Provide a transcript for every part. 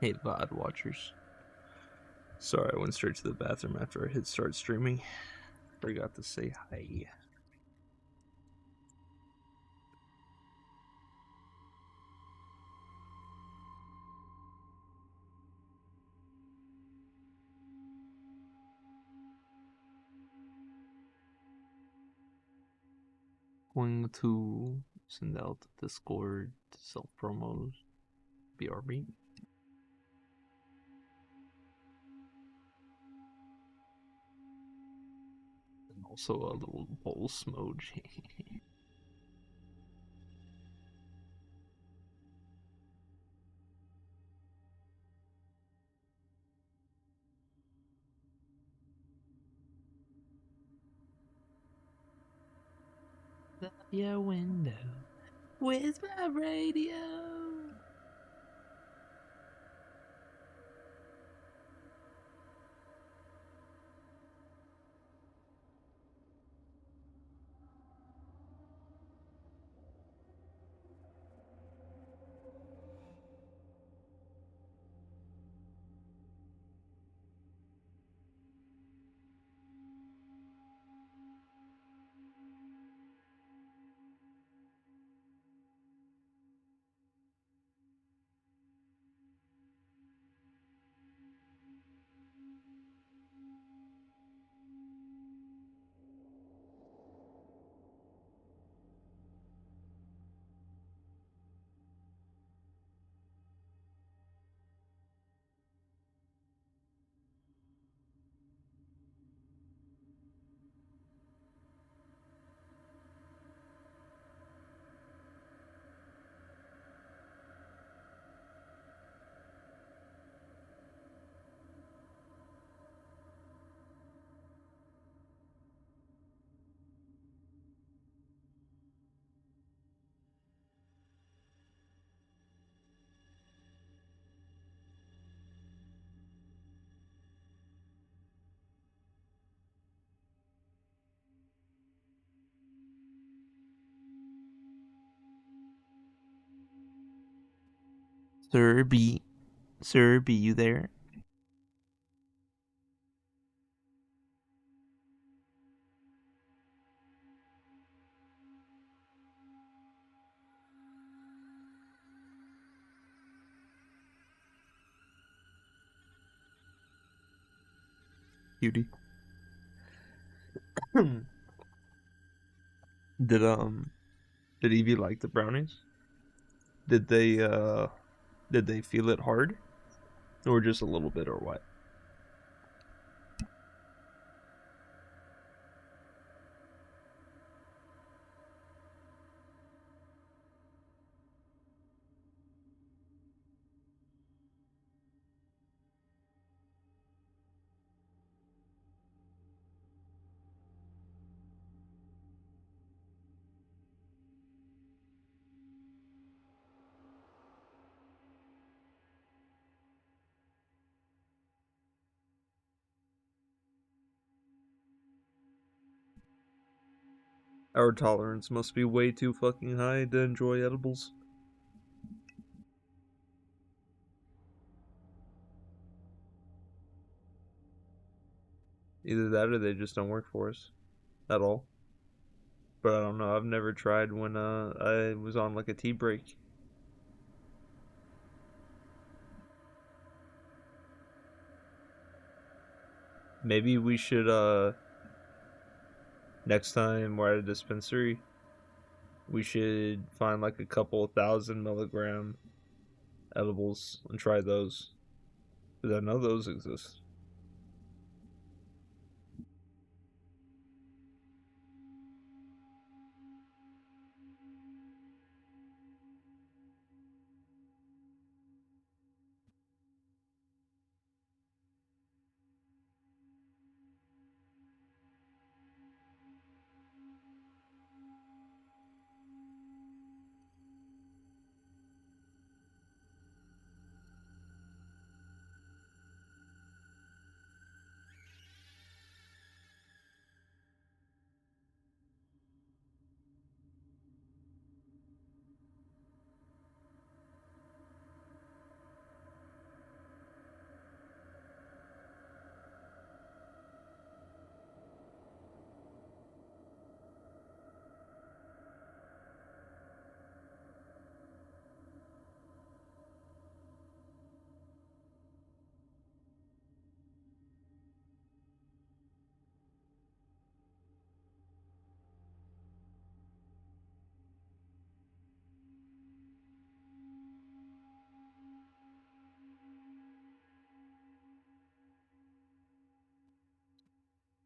Hey, VOD watchers. Sorry, I went straight to the bathroom after I hit start streaming. Forgot to say hi. Going to send out Discord self promos. BRB. And also a little bowl smoge. Your window. Where's my radio? Sir B. Sir B, you there? Cutie. Did Evie like the brownies? Did they feel it hard? Or just a little bit or what? Our tolerance must be way too fucking high to enjoy edibles. Either that or they just don't work for us at all. But I don't know. I've never tried when I was on like a tea break. Maybe we should next time we're at a dispensary, we should find like a couple 1,000 milligram edibles and try those. Because I know those exist.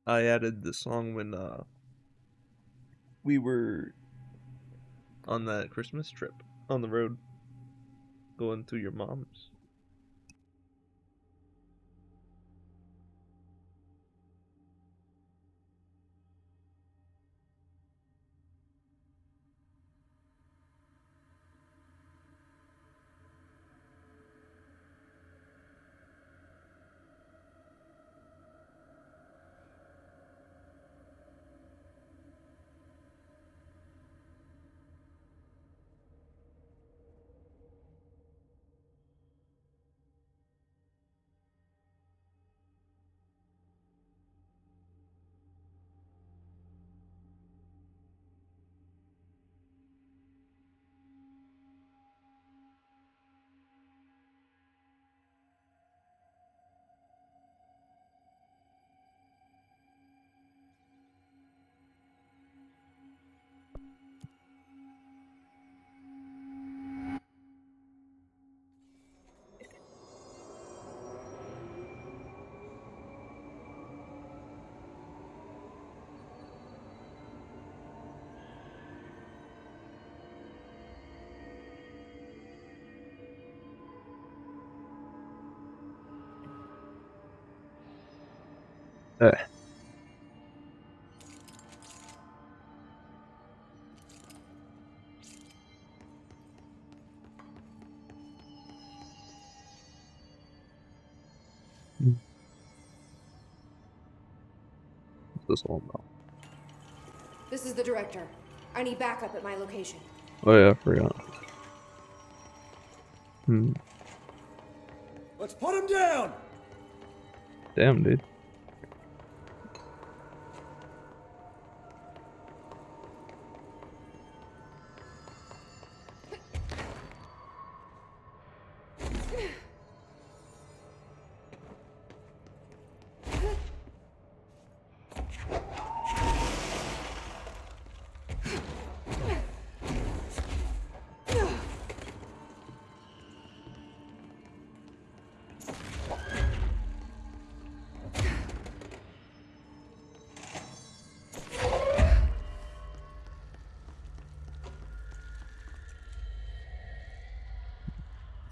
I added the song when we were on that Christmas trip on the road going to your mom's. Uh, this one now. This is the director. I need backup at my location. Oh yeah, I forgot. Let's put him down! Damn, dude.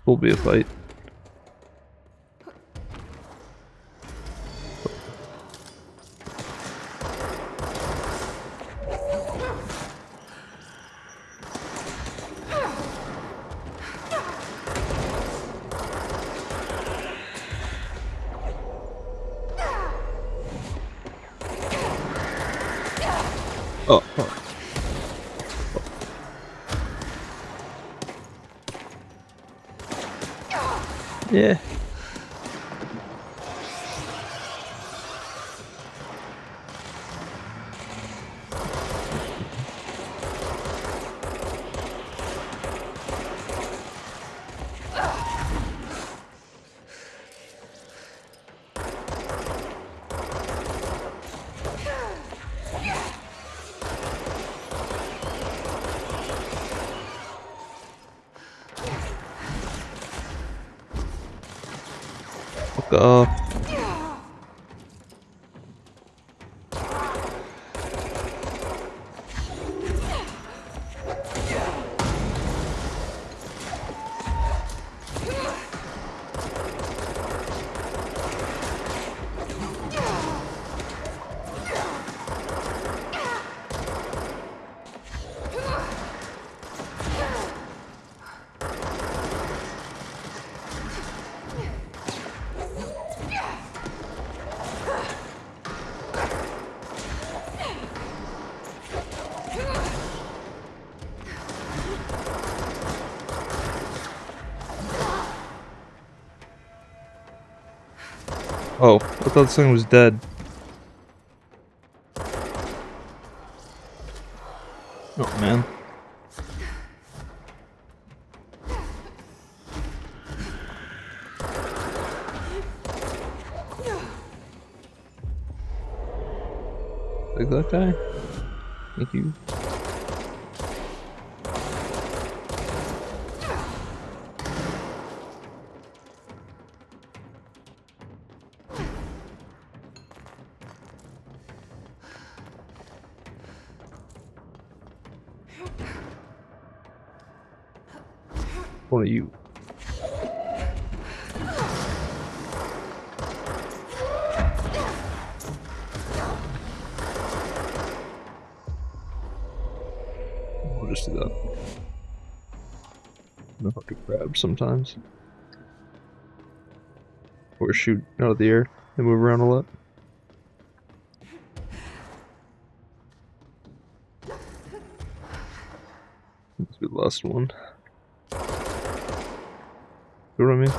Will be a fight. Oh. Yeah. Fuck off. Oh, I thought this thing was dead. Oh man. Like that guy? Thank you. one of you? I'll just do that. They're hard to grab sometimes. Or shoot out of the air. They move around a lot. Let's be the last one. You know what I mean?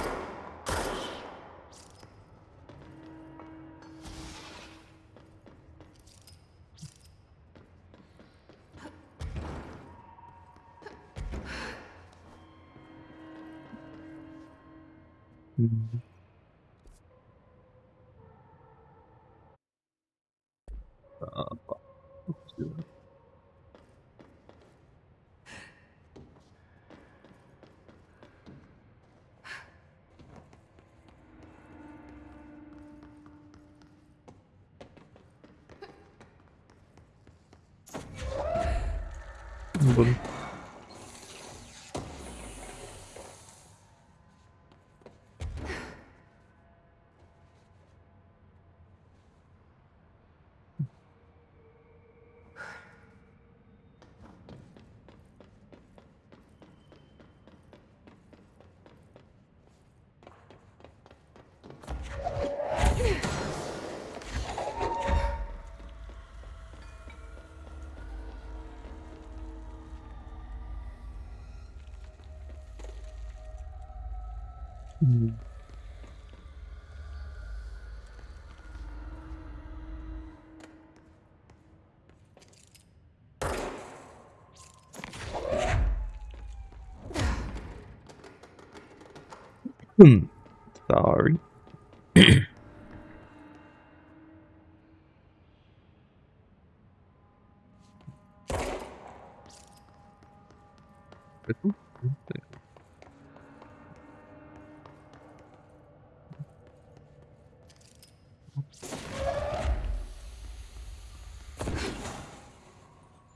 Mm-hmm. Let's do that. But, mm. Sorry.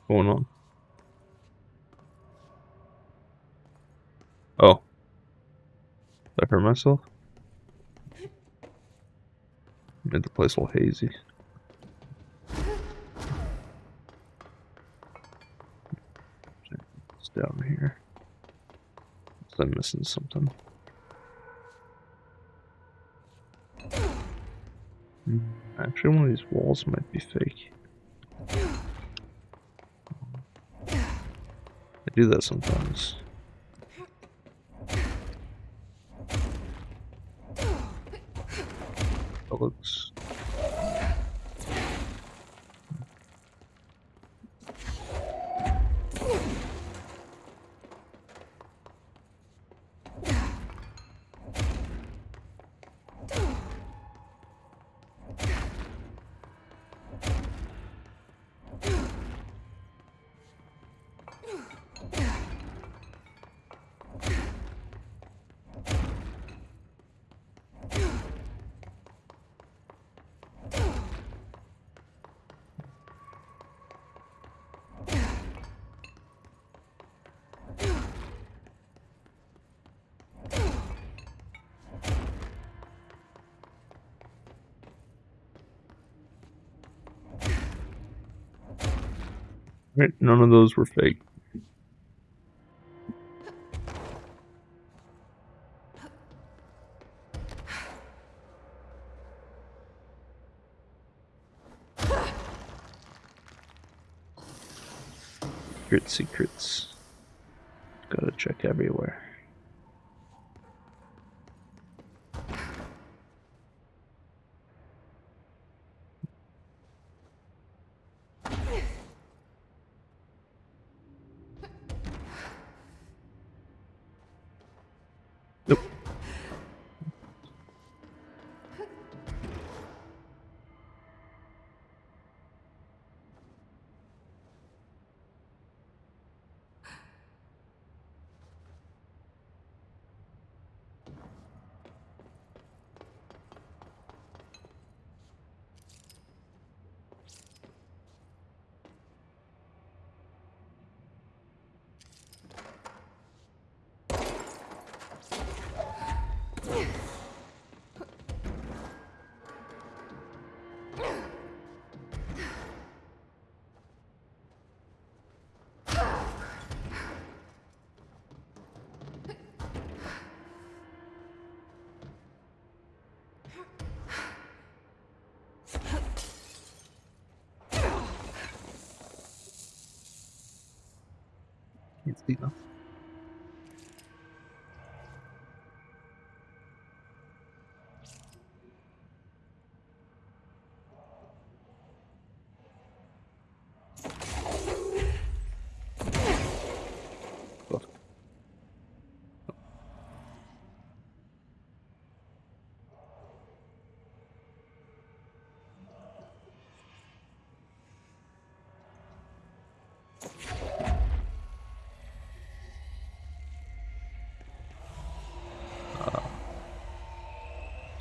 Going on? Oh, did I hurt myself? Made the place all hazy. It's down here. I'm missing something. Actually, one of these walls might be fake. I do that sometimes. That looks... Right, none of those were fake. Secrets. Gotta check everywhere. Nope. Can't see nothing.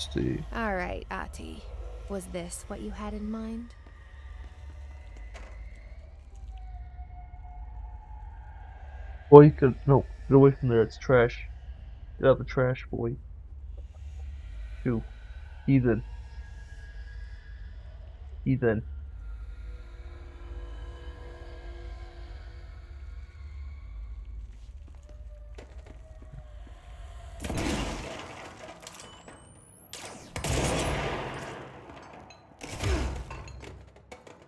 Let's see. All right, Ati. Was this what you had in mind? Boy, no, get away from there. It's trash. Get out of the trash, boy. Shoo. Heathen. Heathen.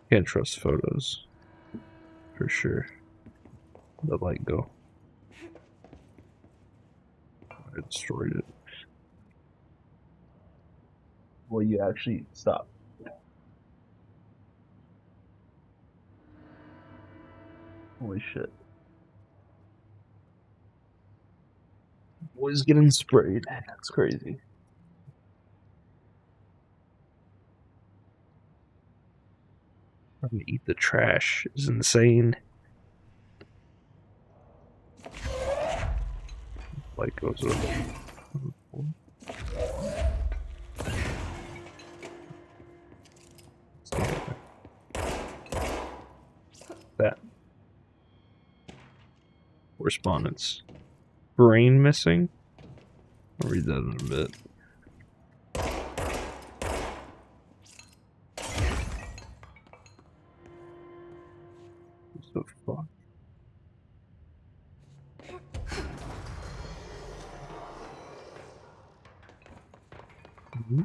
Can't trust photos. For sure. The light go. I destroyed it. Well, you actually stop. Holy shit. Boy's getting sprayed. That's crazy. Trying to eat the trash is insane. Light goes up. That. Correspondence. Brain missing? I'll read that in a bit. What the fuck? Mm-hmm.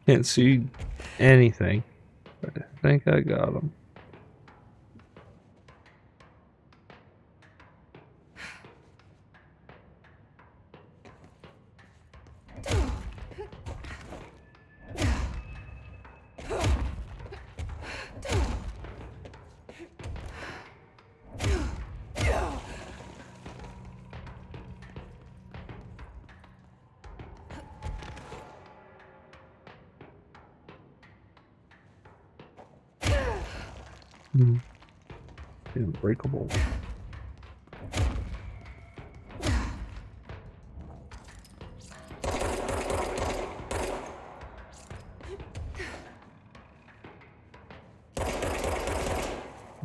Can't see anything. I think I got him. Unbreakable.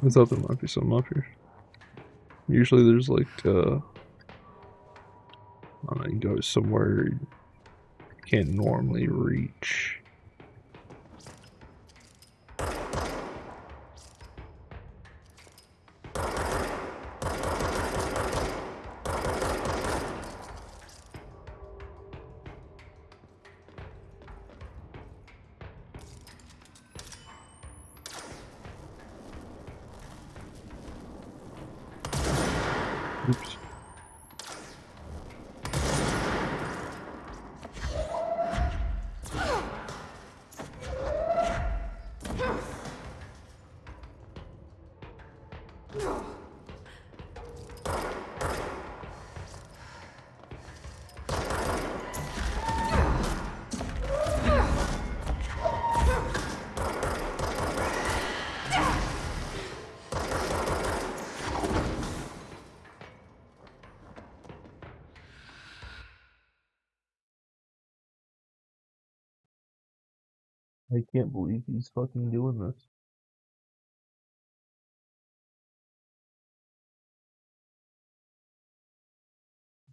I thought there might be something up here. Usually there's like, I don't know, you go somewhere you can't normally reach. Oops. I can't believe he's fucking doing this.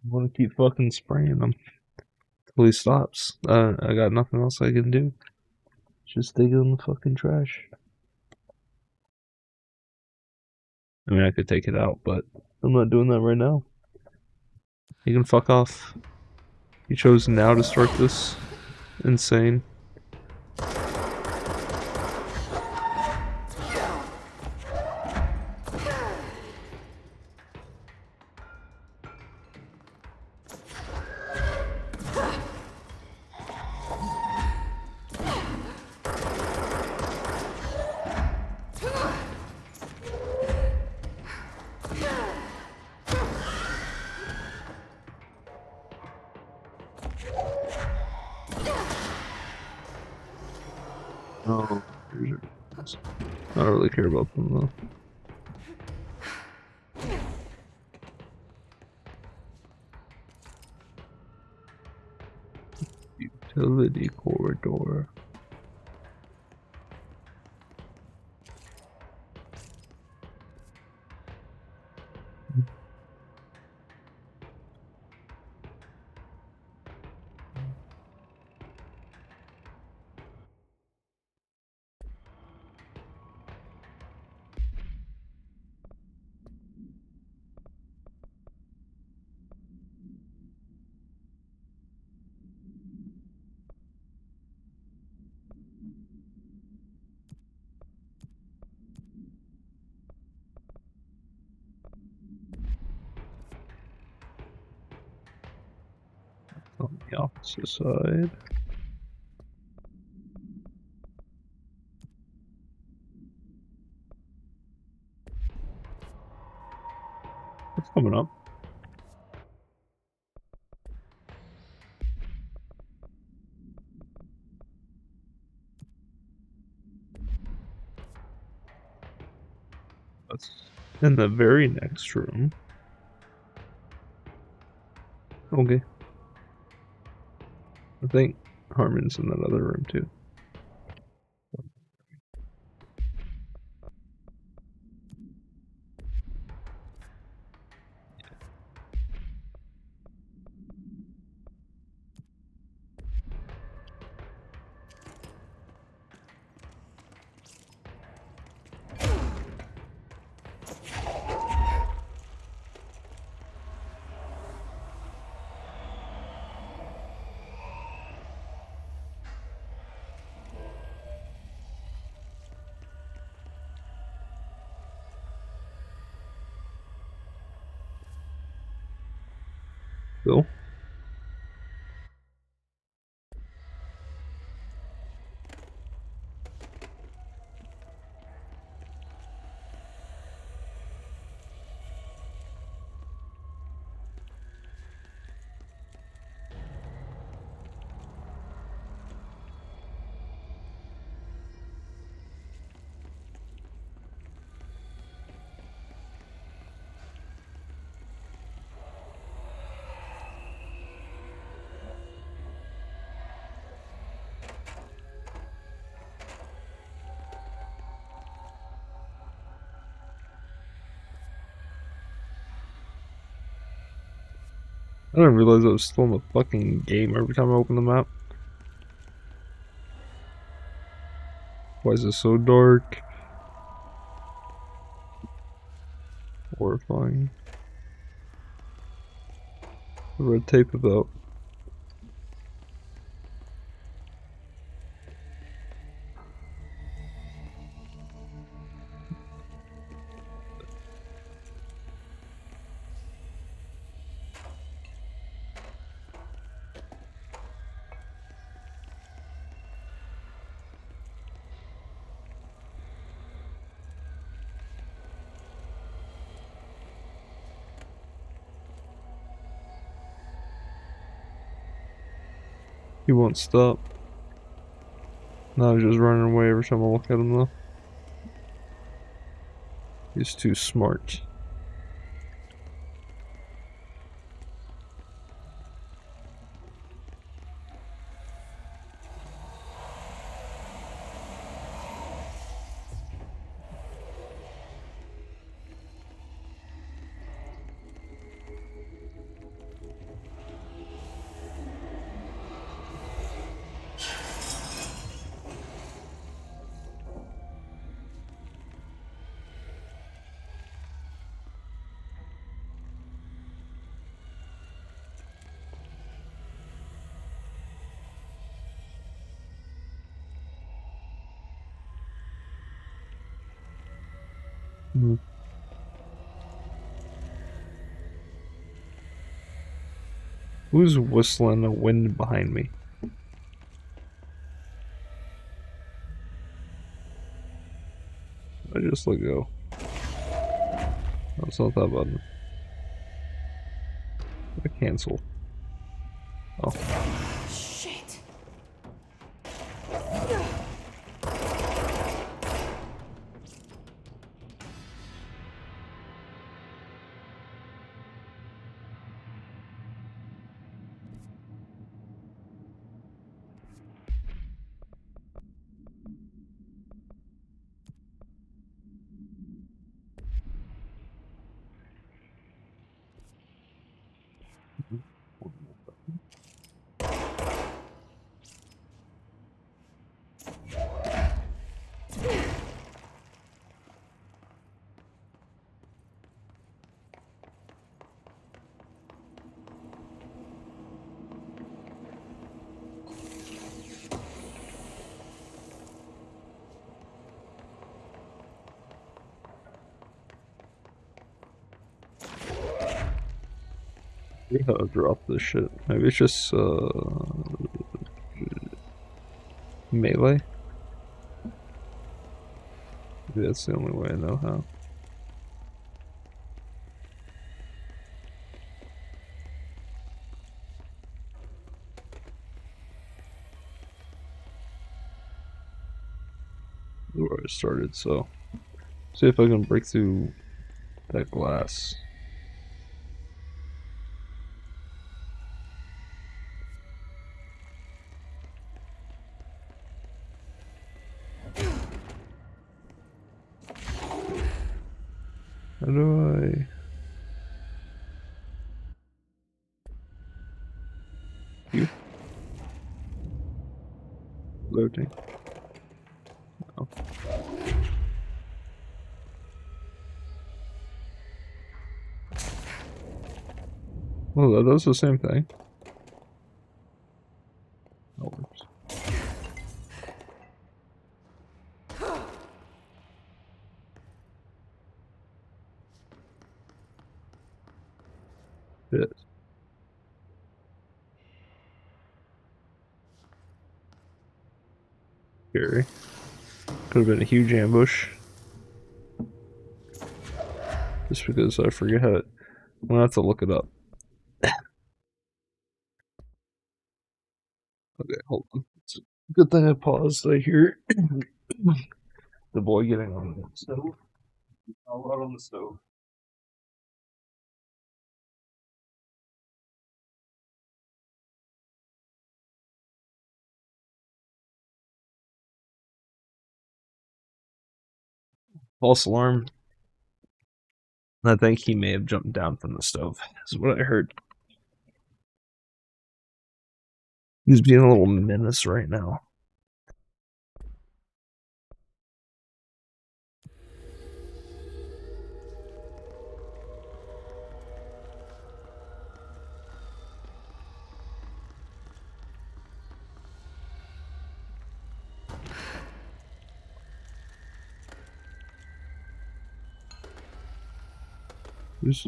I want to keep fucking spraying him till he stops. I got nothing else I can do. Just dig in the fucking trash. I mean, I could take it out, but I'm not doing that right now. He can fuck off. He chose now to start this. Insane. Oh, I don't really care about them though. Utility corridor. On the opposite side. What's coming up? That's in the very next room. Okay. I think Hartman's in that other room too. Cool. I didn't realize I was still in the fucking game every time I open the map. Why is it so dark? Horrifying. The red tape about. He won't stop. Now he's just running away every time I look at him though. He's too smart. Mhm. Who's whistling the wind behind me? I just let go. That's not that button. I cancel. Oh. Shit. We gotta drop this shit. Maybe it's just melee. Maybe that's the only way I know how. Where I started, so see if I can break through that glass. How do I you loading? Oh. Well, that does the same thing. That works. Shit. Scary. Could have been a huge ambush. Just because I forget how to. I'm gonna have to look it up. Okay, hold on. It's a good thing I paused. I hear the boy getting on the stove. A lot on the stove. False alarm. I think he may have jumped down from the stove. Is what I heard. He's being a little menace right now. He's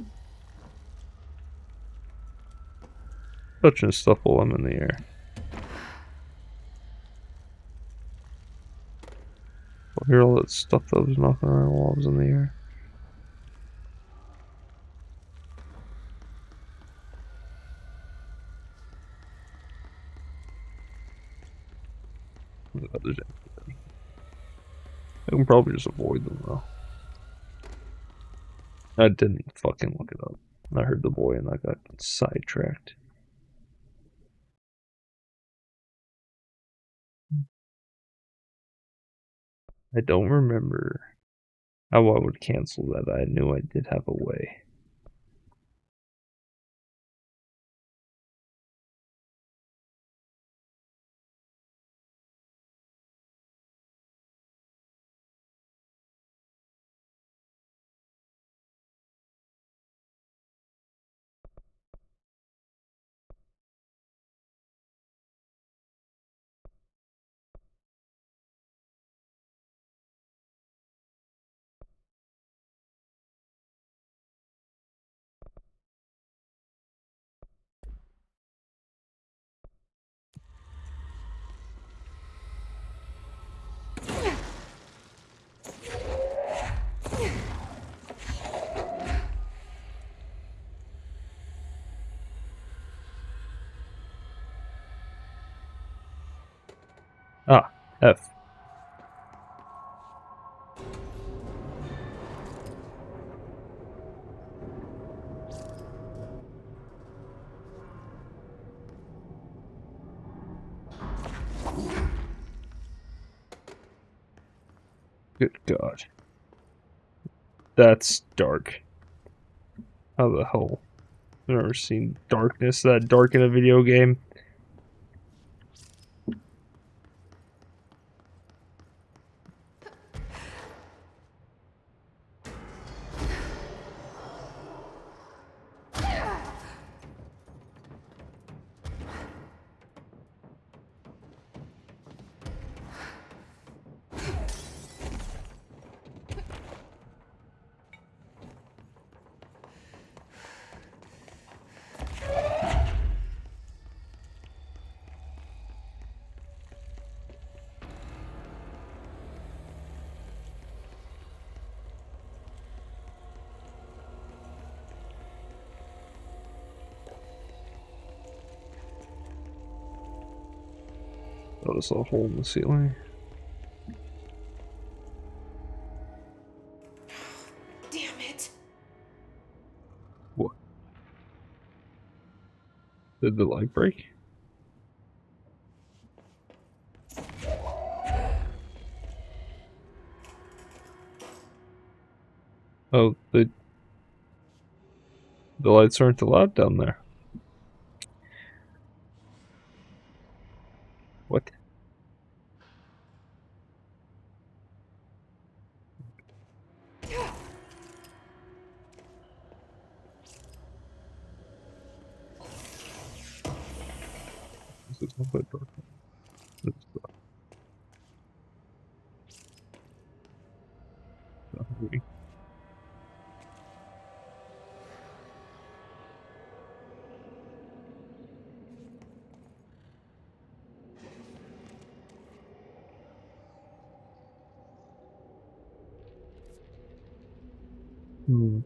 touching stuff while I'm in the air. I hear all that stuff that was knocking around while I was in the air. I can probably just avoid them though. I didn't fucking look it up. I heard the boy and I got sidetracked. I don't remember how I would cancel that. I knew I did have a way. F. Good God. That's dark. How the hell? I've never seen darkness that dark in a video game. Notice a hole in the ceiling. Damn it. What? Did the light break? Oh, the lights aren't allowed down there. What? This is not that dark. It's not really. Hmm.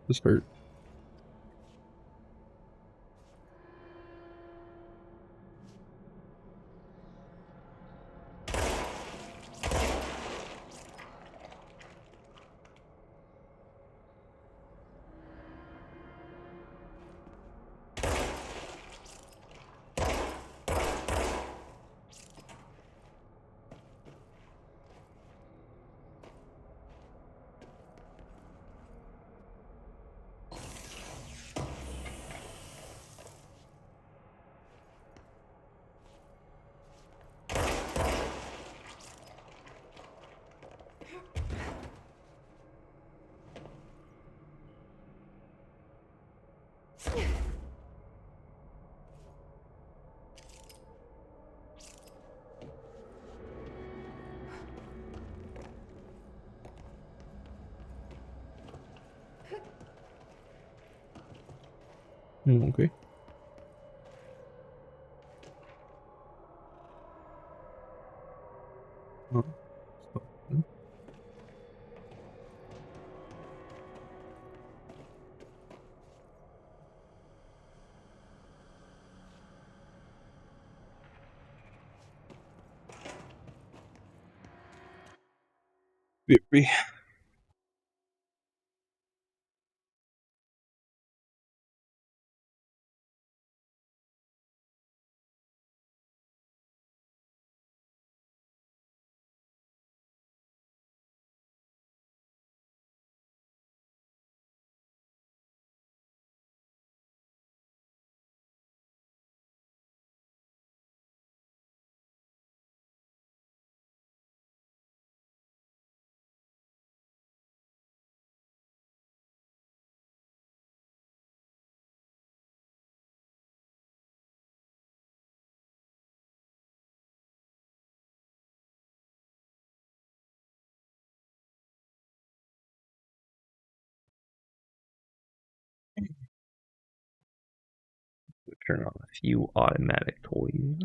This hurt. Okay. Oh, so- Maybe. Turn on a few automatic toys.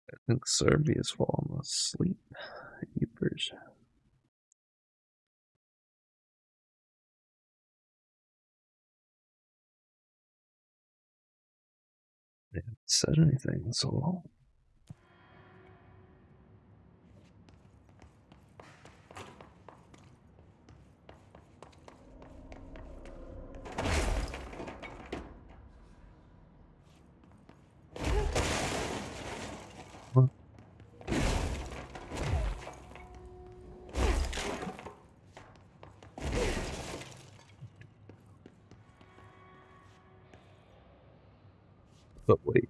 I think Serby has fallen asleep. Jeepers. They haven't said anything in so long. What? But wait.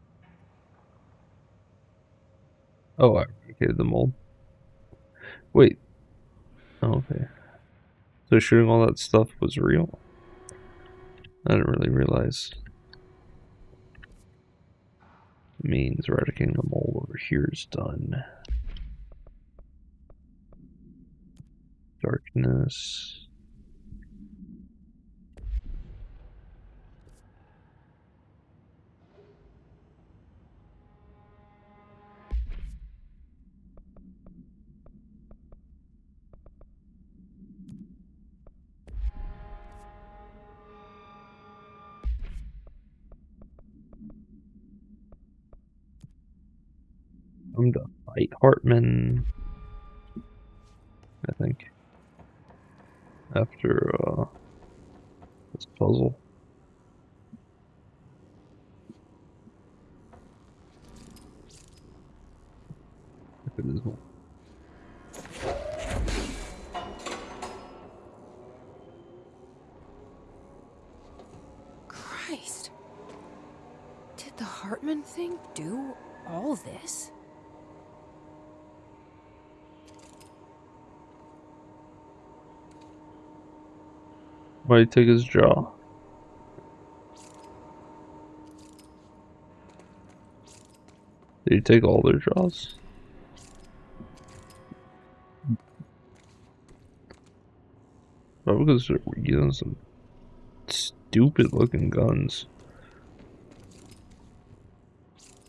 Oh, I eradicated the mold. Wait. Oh, okay. So shooting all that stuff was real? I didn't really realize. Means eradicating the mold over here is done. Darkness. I'm to fight Hartman, I think. After this puzzle. If it is one. Christ. Did the Hartman thing do all this? Why'd he take his jaw? Did he take all their jaws? Probably because they're using some stupid looking guns.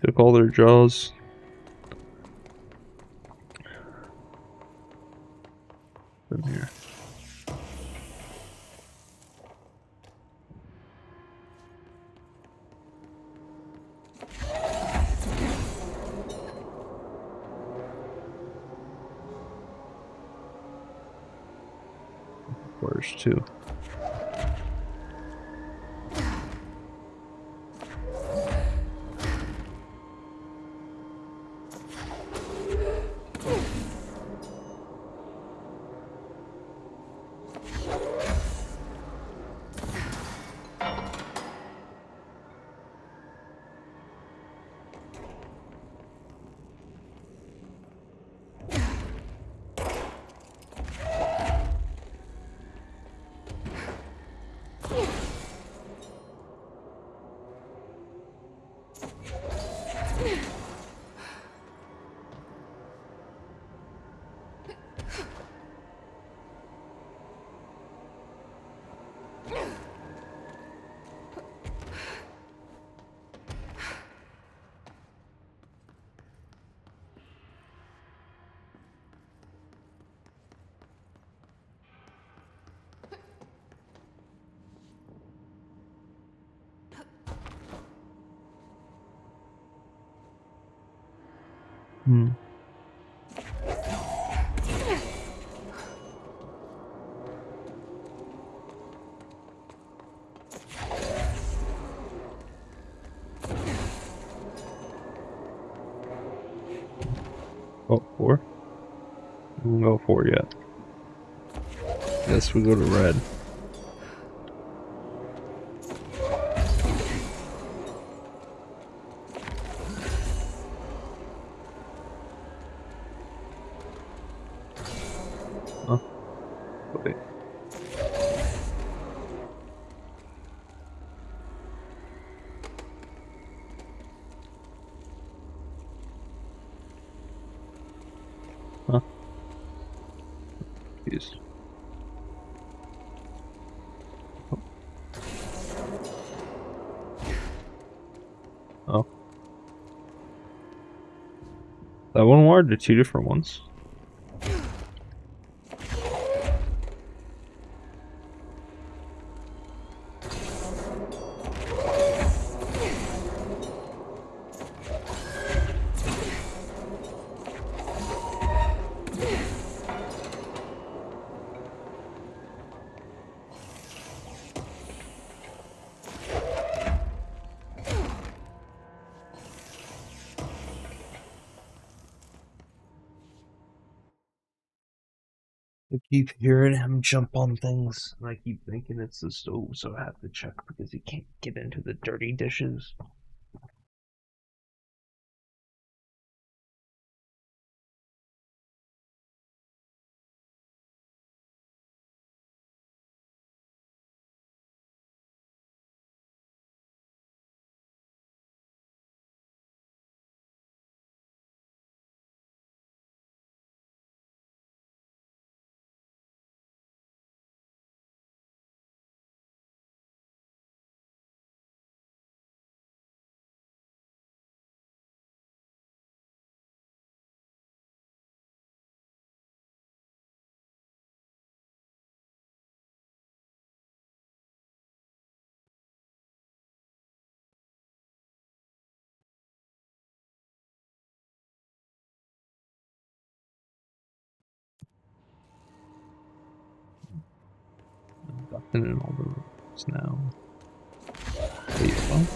Took all their jaws. In here. First too. Hmm. Oh, 4? We won't go 4 yet. Guess we go to red. Huh? Wait. Huh? Jeez. That one wired to 2 different ones. I keep hearing him jump on things, and I keep thinking it's the stove, so I have to check because he can't get into the dirty dishes. Ducking in all the rooms now. Wait, what?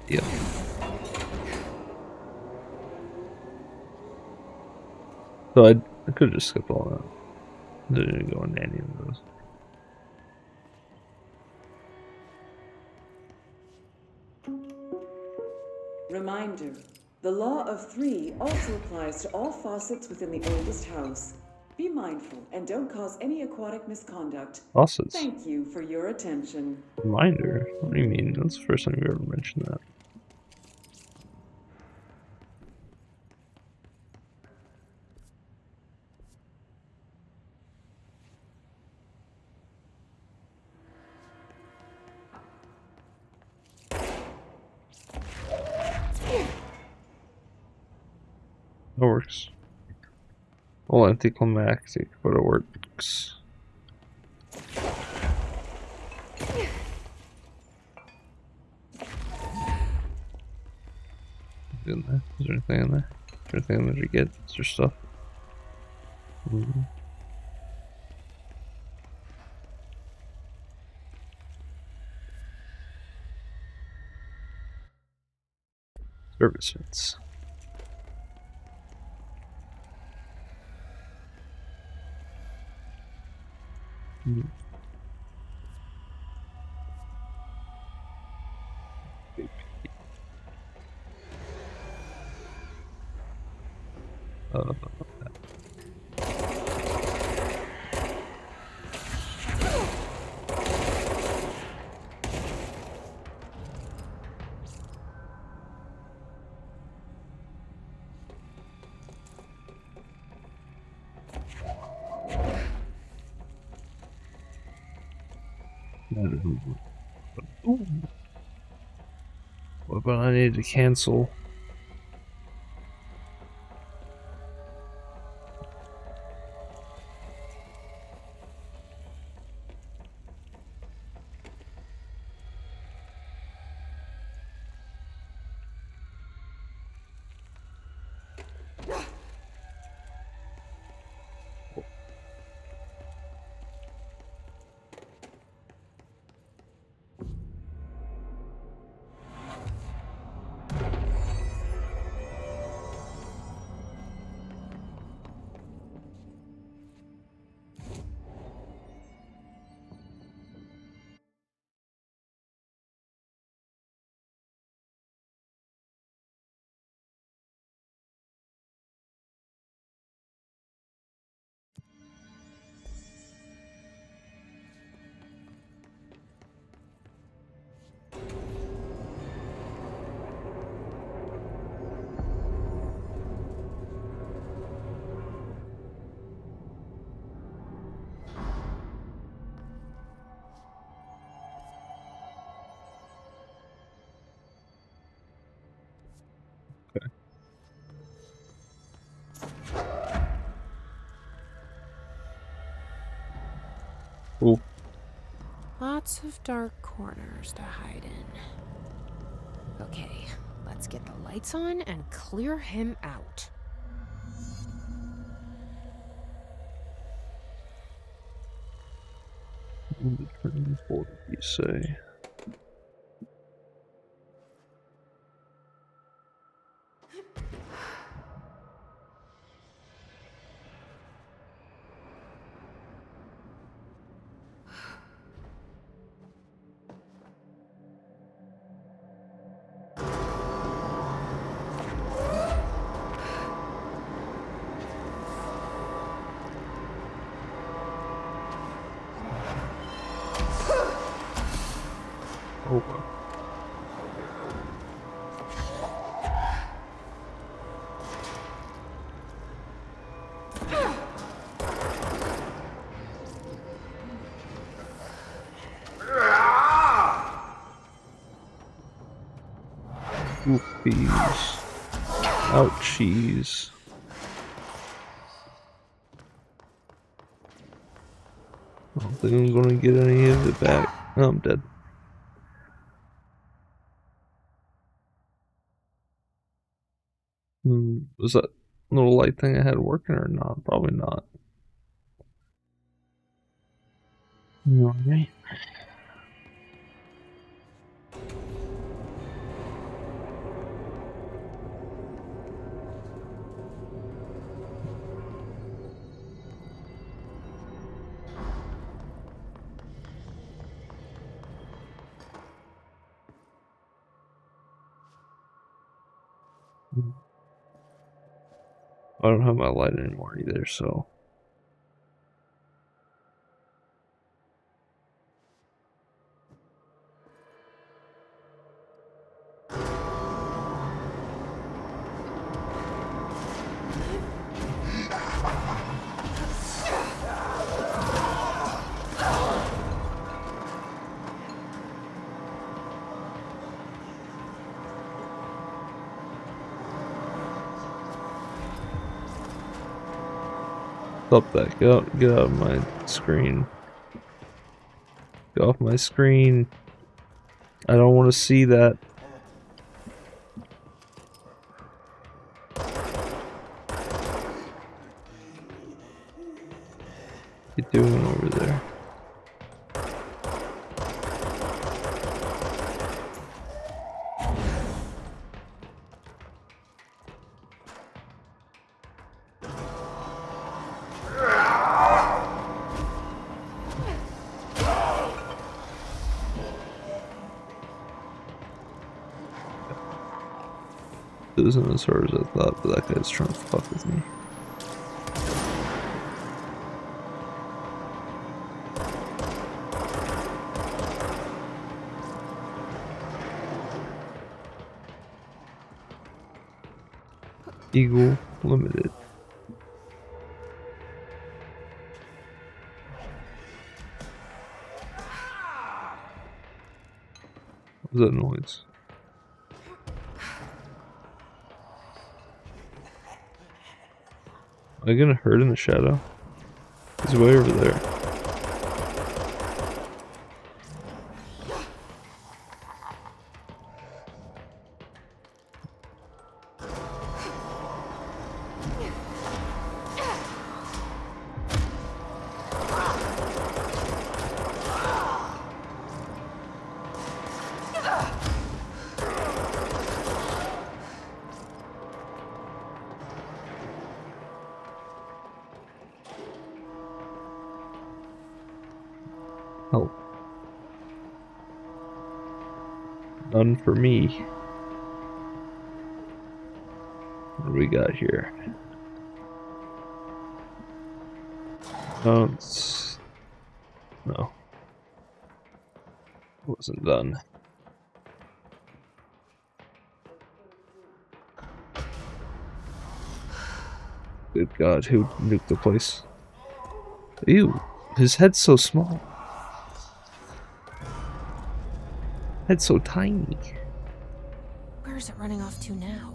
Yep. So I could just skip all that. Didn't go into any of those. Reminder, the law of 3 also applies to all faucets within the oldest house. Be mindful and don't cause any aquatic misconduct. Faucets. Thank you for your attention. Reminder? What do you mean? That's the first time you ever mentioned that. That works. All anticlimactic, but it works. In there? Is there anything in there? Is there anything in there to get? Is there stuff? Service fence. Uh, Ooh. What about I need to cancel? Ooh. Lots of dark corners to hide in. Okay, let's get the lights on and clear him out. The transport, you say? Oh, well. Oopies. Ouchies. I don't think I'm gonna get any of it back. Oh, I'm dead. Was that little light thing I had working or not? Probably not. Alright. I don't have my light anymore either, so. Stop that. Get out of my screen. Get off my screen. I don't want to see that. What you doing over there? It isn't as hard as I thought, but that guy's trying to fuck with me. Eagle Limited. What was that noise? Am I gonna hurt in the shadow? He's way over there. Help. None for me. What do we got here? No. Wasn't done. Good God, who nuked the place? Ew, his head's so small. Head's so tiny. Where's it running off to now?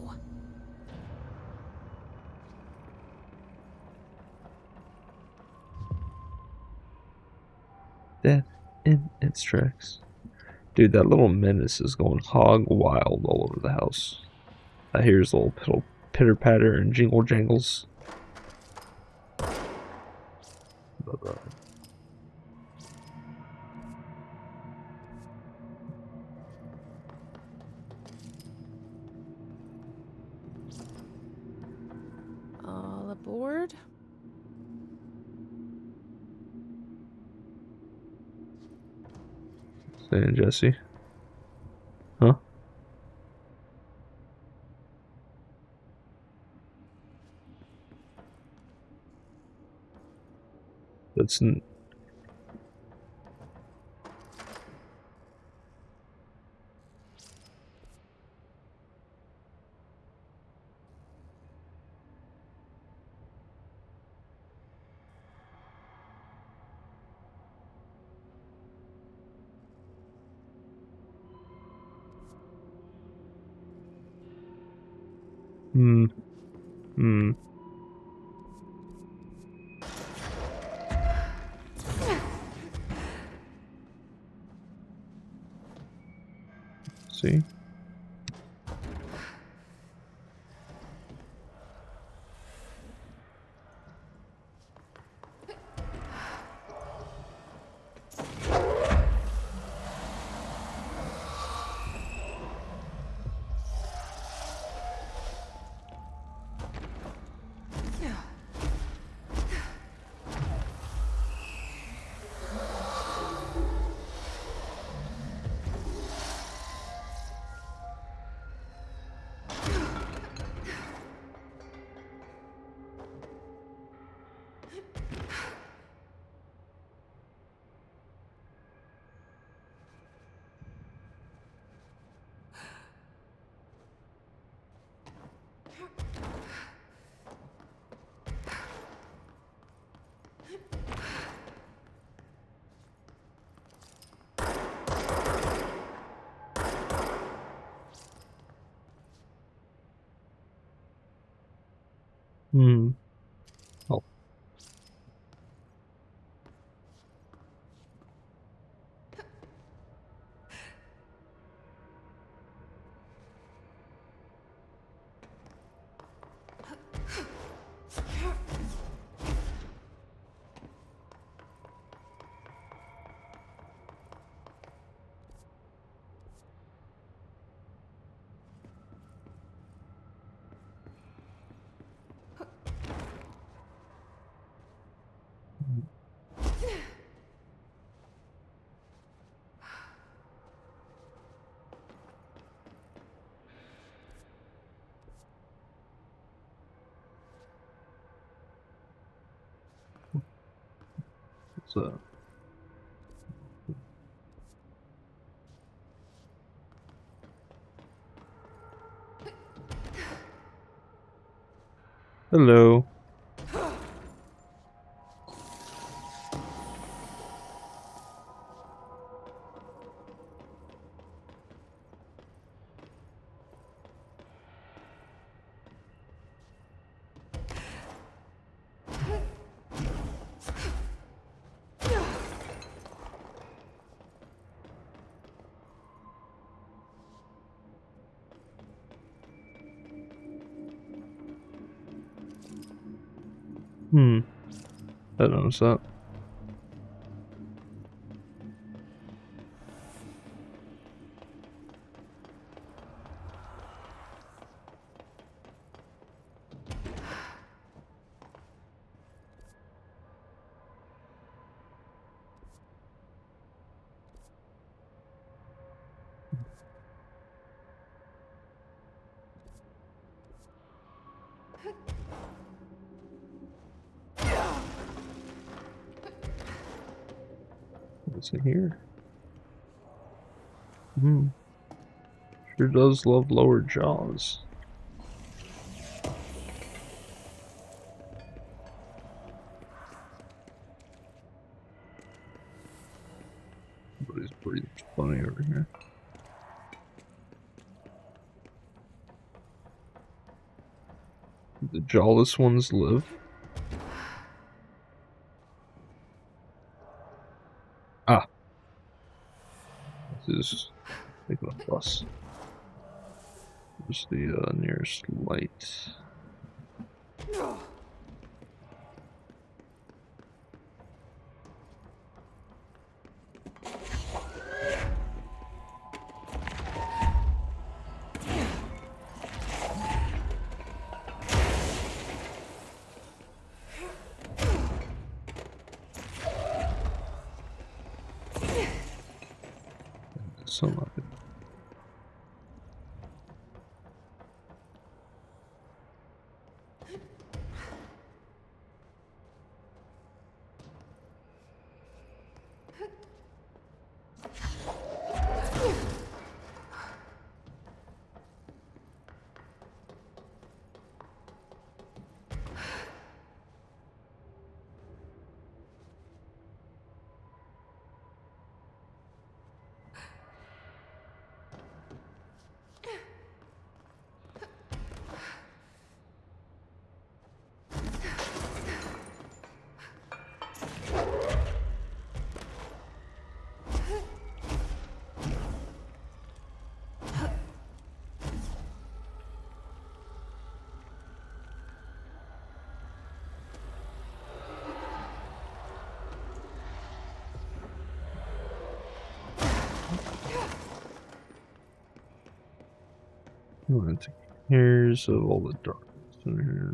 Death in its tracks. Dude, that little menace is going hog wild all over the house. I hear his little pitter patter and jingle jangles. But, All aboard. saying Jesse. Huh? That's hmm. Hmm. See? Hmm. Oh. So. Hello. Hmm. I noticed that. What's in here? Hmm. Sure does love lower jaws. But he's pretty funny over here. The jawless ones live. Ah. is taking a bus. Where's the nearest light? Some of it. It takes cares of all the darkness in here.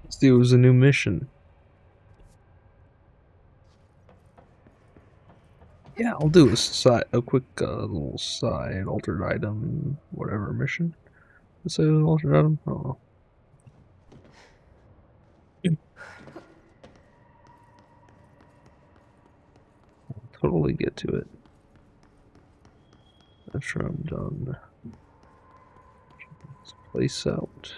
Let's see, it was a new mission. Yeah, I'll do a quick little side altered item, whatever mission. Let's say altered item. I don't know. I'll totally get to it after I'm done. Check this place out.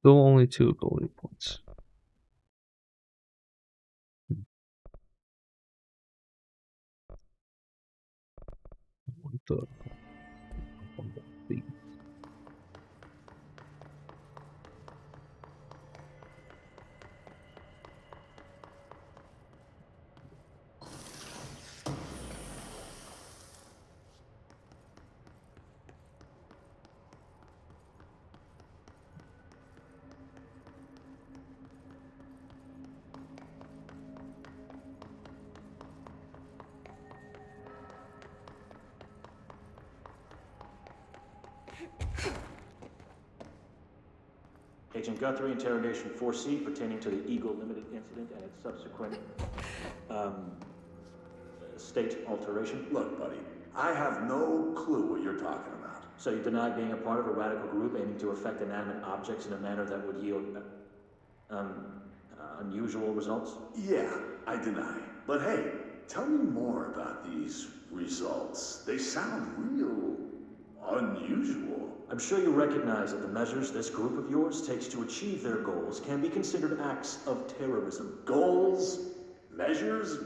Still only 2 ability points. What the? Agent Guthrie, interrogation 4C pertaining to the Eagle Limited incident and its subsequent, state alteration. Look, buddy, I have no clue what you're talking about. So you deny being a part of a radical group aiming to affect inanimate objects in a manner that would yield, unusual results? Yeah, I deny. But hey, tell me more about these results. They sound real unusual. I'm sure you recognize that the measures this group of yours takes to achieve their goals can be considered acts of terrorism. Goals? Measures?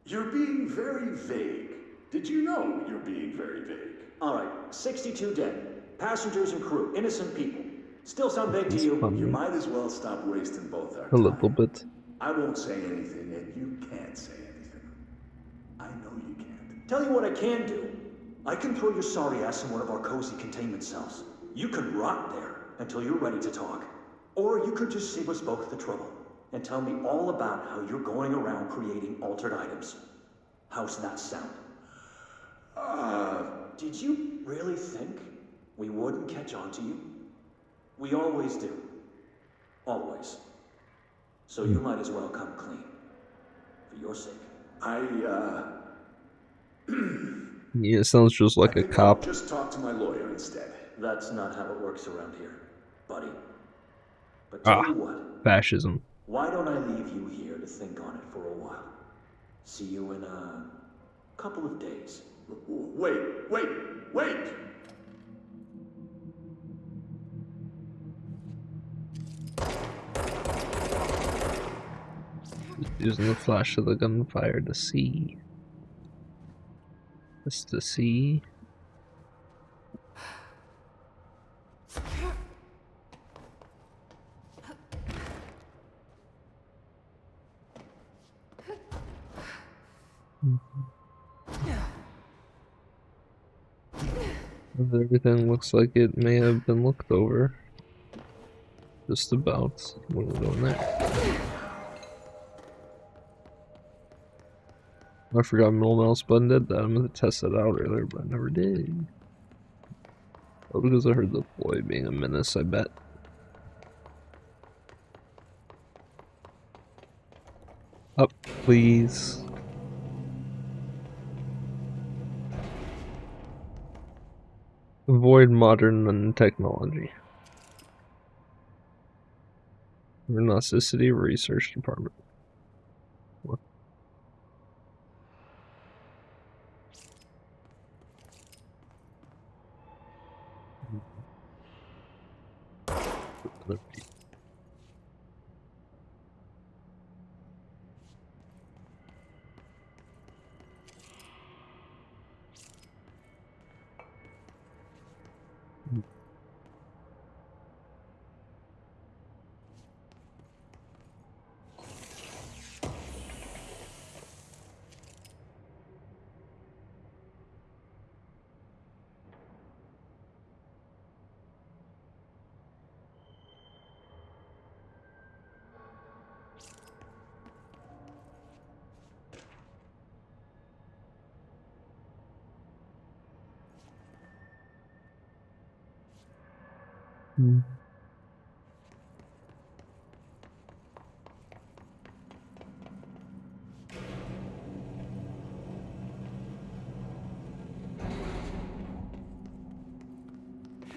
You're being very vague. Did you know you're being very vague? All right, 62 dead. Passengers and crew, innocent people. Still sound vague to you? Funny. You might as well stop wasting both our A time. little bit. I won't say anything, and you can't say anything. I know you can't. Tell you what I can do. I can throw your sorry ass in one of our cozy containment cells. You can rot there until you're ready to talk. Or you could just save us both the trouble and tell me all about how you're going around creating altered items. How's that sound? Did you really think we wouldn't catch on to you? We always do. Always. So you might as well come clean. For your sake. Yeah, it sounds just like I a think cop. I'll just talk to my lawyer instead. That's not how it works around here, buddy. But tell you what, Fascism. why don't I leave you here to think on it for a while? See you in, Couple of days. Wait. Using the flash of the gunfire to see. Just to see. Everything looks like it may have been looked over. Just about. What are we doing there? I forgot middle mouse button did that. I'm gonna test it out earlier, but I never did. Oh, because I heard the boy being a menace, I bet. Up, please. Avoid modern technology. Renosicity Research Department. What?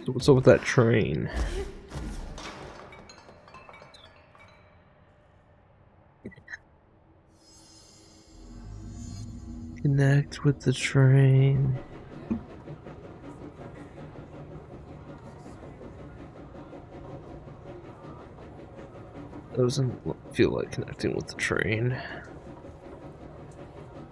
So what's up with that train? Connect with the train. Doesn't feel like connecting with the train.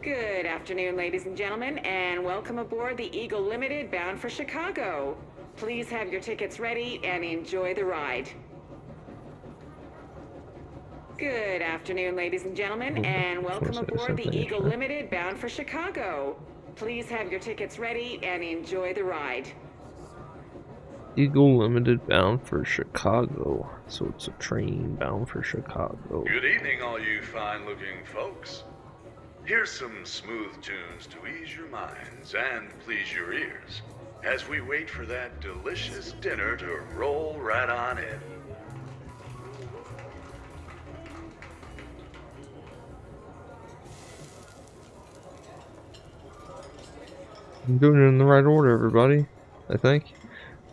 Good afternoon, ladies and gentlemen, and welcome aboard the Eagle Limited bound for Chicago. Please have your tickets ready and enjoy the ride. Good afternoon, ladies and gentlemen, and welcome aboard the Eagle Limited bound for Chicago. Please have your tickets ready and enjoy the ride. Eagle Limited bound for Chicago. So it's a train bound for Chicago. Good evening, all you fine-looking folks. Here's some smooth tunes to ease your minds and please your ears as we wait for that delicious dinner to roll right on in. I'm doing it in the right order, everybody. I think.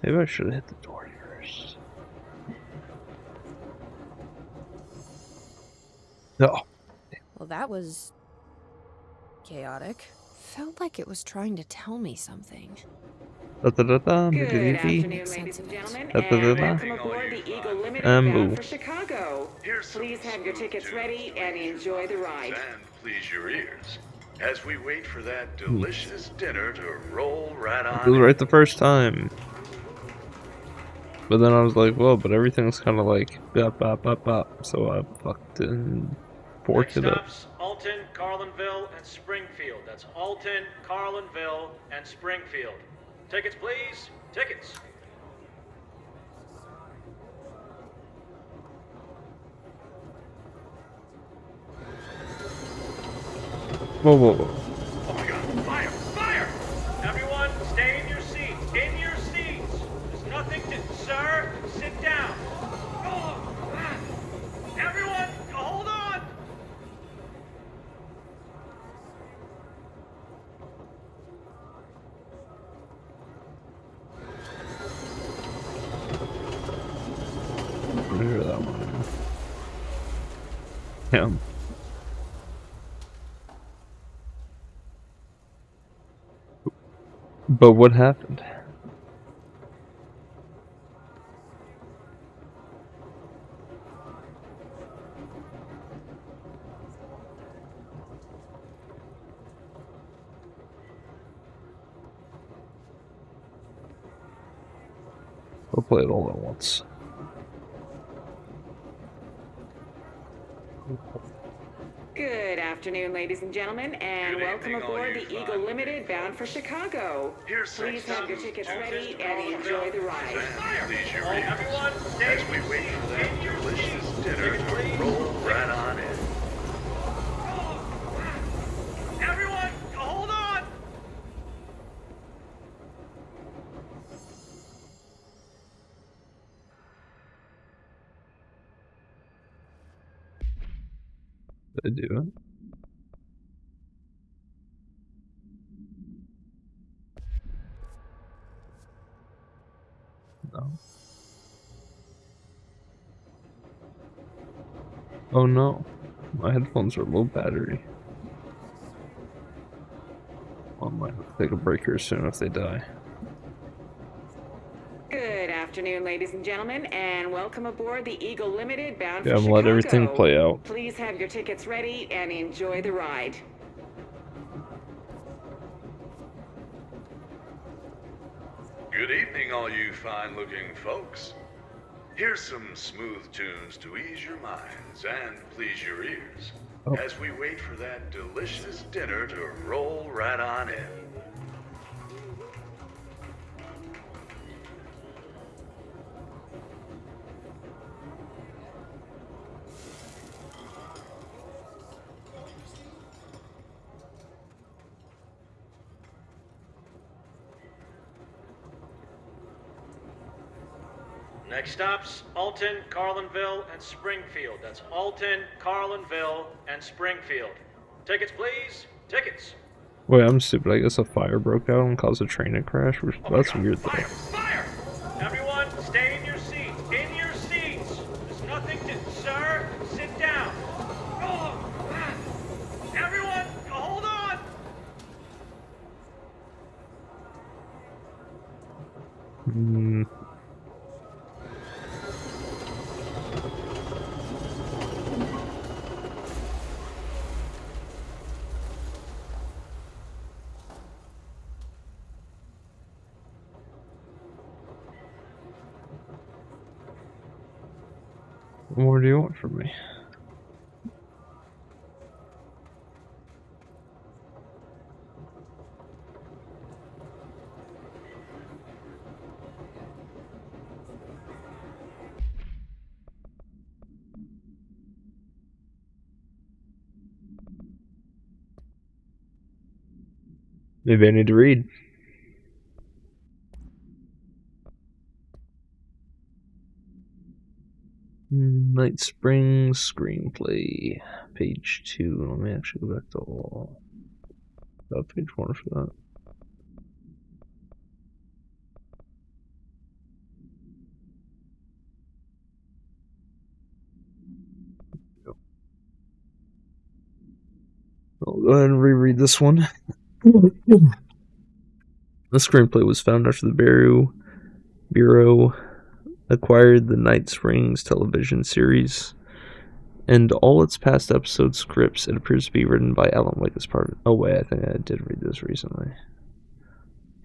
Maybe I should have hit the door first. No. Well, that was chaotic. Felt like it was trying to tell me something. Good afternoon, ladies and gentlemen, and welcome aboard the Eagle Limited bound for Chicago. Please have your tickets ready and enjoy the ride. And please your ears as we wait for that delicious dinner to roll right on. It was right the first time. But then I was like, well, but everything's kind of like bop, bop, bop, bop. So I fucked and forked it up. Stops Alton, Carlinville, and Springfield. That's Alton, Carlinville, and Springfield. Tickets, please. Tickets. Whoa, whoa, whoa. Oh my god, fire! Fire! Everyone, stay in your seats. In your seats. There's nothing to... Sir, sit down. Everyone, hold on. I hear that one. Yeah. But what happened? We'll play it all at once. Good afternoon, ladies and gentlemen, and welcome aboard the Eagle Limited bound for Chicago. Please have your tickets ready and enjoy the ride. Everyone, stay As we wait for that delicious dinner to roll right on in. Everyone, hold on! Did I do it? No. Oh no. My headphones are low battery. I might have to take a break here soon if they die. Good afternoon, ladies and gentlemen, and welcome aboard the Eagle Limited bound Yeah, for I'm Chicago. let everything play out. Please have your tickets ready and enjoy the ride. Good evening, all you fine-looking folks. Here's some smooth tunes to ease your minds and please your ears as we wait for that delicious dinner to roll right on in. Next stops, Alton, Carlinville, and Springfield. That's Alton, Carlinville, and Springfield. Tickets, please. Tickets. Wait, I'm stupid. I guess a fire broke out and caused a train to crash. Which, that's weird though. Fire! Fire! Everyone, stay in your seats. In your seats. There's nothing to... Sir, sit down. Everyone, hold on. What more do you want from me? Maybe I need to read. Night Springs screenplay, page 2. Let me actually go back to all. About page 1 for that. I'll go ahead and reread this one. The screenplay was found after the Bureau acquired the Night Springs television series and all its past episode scripts. It appears to be written by Alan Wake as part of it. Oh wait, I think I did read this recently.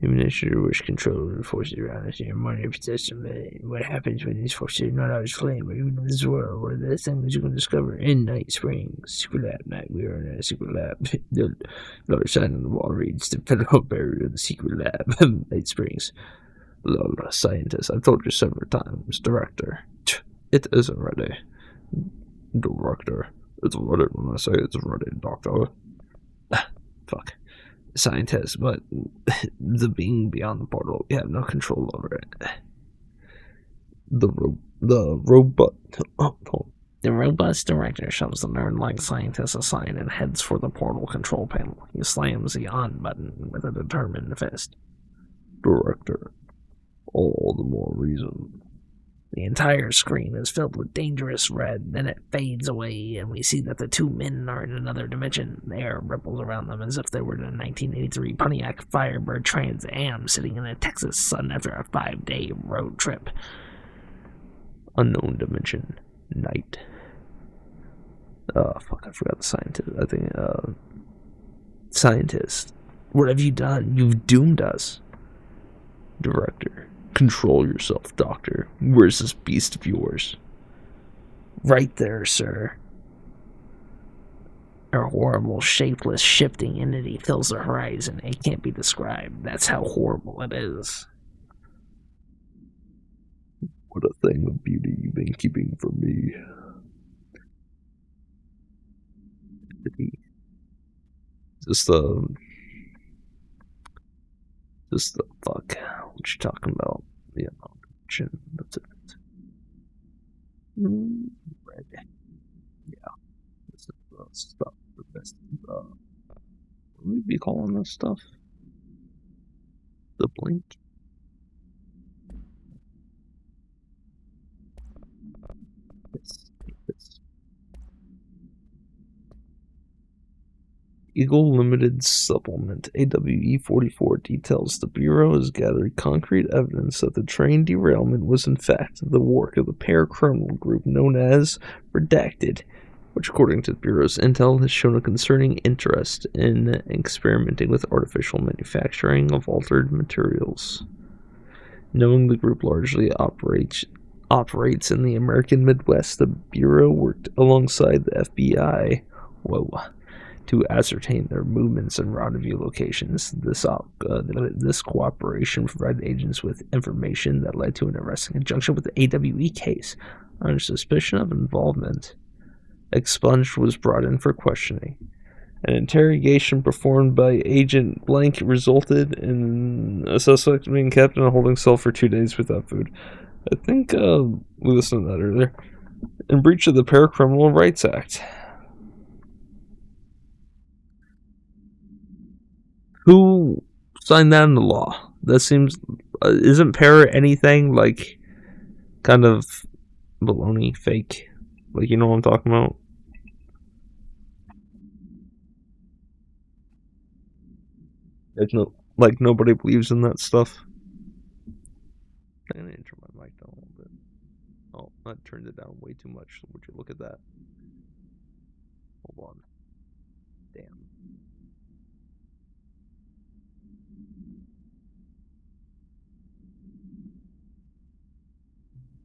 Human nature which control and forces around us in your money possession. What happens when these forces are not always flame, or even in this world, where the things you can discover in Night Springs. Secret lab night. We are in a secret lab. The large sign on the wall reads the federal barrier of the secret lab. Night Springs. Lol, scientist. I've told you several times. Director. It isn't ready. Director. It's ready when I say it's ready, doctor. Fuck. Scientist, but the being beyond the portal, we have no control over it. The robust director shoves the nerd-like scientist aside and heads for the portal control panel. He slams the on button with a determined fist. Director, all the more reason. The entire screen is filled with dangerous red, then it fades away, and we see that the two men are in another dimension. The air ripples around them as if they were in a 1983 Pontiac Firebird Trans Am sitting in a Texas sun after a 5-day road trip. Unknown dimension. Night. Oh, fuck, I forgot the scientist. I think, scientist. What have you done? You've doomed us. Director. Control yourself, Doctor. Where's this beast of yours? Right there, sir. A horrible, shapeless, shifting entity fills the horizon. It can't be described. That's how horrible it is. What a thing of beauty you've been keeping from me. Just the fuck. What you talking about? Yeah, that's it. Red. Yeah. This is stuff. The best. What would we be calling this stuff? The blink. This. Eagle Limited Supplement AWE 44 details the Bureau has gathered concrete evidence that the train derailment was in fact the work of a paracriminal group known as Redacted, which according to the Bureau's intel has shown a concerning interest in experimenting with artificial manufacturing of altered materials. Knowing the group largely operates in the American Midwest, the Bureau worked alongside the FBI to ascertain their movements and rendezvous locations. This cooperation provided agents with information that led to an arrest in conjunction with the AWE case. Under suspicion of involvement, Expunged was brought in for questioning. An interrogation performed by Agent Blank resulted in a suspect being kept in a holding cell for 2 days without food. I think we listened to that earlier. In breach of the Paracriminal Rights Act. Who signed that into law? That seems... isn't para anything like kind of baloney, fake? Like, you know what I'm talking about? Like nobody believes in that stuff. I'm gonna enter my mic down a little bit. Oh, I turned it down way too much. Would you look at that? Hold on. Damn.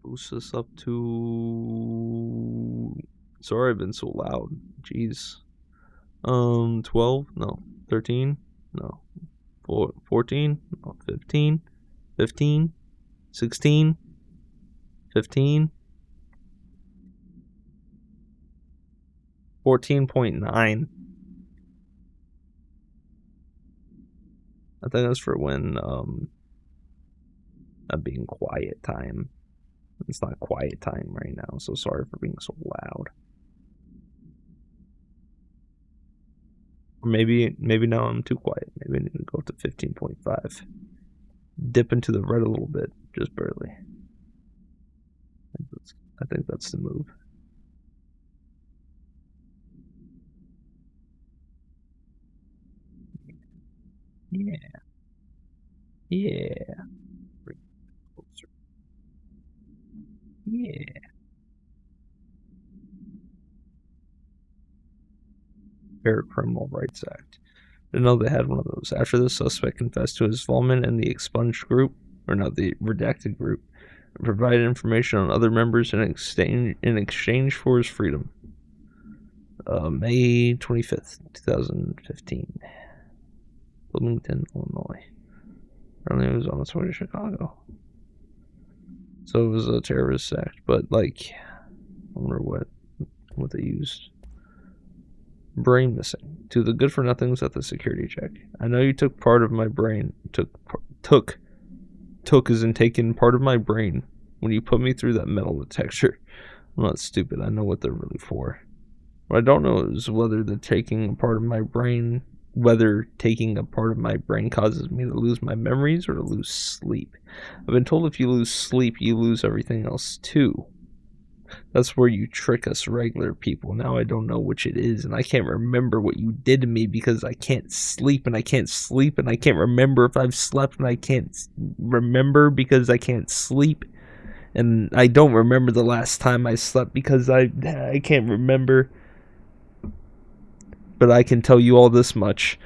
Boost this up to... Sorry I've been so loud. Jeez. 12? No. 13? No. 14? No. 15? 15? 16? 15? 14.9. I think that's for when being quiet time. It's not quiet time right now, so sorry for being so loud. Or maybe now I'm too quiet. Maybe I need to go up to 15.5. Dip into the red a little bit, just barely. I think that's the move. Yeah. Yeah. Bring it closer. Yeah. Fair Criminal Rights Act. Didn't know they had one of those. After the suspect confessed to his involvement in the expunged group, or not the redacted group, and provided information on other members in exchange for his freedom. May 25th, 2015. Bloomington, Illinois. Apparently it was on its way to Chicago. So it was a terrorist act, but like, I wonder what they used. Brain missing. To the good for nothings at the security check. I know you took part of my brain. Took as in taken part of my brain when you put me through that metal detector. I'm not stupid. I know what they're really for. What I don't know is whether the taking a part of my brain whether taking a part of my brain causes me to lose my memories or to lose sleep. I've been told if you lose sleep, you lose everything else too. That's where you trick us regular people. Now I don't know which it is, and I can't remember what you did to me because I can't sleep, and I can't sleep, and I can't remember if I've slept, and I can't remember because I can't sleep. And I don't remember the last time I slept because I can't remember. But I can tell you all this much.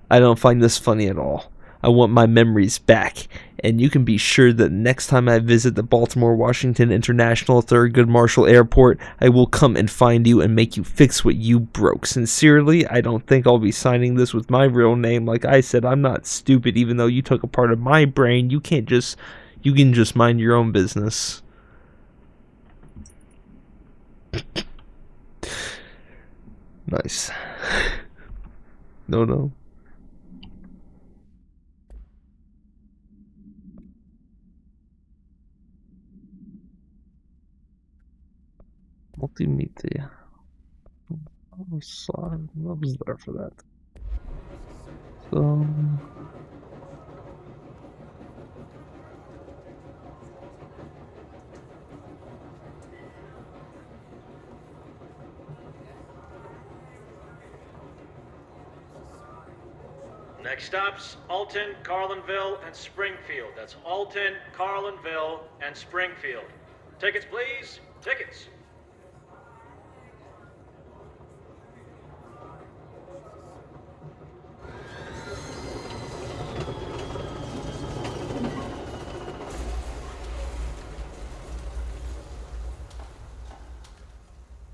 I don't find this funny at all. I want my memories back, and you can be sure that next time I visit the Baltimore Washington International Thurgood Marshall Airport, I will come and find you and make you fix what you broke. Sincerely, I don't think I'll be signing this with my real name. Like I said, I'm not stupid, even though you took a part of my brain. You can just mind your own business. Nice. No. Multimedia. I was there for that. So... Next stops, Alton, Carlinville, and Springfield. That's Alton, Carlinville, and Springfield. Tickets, please. Tickets.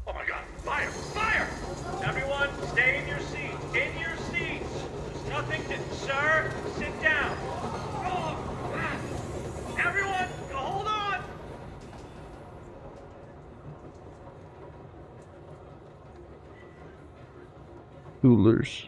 Oh my god, fire! Fire! Everyone, stay in your seats. In your seats. There's nothing to... Sir, sit down. Oh, everyone, hold on. Coolers.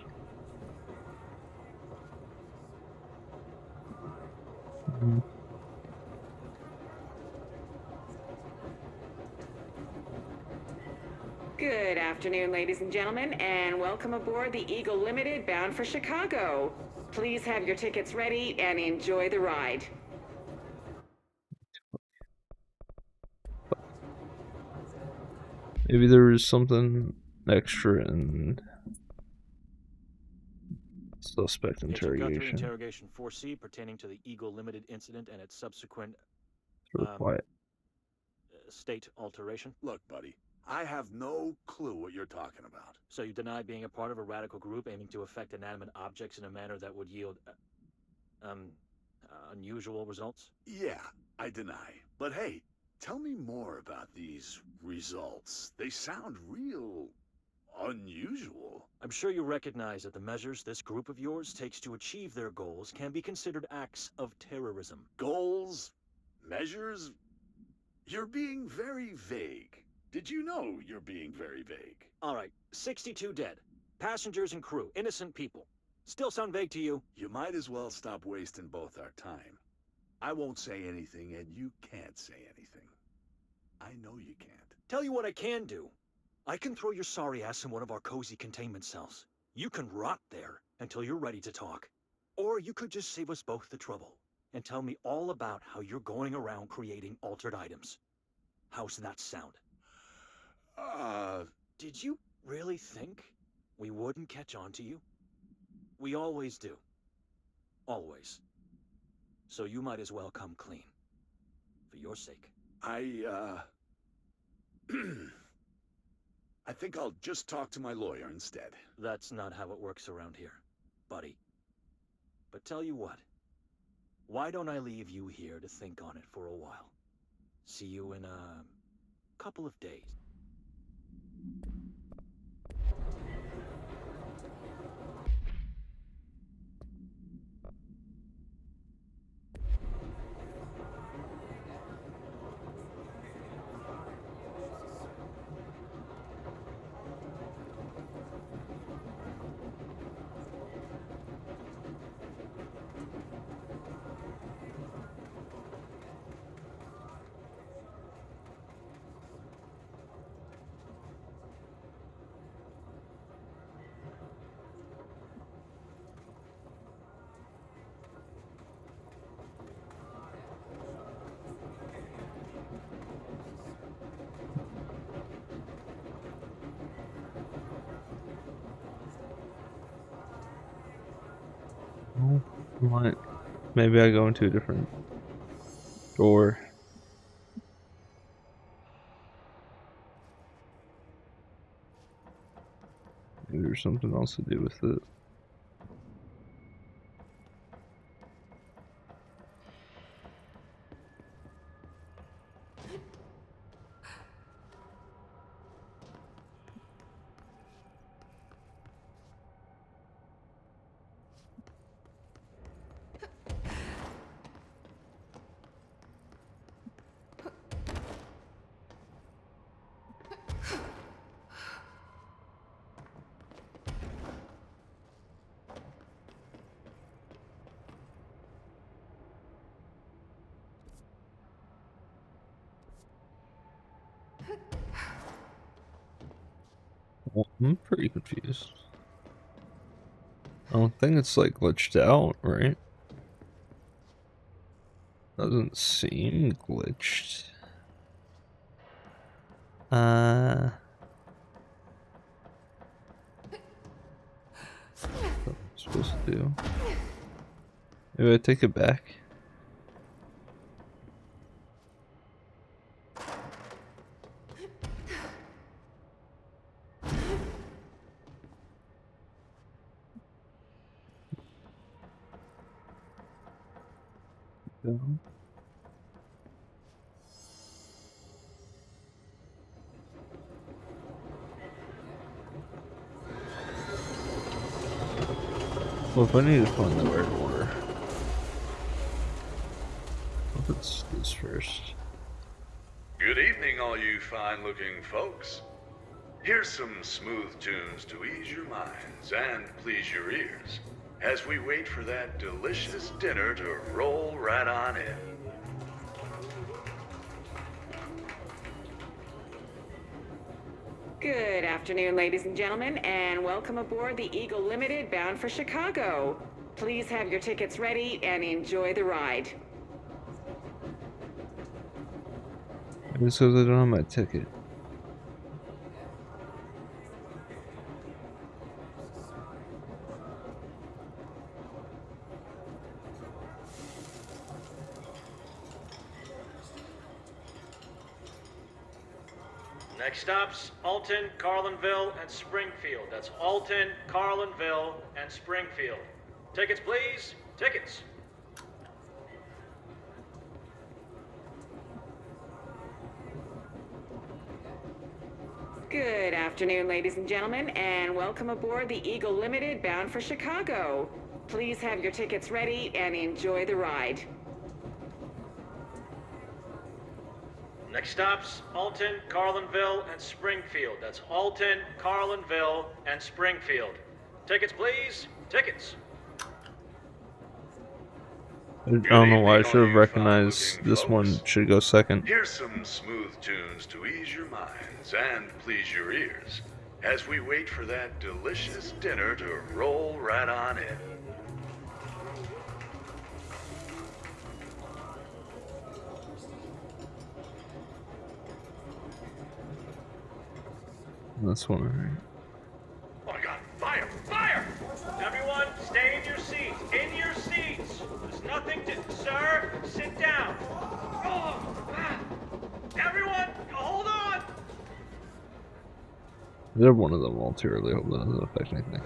Good afternoon, ladies and gentlemen, and welcome aboard the Eagle Limited bound for Chicago. Please have your tickets ready and enjoy the ride. Maybe there was something extra in suspect interrogation. Interrogation 4C pertaining to the Eagle Limited incident and its subsequent Sort of quiet. state alteration. Look, buddy, I have no clue what you're talking about. So you deny being a part of a radical group aiming to affect inanimate objects in a manner that would yield unusual results? Yeah, I deny. But hey, tell me more about these results. They sound real unusual. I'm sure you recognize that the measures this group of yours takes to achieve their goals can be considered acts of terrorism. Goals? Measures? You're being very vague. Did you know you're being very vague? All right, 62 dead. Passengers and crew, innocent people. Still sound vague to you? You might as well stop wasting both our time. I won't say anything, and you can't say anything. I know you can't. Tell you what I can do. I can throw your sorry ass in one of our cozy containment cells. You can rot there until you're ready to talk. Or you could just save us both the trouble and tell me all about how you're going around creating altered items. How's that sound? Did you really think we wouldn't catch on to you? We always do. Always. So you might as well come clean. For your sake. I think I'll just talk to my lawyer instead. That's not how it works around here, buddy. But tell you what. Why don't I leave you here to think on it for a while? See you in a couple of days. Oh, what? Maybe I go into a different door. Maybe there's something else to do with it. Well, I'm pretty confused. I don't think it's like glitched out, right? Doesn't seem glitched. What am I supposed to do? Maybe I take it back. No. Well, if I need to find the right order, hope it's this first. Good evening, all you fine-looking folks. Here's some smooth tunes to ease your minds and please your ears as we wait for that delicious dinner to roll right on in. Good afternoon, ladies and gentlemen, and welcome aboard the Eagle Limited bound for Chicago. Please have your tickets ready and enjoy the ride. Maybe it's because I don't have my ticket. Next stops, Alton, Carlinville, and Springfield. That's Alton, Carlinville, and Springfield. Tickets, please. Tickets. Good afternoon, ladies and gentlemen, and welcome aboard the Eagle Limited bound for Chicago. Please have your tickets ready and enjoy the ride. Next stops, Alton, Carlinville, and Springfield. That's Alton, Carlinville, and Springfield. Tickets, please. Tickets. I don't know why I should have recognized this one should go second. Here's some smooth tunes to ease your minds and please your ears as we wait for that delicious dinner to roll right on in. That's one, alright. Oh my god, fire! Fire! Everyone, stay in your seats. In your seats! There's nothing to... Sir, sit down. Oh, everyone, hold on! They're one of them all too early. Hope that doesn't affect anything.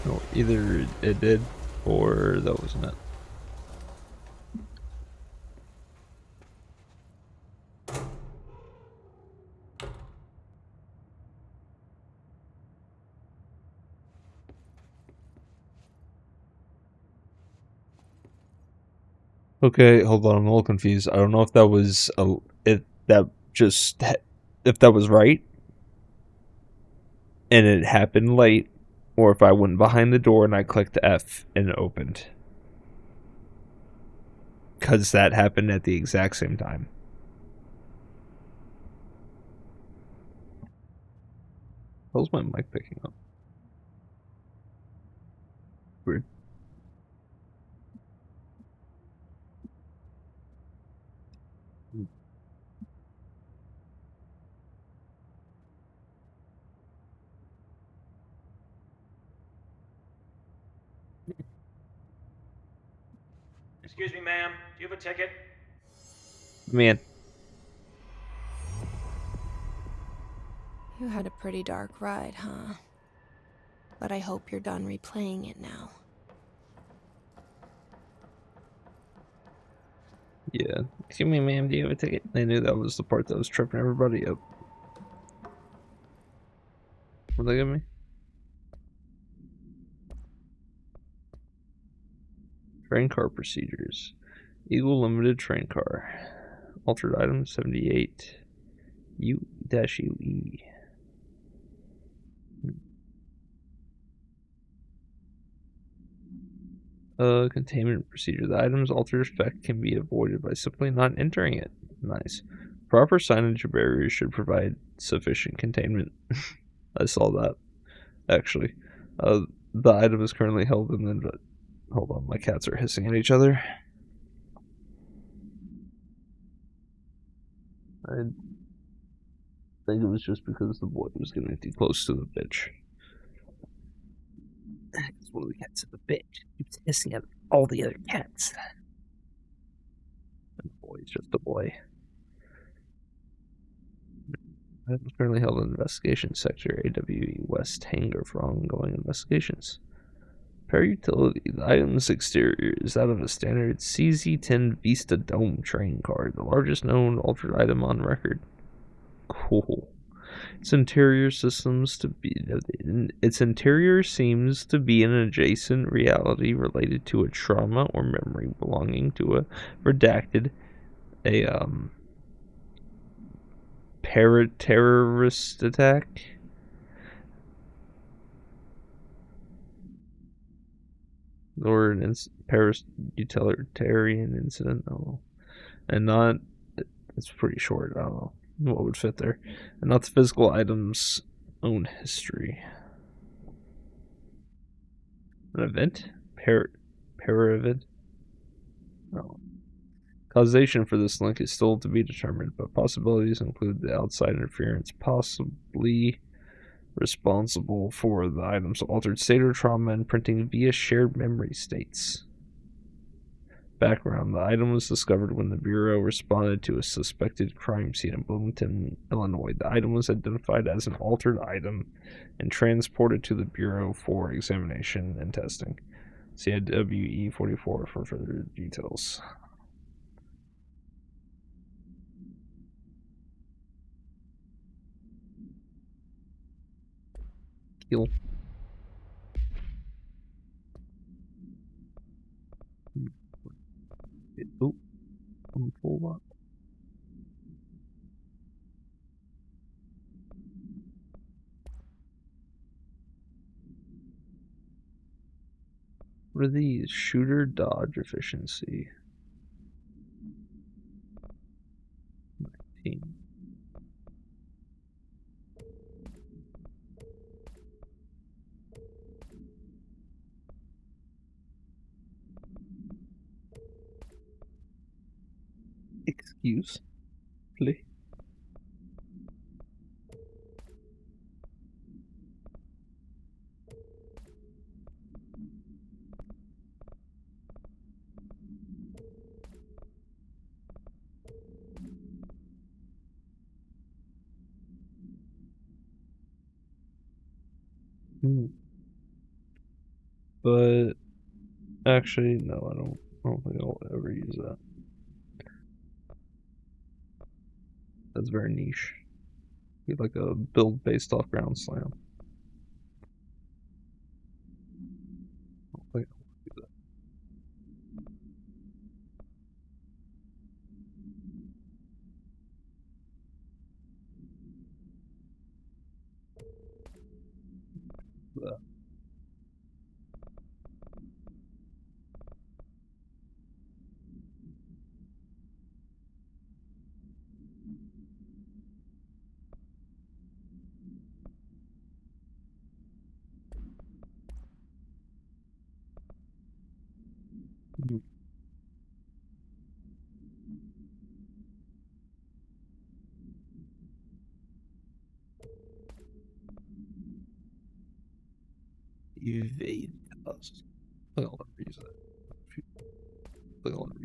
No, either it did or that wasn't it. Okay, hold on. I'm a little confused. I don't know if that was if that was right and it happened late, or if I went behind the door and I clicked F and it opened. Because that happened at the exact same time. How's my mic picking up? Weird. Excuse me, ma'am. Do you have a ticket? Man. You had a pretty dark ride, huh? But I hope you're done replaying it now. Yeah. Excuse me, ma'am, do you have a ticket? They knew that was the part that was tripping everybody up. What they give me? Train car procedures. Eagle Limited train car. Altered item 78. U-UE. Containment procedure. The item's altered effect can be avoided by simply not entering it. Nice. Proper signage barriers should provide sufficient containment. I saw that, actually. The item is currently held in the... Hold on, my cats are hissing at each other. I think it was just because the boy was getting too close to the bitch. It's one of the cats is a bitch. Keeps hissing at all the other cats. And the boy's just a boy. Item currently held in investigation sector AWE West Hangar for ongoing investigations. Utility. The item's exterior is that of a standard CZ-10 Vista Dome train car, the largest known altered item on record. Cool. Its interior seems to be an adjacent reality related to a trauma or memory belonging to a redacted para-terrorist attack. Or an utilitarian incident. Oh, and not. It's pretty short. I don't know what would fit there, and not the physical item's own history. An event, para event. No. Causation for this link is still to be determined, but possibilities include the outside interference possibly responsible for the item's altered state or trauma imprinting via shared memory states. Background. The item was discovered when the Bureau responded to a suspected crime scene in Bloomington, Illinois. The item was identified as an altered item and transported to the Bureau for examination and testing. See WE44 for further details. Kill. Oh, I'm full up. What are these? Shooter dodge efficiency. 19. Excuse, please. But actually, no, I don't think I'll ever use that. That's very niche. Be like a build based off ground slam. I don't think I'll do that. Evade us. I think I'll never use that. I think I'll never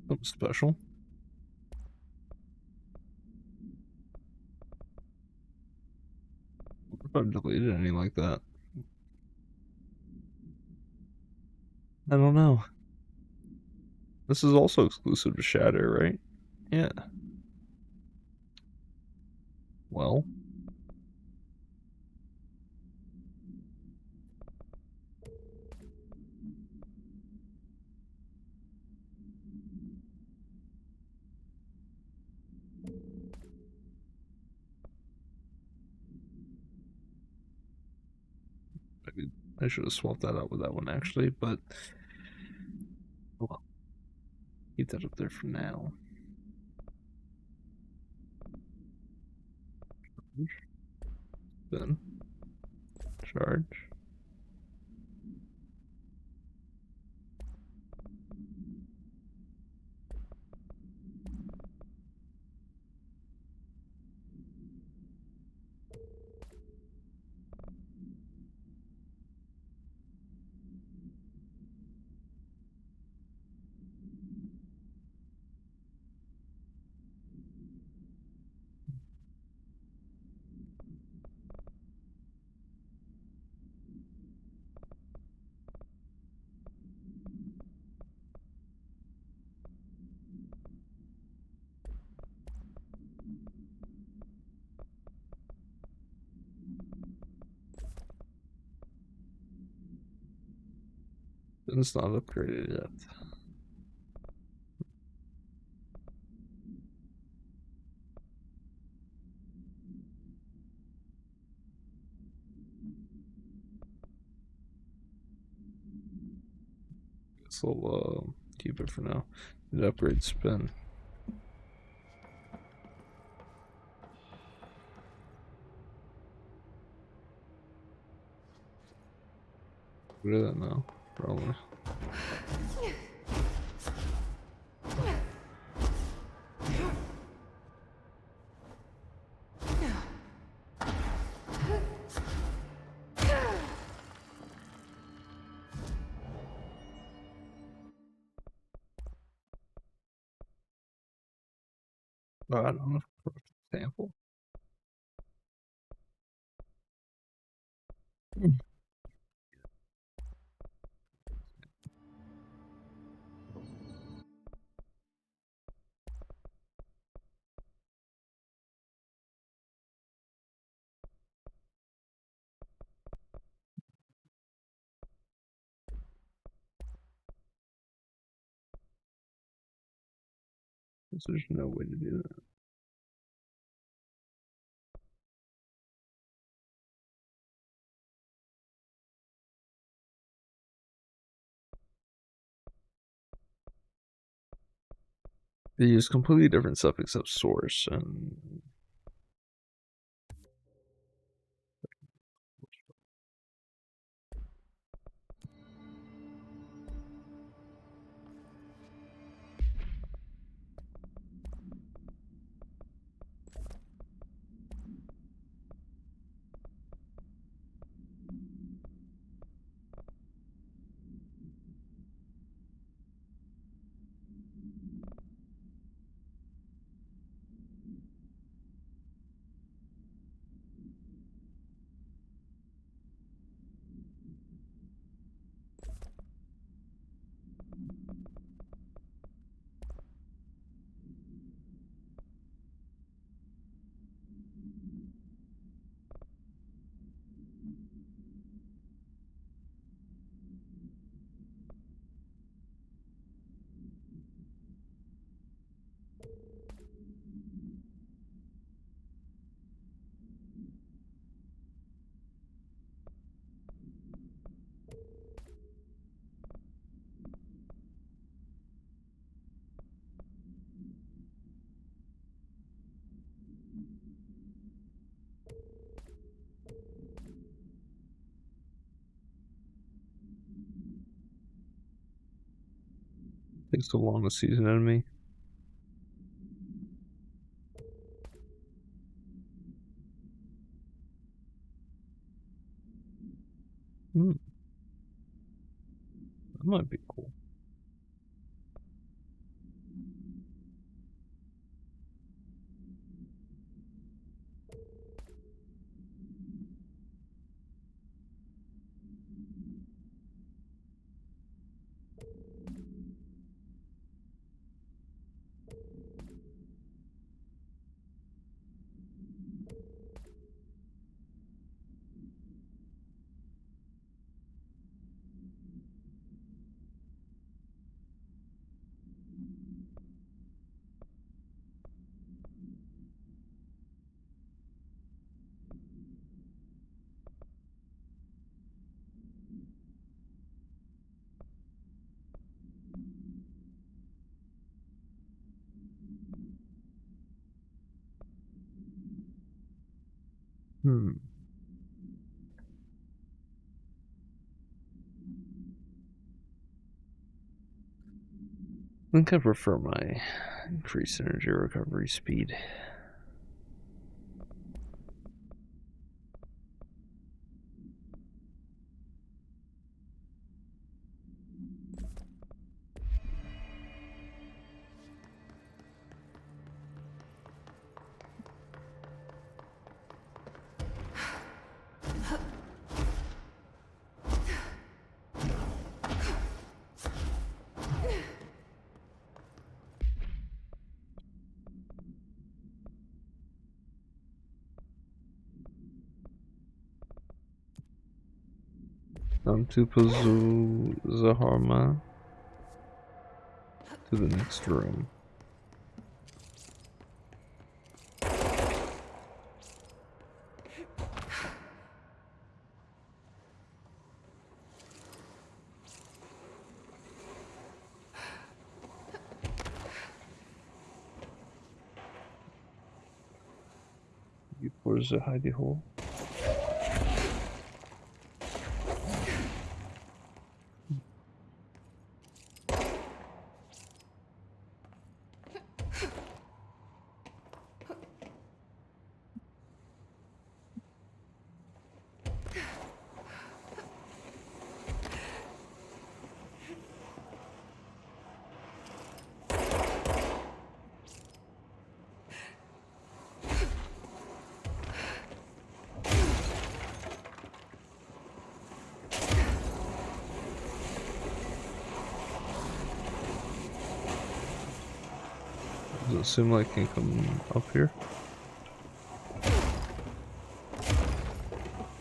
Something special. If I've deleted any like that. I don't know. This is also exclusive to Shadow, right? Yeah. Well. Maybe I should have swapped that out with that one actually, but well, keep that up there for now. Then charge. It's not upgraded yet. Guess I'll keep it for now. The upgrade spin. What is that now? Probably. Oh, I don't know. Sample. There's no way to do that. They use completely different stuff except source and takes so long to seize an enemy. That might be cool. I think I prefer my increased energy recovery speed. Time to pursue the Hartman to the next room. Where's the hidey hole? Does it seem like I can come up here?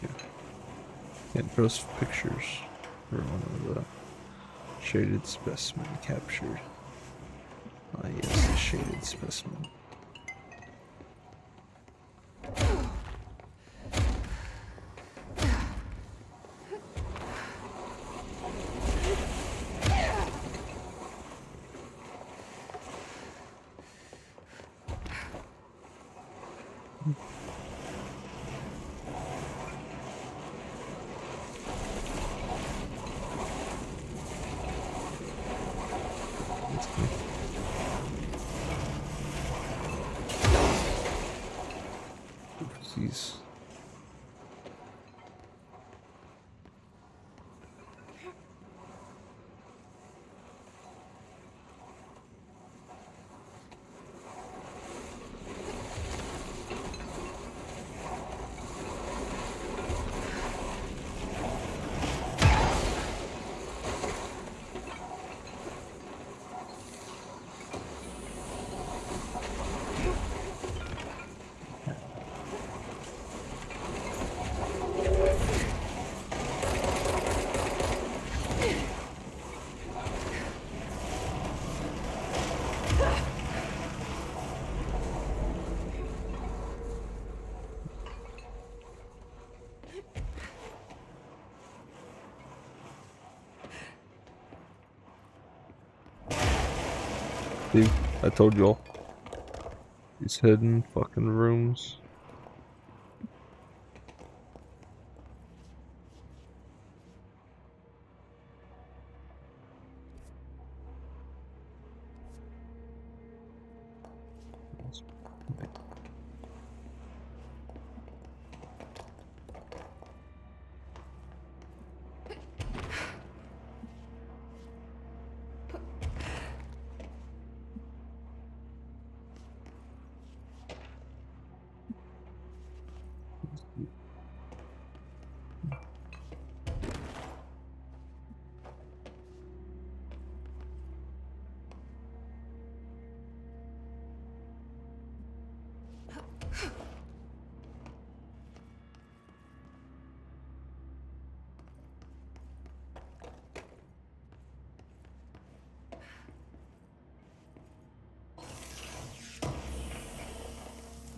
Yeah. Can't post pictures for one of the shaded specimen captured. Ah yes, the shaded specimen. Oopsies. See, I told y'all. These hidden fucking rooms.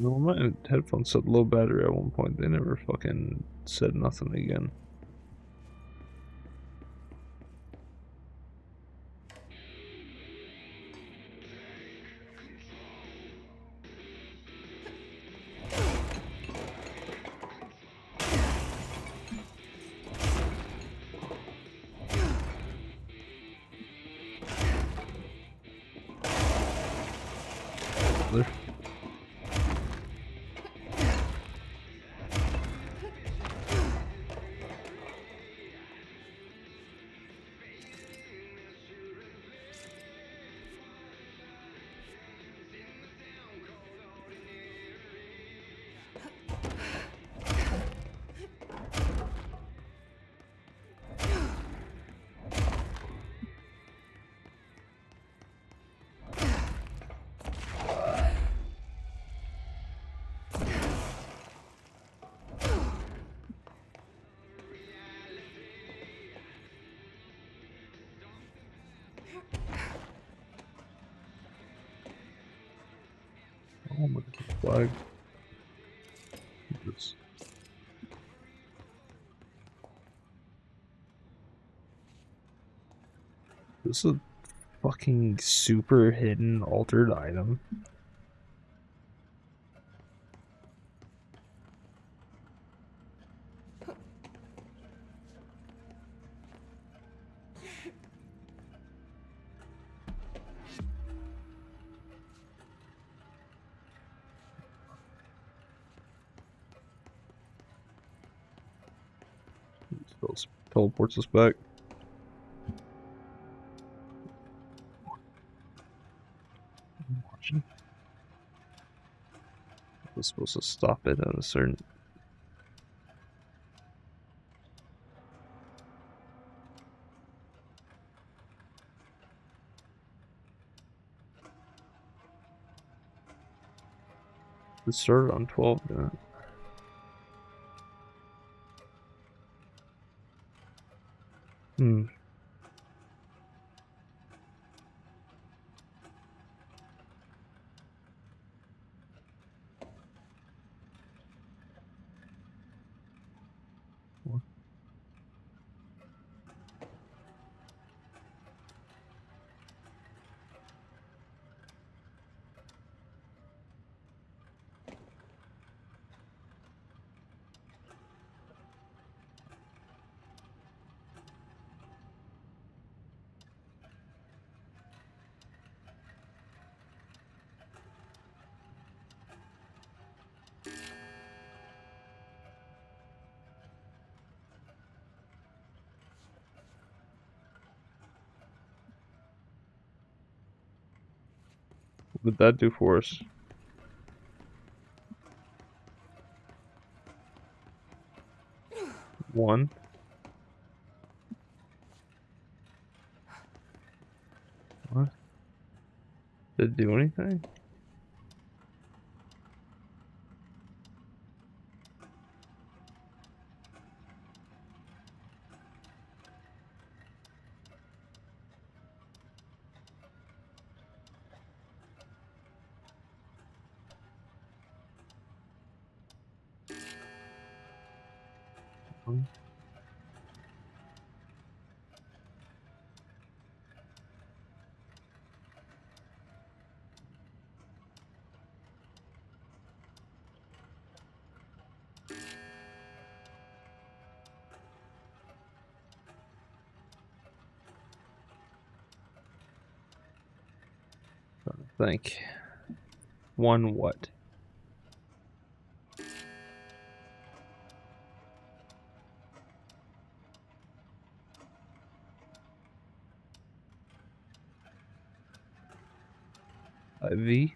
No, my headphones said low battery at one point. They never fucking said nothing again. I'm gonna keep flag. This. This is a fucking super hidden altered item. Teleports us back. Watching. I was supposed to stop it at a certain. It started on 12. Yeah. Hmm. What did that do for us? One. What? Did it do anything? Think. One what? IV?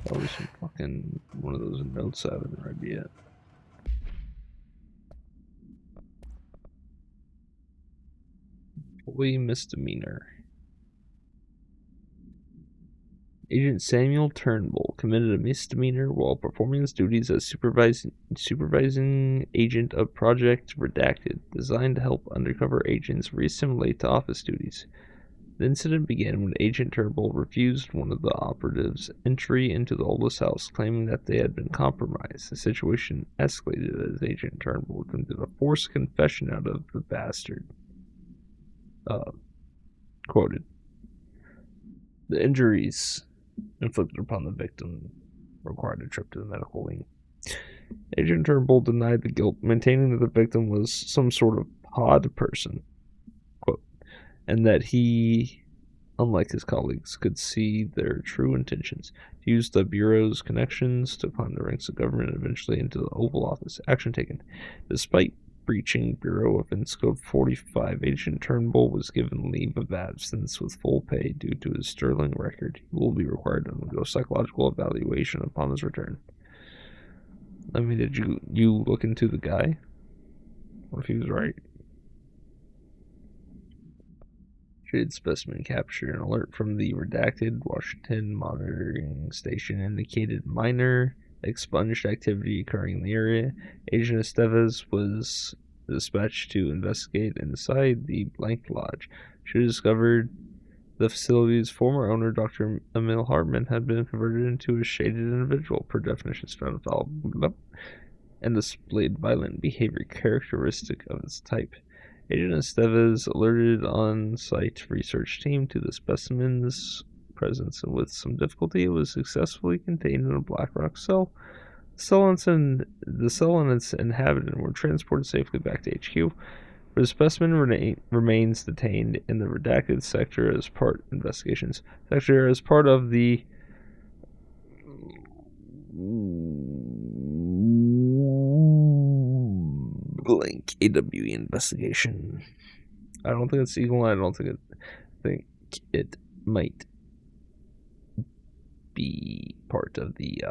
Probably some fucking one of those notes I haven't read yet. Employee misdemeanor. Agent Samuel Turnbull committed a misdemeanor while performing his duties as supervising agent of Project Redacted, designed to help undercover agents reassimilate to office duties. The incident began when Agent Turnbull refused one of the operatives' entry into the oldest house, claiming that they had been compromised. The situation escalated as Agent Turnbull attempted a forced confession out of the bastard. Quoted. The injuries inflicted upon the victim required a trip to the medical wing. Agent Turnbull denied the guilt, maintaining that the victim was some sort of pod person, quote, and that he, unlike his colleagues, could see their true intentions. He used the Bureau's connections to climb the ranks of government and eventually into the Oval Office. Action taken. Despite breaching Bureau Offense Code 45, Agent Turnbull was given leave of absence with full pay due to his sterling record. He will be required to undergo psychological evaluation upon his return. I mean, did you look into the guy? What if he was right? Shaded specimen captured. An alert from the redacted Washington monitoring station indicated minor expunged activity occurring in the area. Agent Estevez was dispatched to investigate inside the blank lodge. She discovered the facility's former owner, Dr. Emil Hartman, had been converted into a shaded individual, per definitions found in foul, and displayed violent behavior characteristic of its type. Agent Estevez alerted on-site research team to the specimen's presence, and with some difficulty, it was successfully contained in a black rock cell. The cell and its inhabitant were transported safely back to HQ, where the specimen remains detained in the redacted sector as part of the blank AWE investigation. I don't think it's Eagle Eye. I think it might be part of the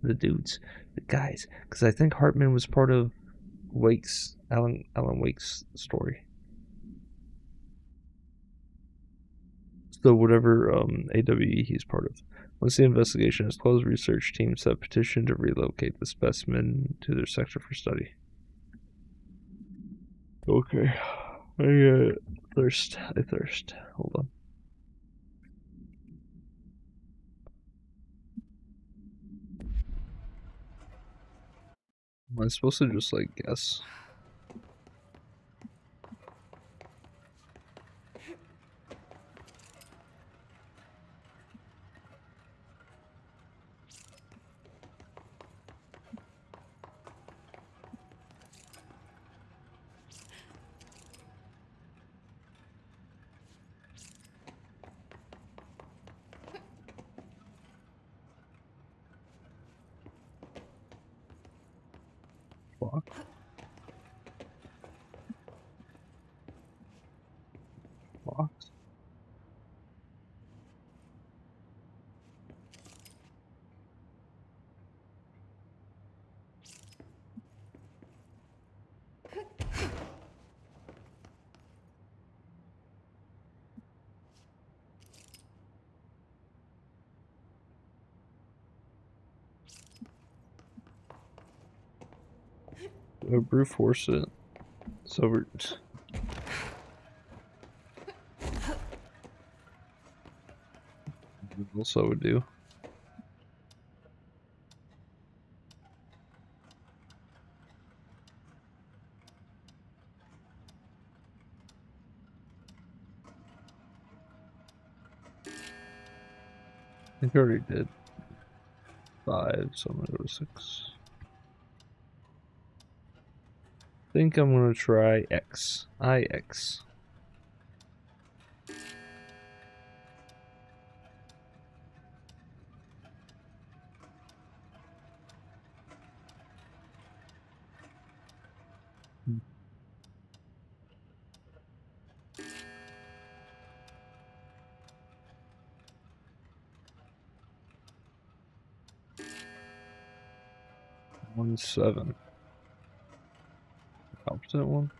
the dudes, the guys, because I think Hartman was part of Alan Wake's story. So whatever AWE he's part of. Once the investigation is closed, research teams have petitioned to relocate the specimen to their sector for study. Okay. I thirst. Hold on. Am I supposed to just, like, guess? Clock. Clocks. Brute force it. So we're. Also would do. I think I already did 5, so I'm gonna go to 6. I think I'm gonna try X. IX. One 7. Opposite one.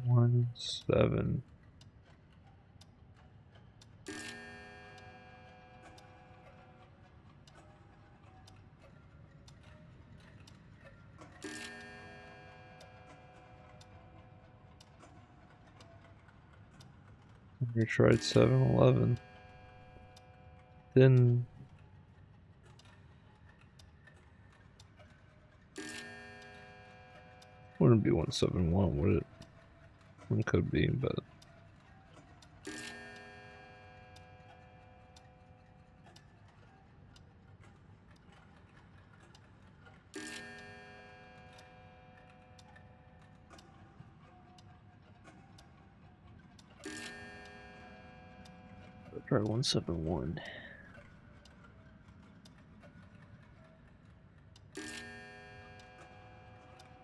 One 7. We tried 7-11. Then wouldn't be 171, would it? One could be, but Try 171.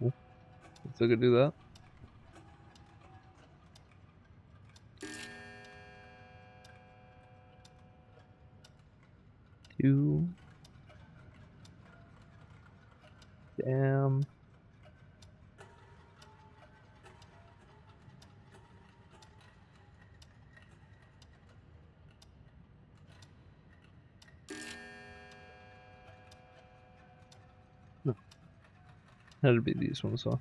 Cool. If I could do that. Two. Damn. No. Had to be these ones, huh?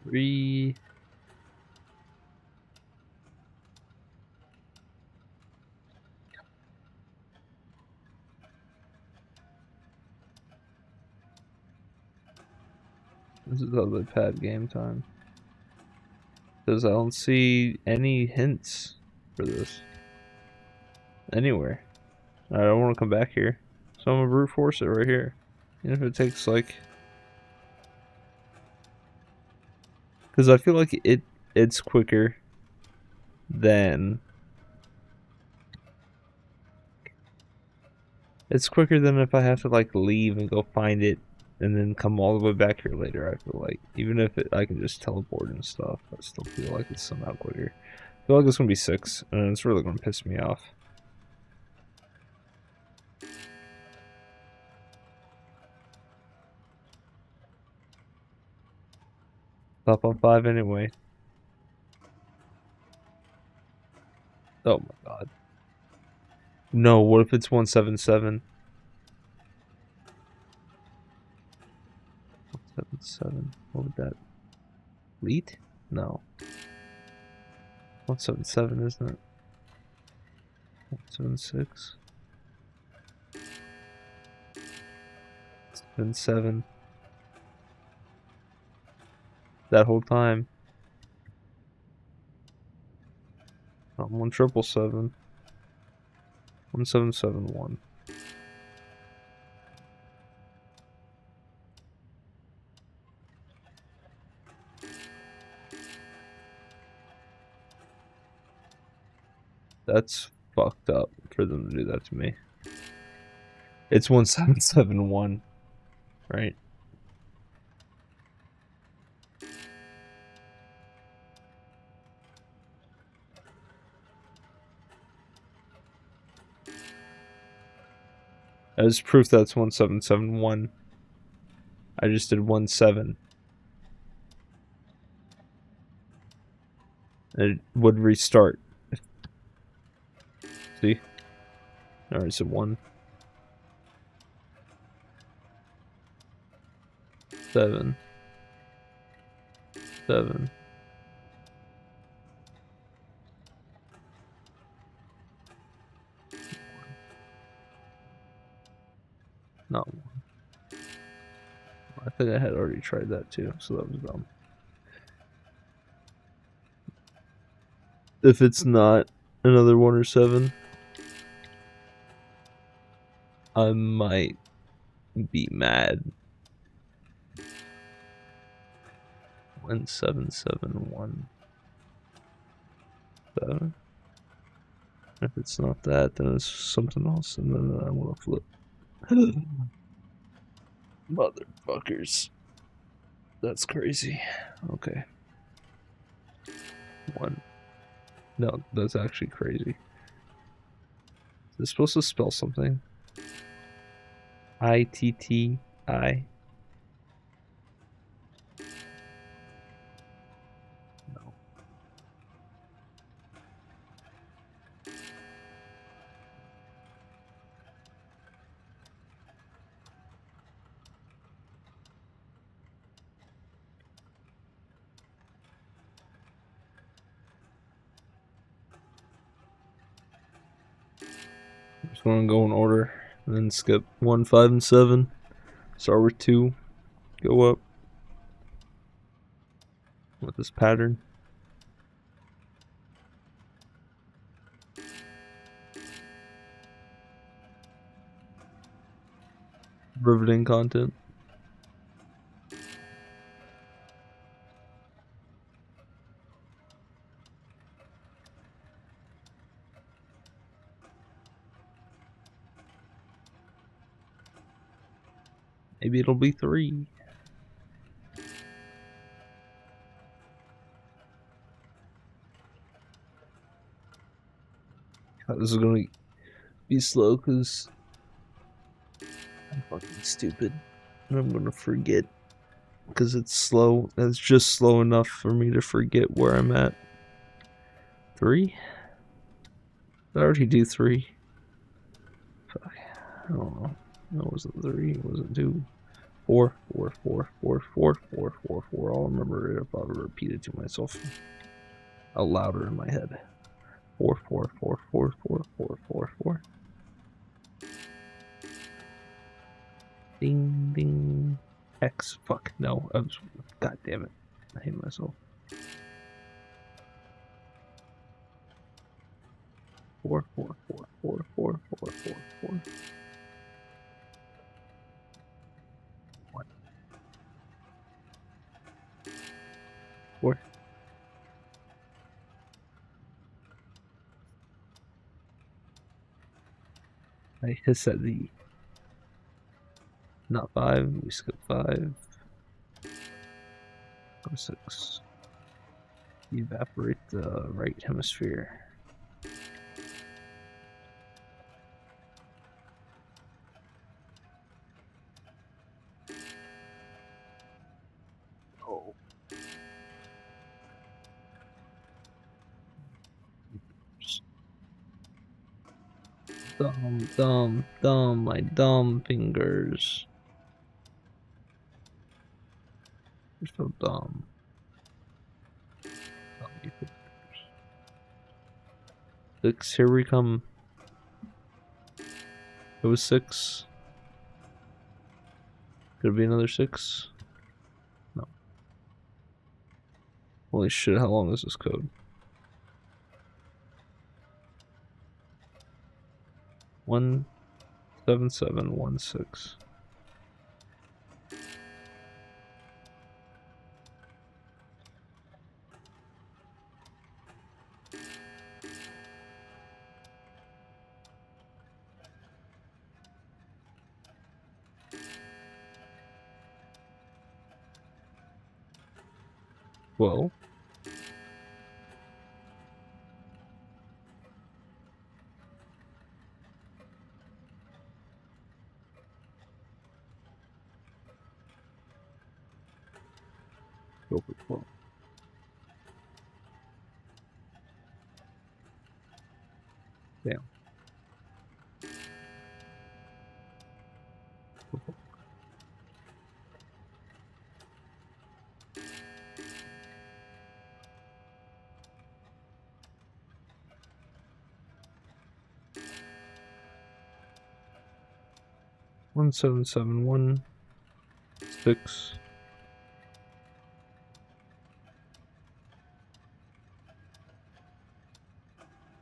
3. This is how they pad game time. Because I don't see any hints for this anywhere. I don't want to come back here. So I'm gonna brute force it right here. Even if it takes like... Because I feel like it's quicker than... It's quicker than if I have to like leave and go find it and then come all the way back here later. I feel like even if I can just teleport and stuff, I still feel like it's somehow quicker. I feel like it's gonna be 6, and it's really gonna piss me off. Top on 5 anyway. Oh my god. No, what if it's 177? 177. What would that? Elite? No. 177, isn't it? 176. 77. That whole time. Not 1777. 1771. That's fucked up for them to do that to me. It's 1771, right? As proof that's 1771. I just did 17. It would restart. See? Alright, so 1. 7. 7. Not 1. I think I had already tried that too, so that was dumb. If it's not another 1 or 7, I might be mad. 1771. 7. If it's not that, then it's something else, and then I want to flip. Motherfuckers. That's crazy. Okay. 1. No, that's actually crazy. Is this supposed to spell something? I-T-T-I? No. Just want to go in order, and then skip 1, 5, and 7. Start with 2. Go up with this pattern. Riveting content. Maybe it'll be 3. This is gonna be slow because I'm fucking stupid. And I'm gonna forget because it's slow. It's just slow enough for me to forget where I'm at. 3? Did I already do 3? Fuck. I don't know. No, it wasn't 3. It wasn't 2. 4, 4, 4, 4, 4, 4, 4, 4. I'll remember it if I repeat it to myself louder in my head. 4, 4, 4, 4, 4, 4, 4, 4. Ding, ding. X. Fuck. No. God damn it. I hate myself. 4, 4, 4, 4, 4, 4, 4, 4. 1. 4. I hiss at the. Not 5. We skip 5. Go 6. Evaporate the right hemisphere. Oh. Dumb, my dumb fingers. You're so dumb. 6, here we come. It was 6. Could it be another 6? No. Holy shit, how long is this code? 17716. Well, go for 12. Damn. 17716.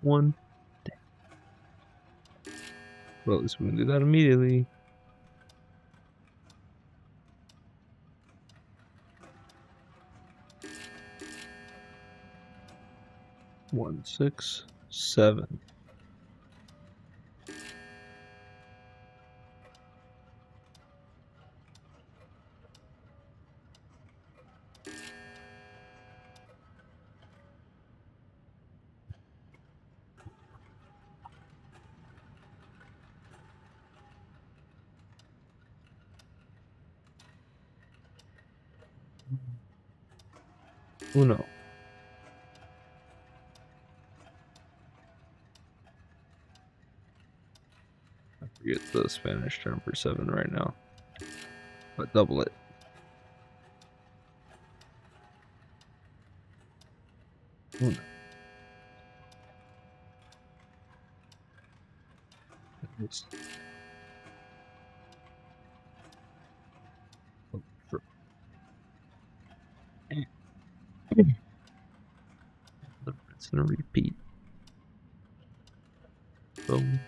1. Well, at least we can do that immediately. 167. Uno. I forget the Spanish term for 7 right now, but double it. Uno. It's gonna repeat. Boom.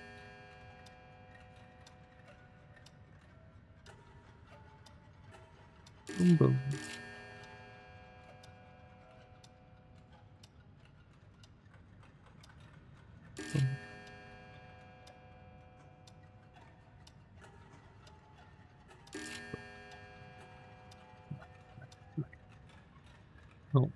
Boom, boom. Boom. Oh.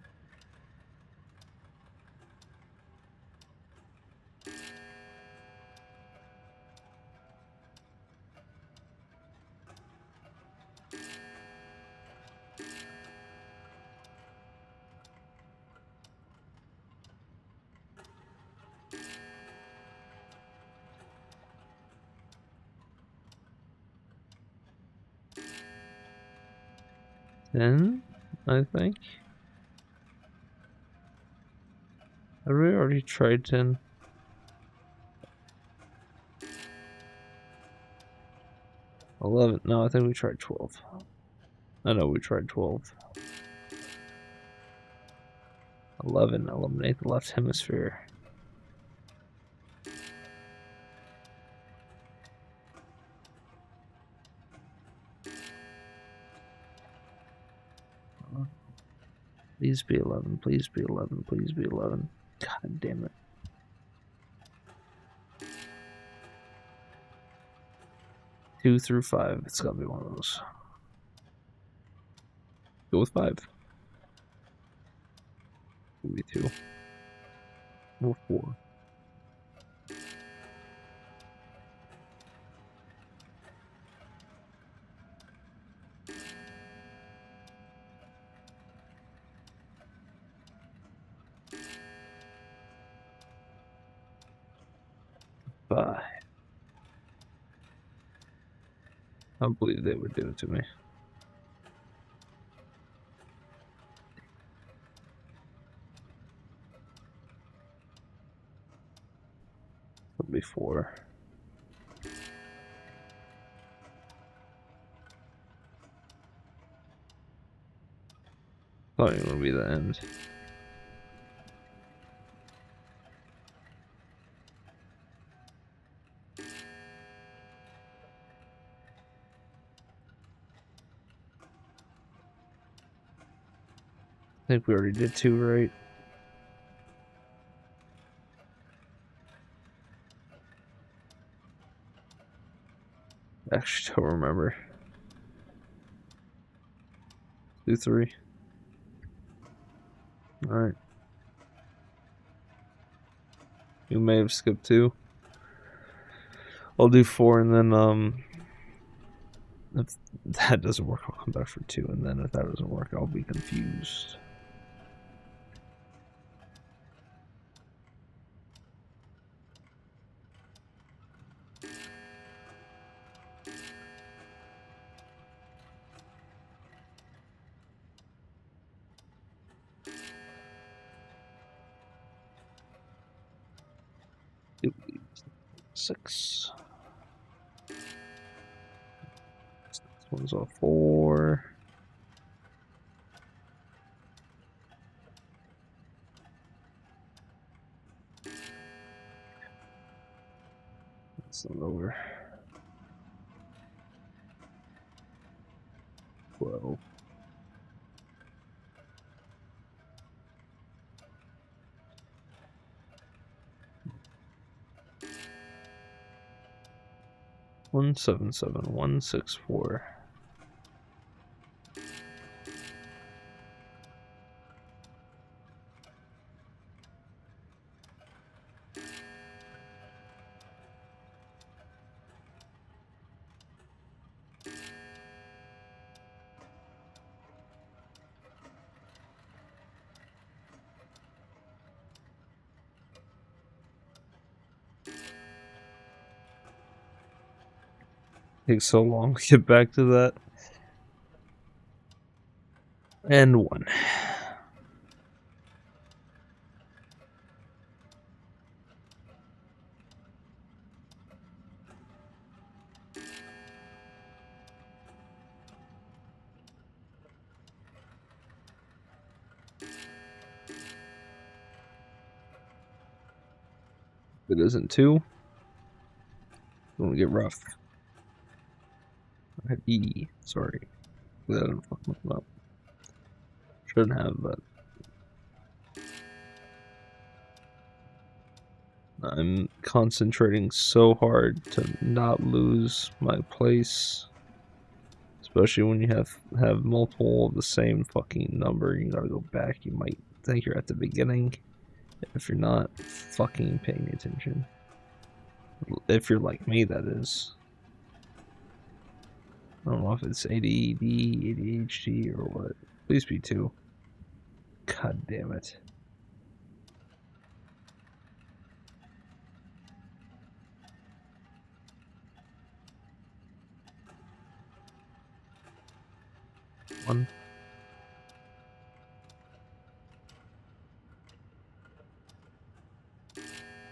Ten, I think. Have we already tried 10? $11. No, I think we tried 12. I know we tried 12. 11. Eliminate the left hemisphere. Please be 11. Please be 11. Please be 11. God damn it. Two through 5. It's gotta be one of those. Go with 5. Maybe 2. Or 4. I don't believe they would do it to me. It'll be 4. Thought it would be the end. I think we already did 2, right? Actually, don't remember. 2, 3. Alright. You may have skipped 2. I'll do 4, and then, if that doesn't work, I'll come back for 2, and then if that doesn't work, I'll be confused. Six. This one's a 4. That's not over. 12. One 7 7 1 6 4. Takes so long to get back to that. And 1. If it isn't 2, it's gonna get rough. I had E, sorry. That didn't fuck me up. Shouldn't have, but I'm concentrating so hard to not lose my place. It's Especially when you have multiple of the same fucking number, you gotta go back. You might think you're at the beginning if you're not fucking paying attention. If you're like me, that is. I don't know if it's ADD, ADHD, or what. Please be 2. God damn it. One.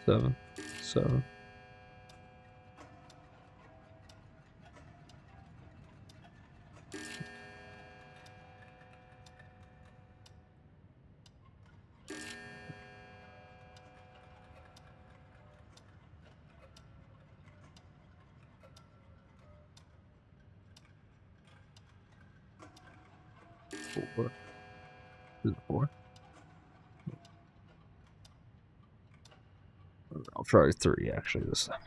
Seven. 7. Four. Is it 4? I'll try 3 actually this time.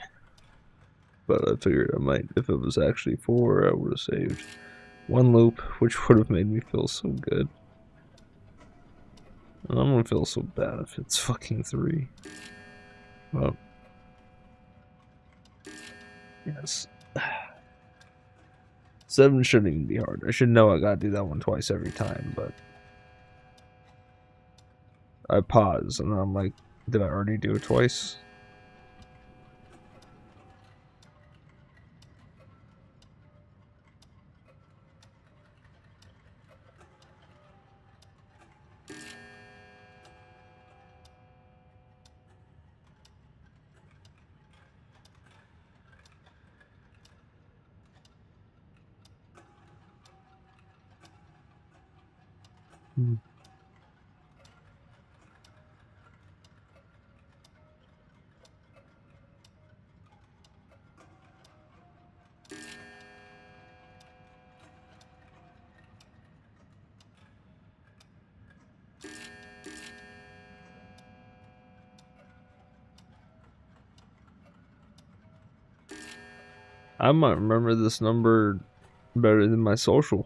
But I figured I might, if it was actually 4, I would have saved 1 loop, which would have made me feel so good. And I'm gonna feel so bad if it's fucking 3. Well, yes. 7 shouldn't even be hard. I should know I gotta do that one twice every time, but I pause and I'm like, did I already do it twice? I might remember this number better than my social.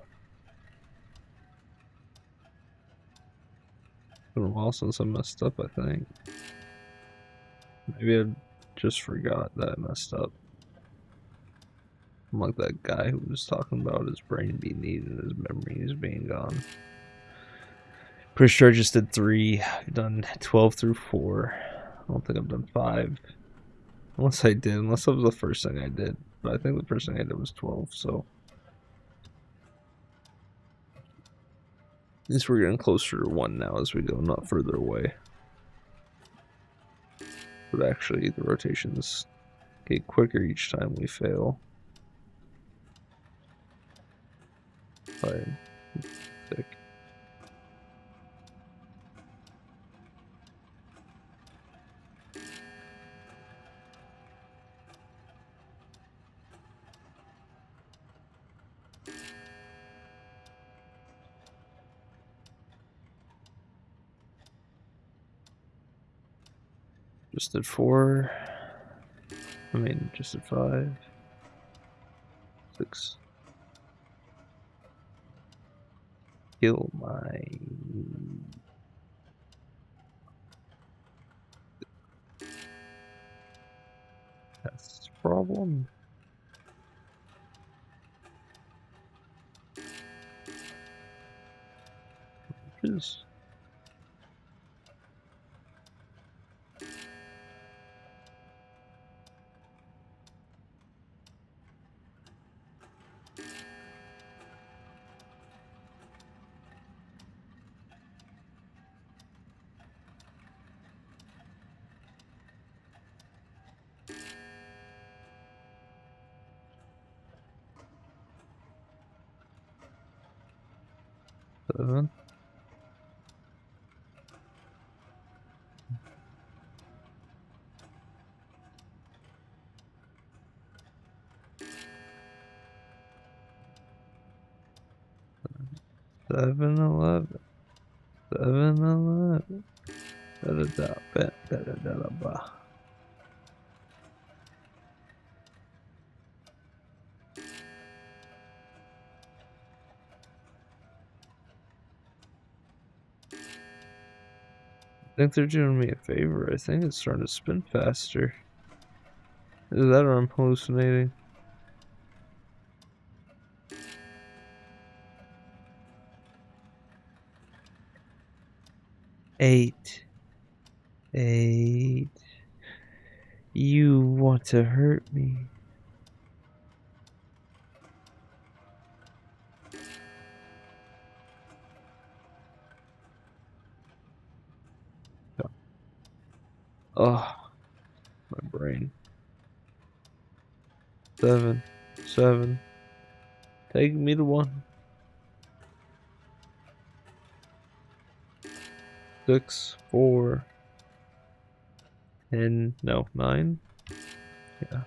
It's been a while since I messed up, I think. Maybe I just forgot that I messed up. I'm like that guy who was talking about his brain being eaten and his memories being gone. Pretty sure I just did 3. I've done 12 through 4. I don't think I've done 5. Unless I did, unless that was the first thing I did. But I think the first thing I did was 12, so. At least we're getting closer to 1 now as we go, not further away. But actually, the rotations get quicker each time we fail. 5, 6. Just did 4. I mean, just did 5. 6. Kill my test problem. Which is 7. 7-11. 7-11. Da-da-da-ba. think they're doing me a favor. I think it's starting to spin faster. Is that or I'm hallucinating? Eight. You want to hurt me? Oh, my brain. 7. Take me to 1. 6, 4, 10, no, 9. Yeah.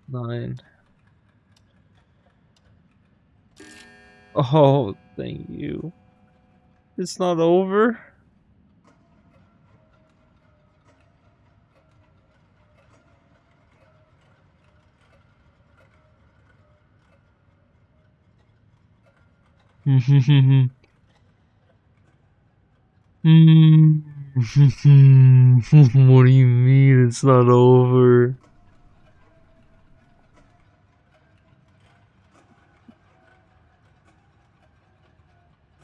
9. Oh, thank you. It's not over? What do you mean it's not over?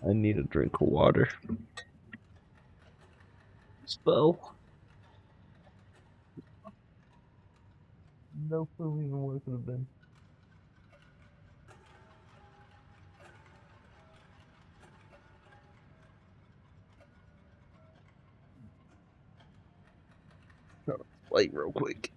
I need a drink of water. Spell. No clue even what it could have been. Light real quick.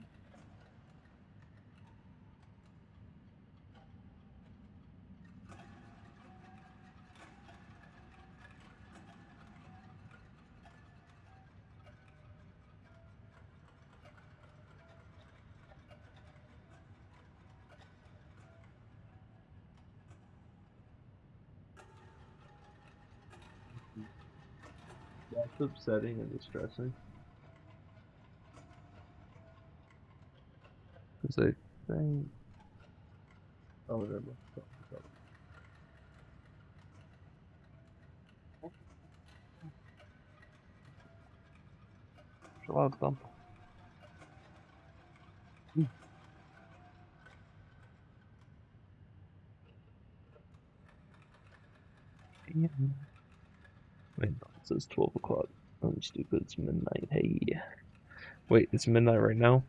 That's upsetting and distressing. Because I think... Oh, whatever. Chill out, Thump. Wait, no, it says 12 o'clock. I'm stupid, it's midnight. Hey. Wait, it's midnight right now?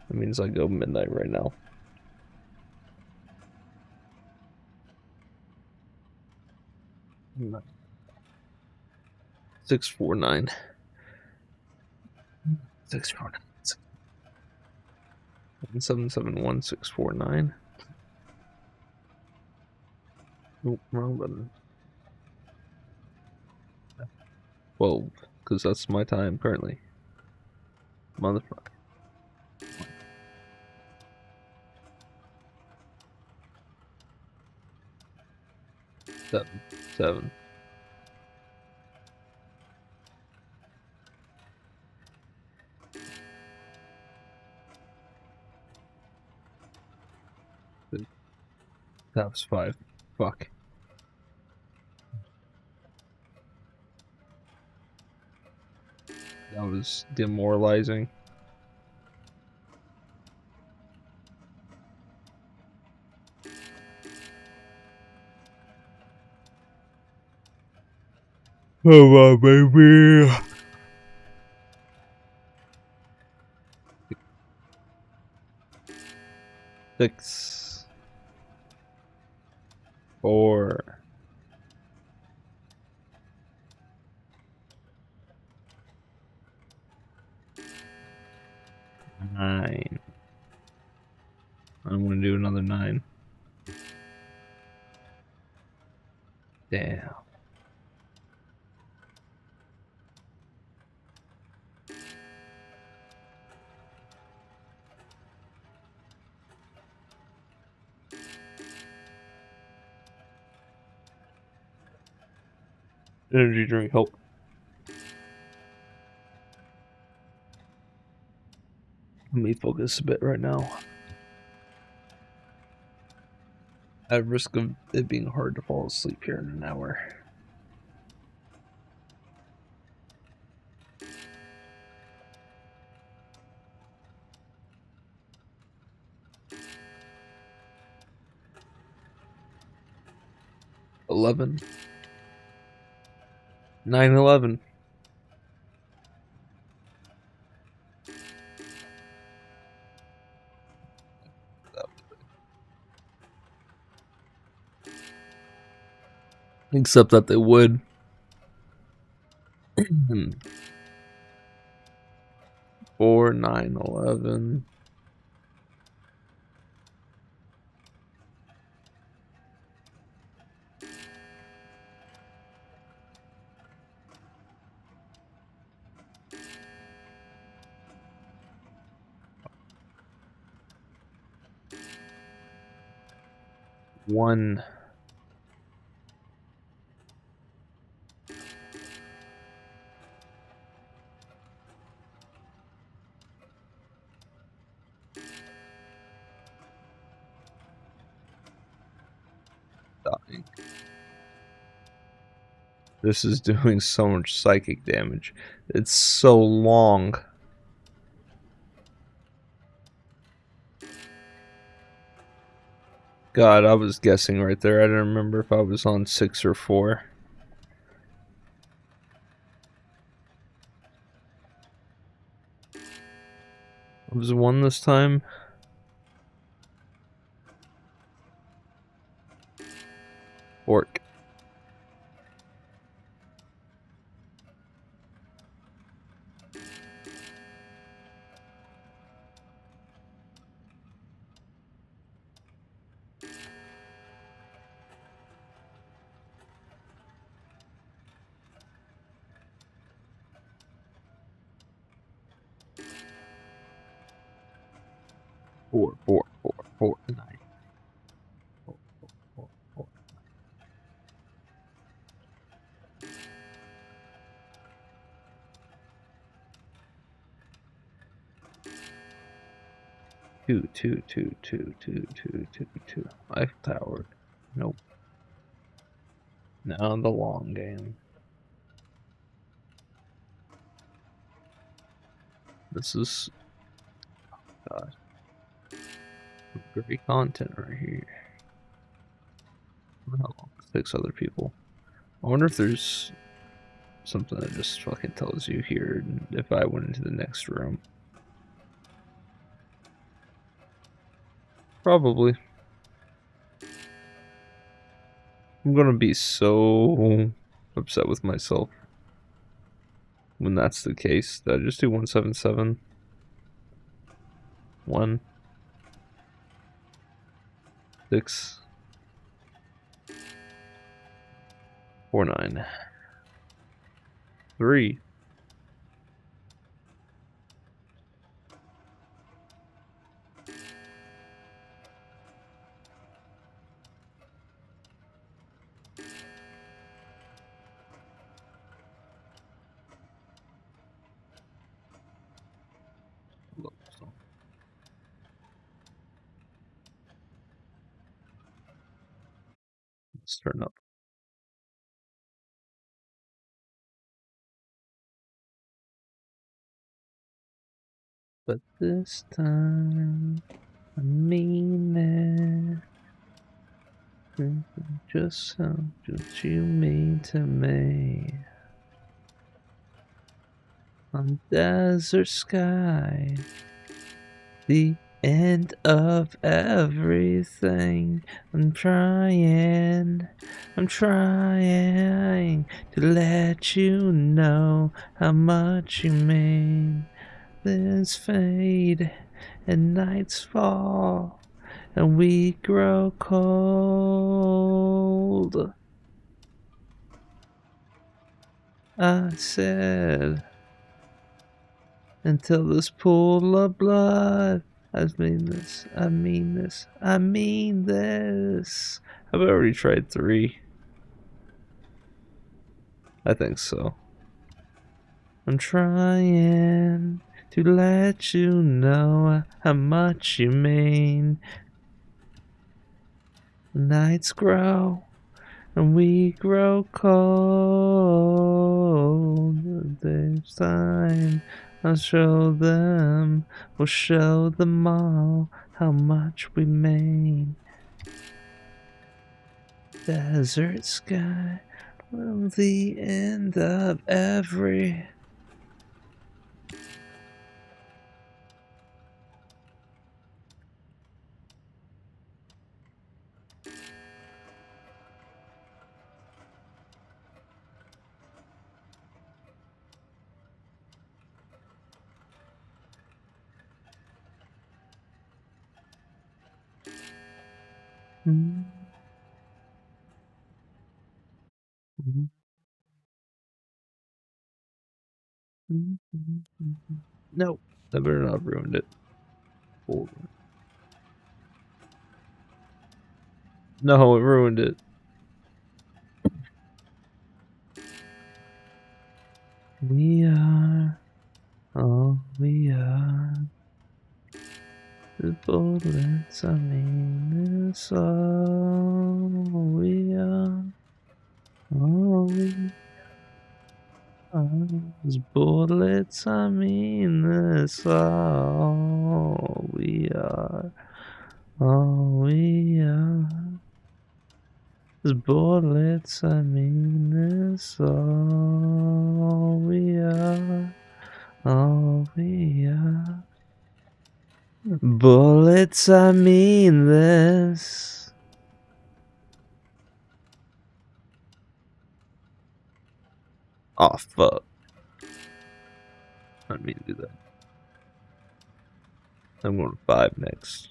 That means I go midnight right now. 649. 649. 771 649. Nope, wrong button. 12, because that's my time currently. Motherfucker. 7. That was 5. Fuck. That was demoralizing. Come on, baby. 6, 4, 9. I'm gonna do another 9. Damn. Energy drink help. Let me focus a bit right now. At risk of it being hard to fall asleep here in an hour. $11. 9/11. Except that they would. For 9/11. One. Dying. This is doing so much psychic damage. It's so long. God, I was guessing right there. I didn't remember if I was on 6 or 4. I was 1 this time. Fork. Four, 9. 4, 4, 4. 2, 2, 2, 2, 2, 2, 2, 2. Life tower. Nope. Now the long game. This is God. Great content right here. I don't know how long it takes other people. I wonder if there's something that just fucking tells you here if I went into the next room. Probably. I'm gonna be so upset with myself when that's the case. Did I just do 177? 1 6 4 9 3 Let's turn up. But this time, I mean it. Just how you mean to me. On desert sky, the end of everything. I'm trying to let you know how much you mean. There's fade and nights fall and we grow cold. I said, until this pool of blood. I mean this. I mean this. I mean this. Have I already tried 3? I think so. I'm trying to let you know how much you mean. Nights grow and we grow cold. There's time. I'll show them. We'll show them all how much we mean. Desert sky, well, the end of every. No, I better not have ruined it. Hold on. No, it ruined it. We are all we are. The bullets, I mean, it's all we are. All we are. Those bullets, I mean, it's all we are. All we are. Those bullets, I mean, it's all we are. All we are. Bullets, I mean this. Oh, fuck. I didn't mean to do that. I'm going to 5 next.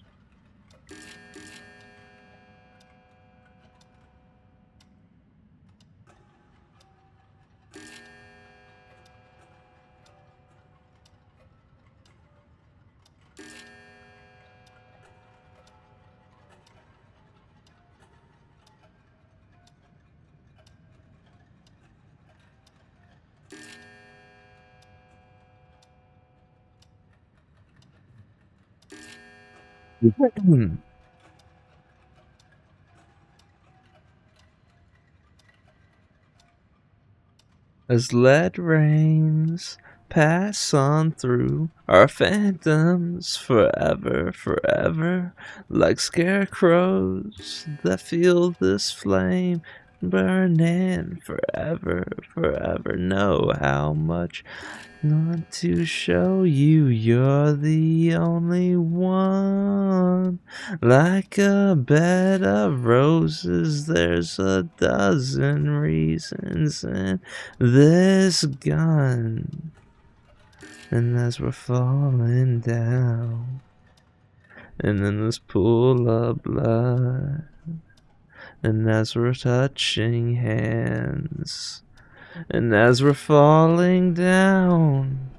As lead rains pass on through our phantoms forever, forever, like scarecrows that feel this flame burning forever, forever. Know how much want to show you you're the only one. Like a bed of roses, there's a dozen reasons in this gun. And as we're falling down, and in this pool of blood, and as we're touching hands, and as we're falling down,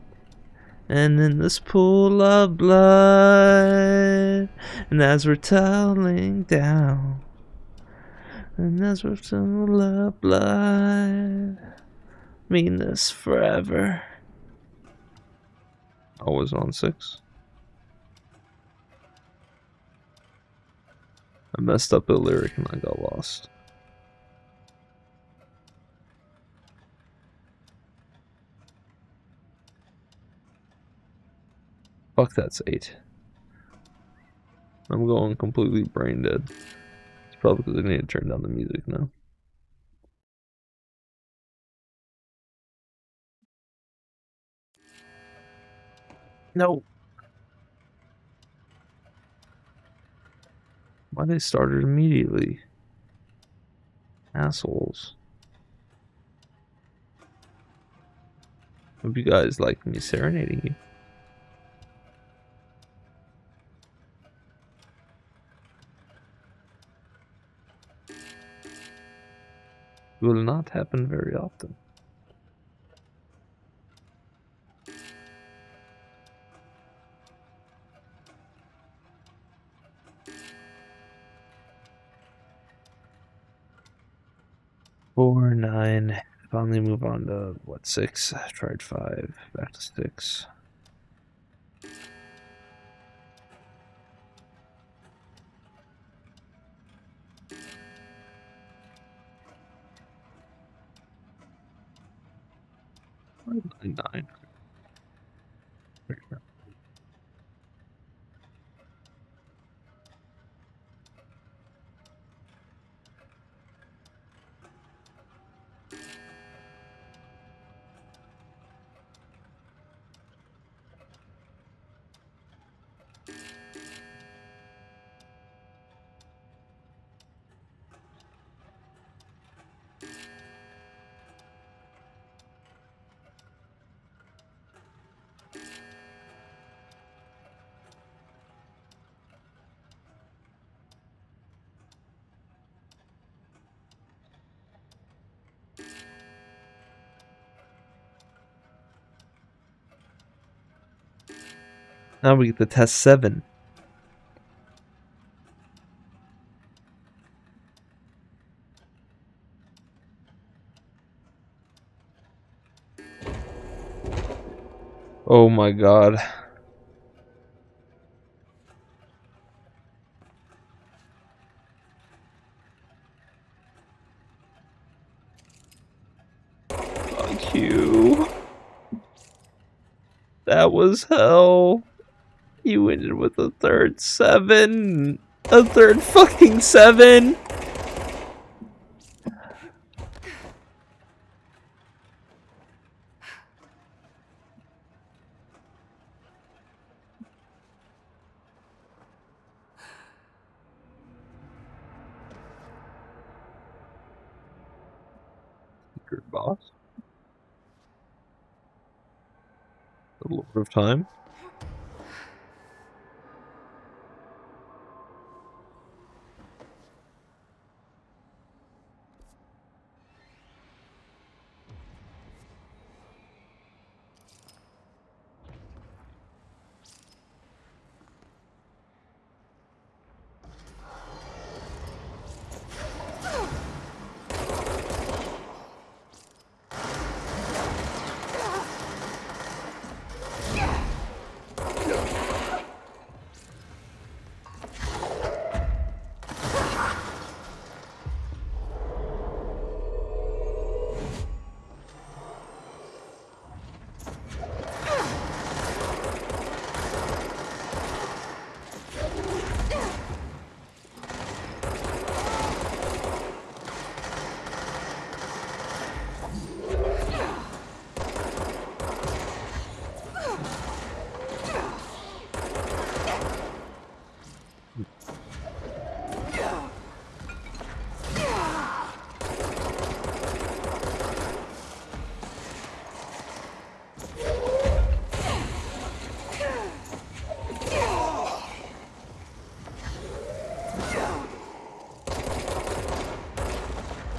and in this pool of blood, and as we're tumbling down, and as we're full of blood, mean this forever. I was on 6. I messed up a lyric and I got lost. Fuck, that's 8. I'm going completely brain dead. It's probably because I need to turn down the music now. No. Why they started immediately? Assholes. Hope you guys like me serenading you. It will not happen very often. Four, 9. Finally move on to what, 6? I tried 5, back to 6. Nine. Now we get to test 7. Oh my god. Fuck you. That was hell. You ended with a third 7. A third fucking 7. Secret boss. The Lord of Time.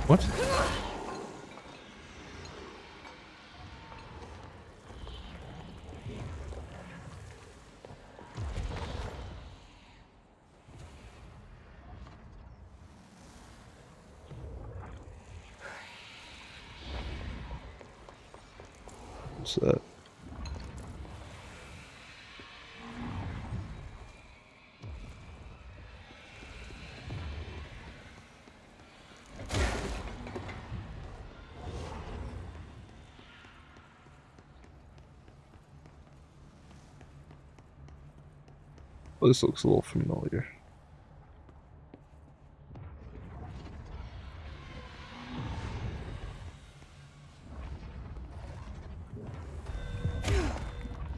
What? What's that? This looks a little familiar.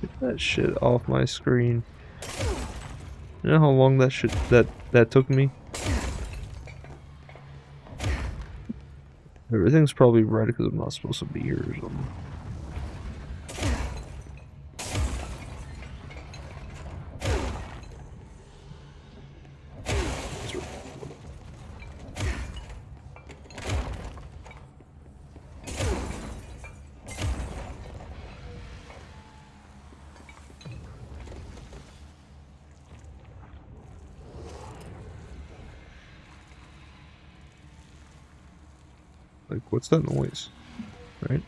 Get that shit off my screen. You know how long that took me? Everything's probably red because I'm not supposed to be here or something. Like, what's that noise? Right?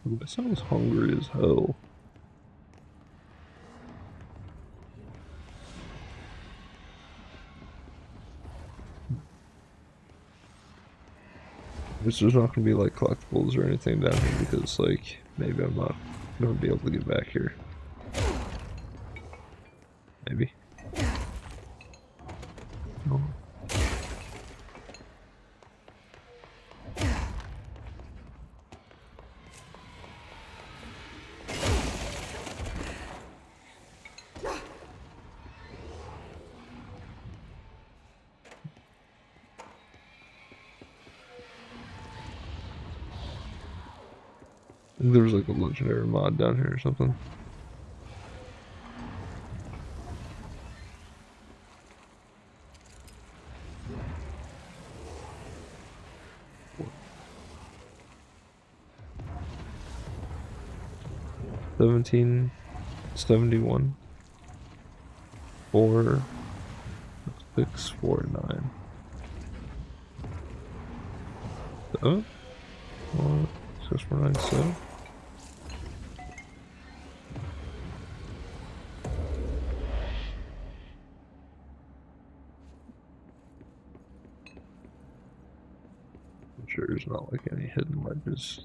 That sounds hungry as hell. There's not gonna be like collectibles or anything down here because like maybe I'm not gonna be able to get back here. Maybe. No. I think there was like a legendary mod down here or something. $17.71 4649. 7 6497. I'm sure there's not like any hidden ledges.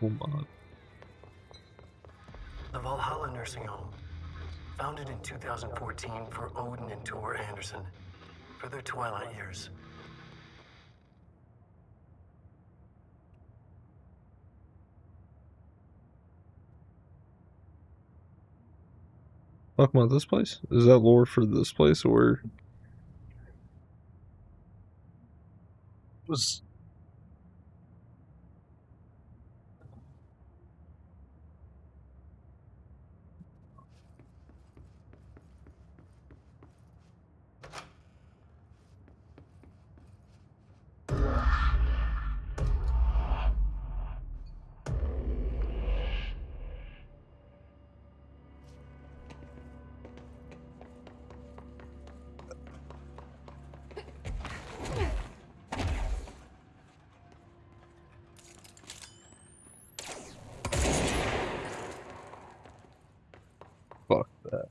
Mod. The Valhalla Nursing Home, founded in 2014 for Odin and Tor Anderson for their twilight years. Talking about this place? Is that lore for this place or was fuck that?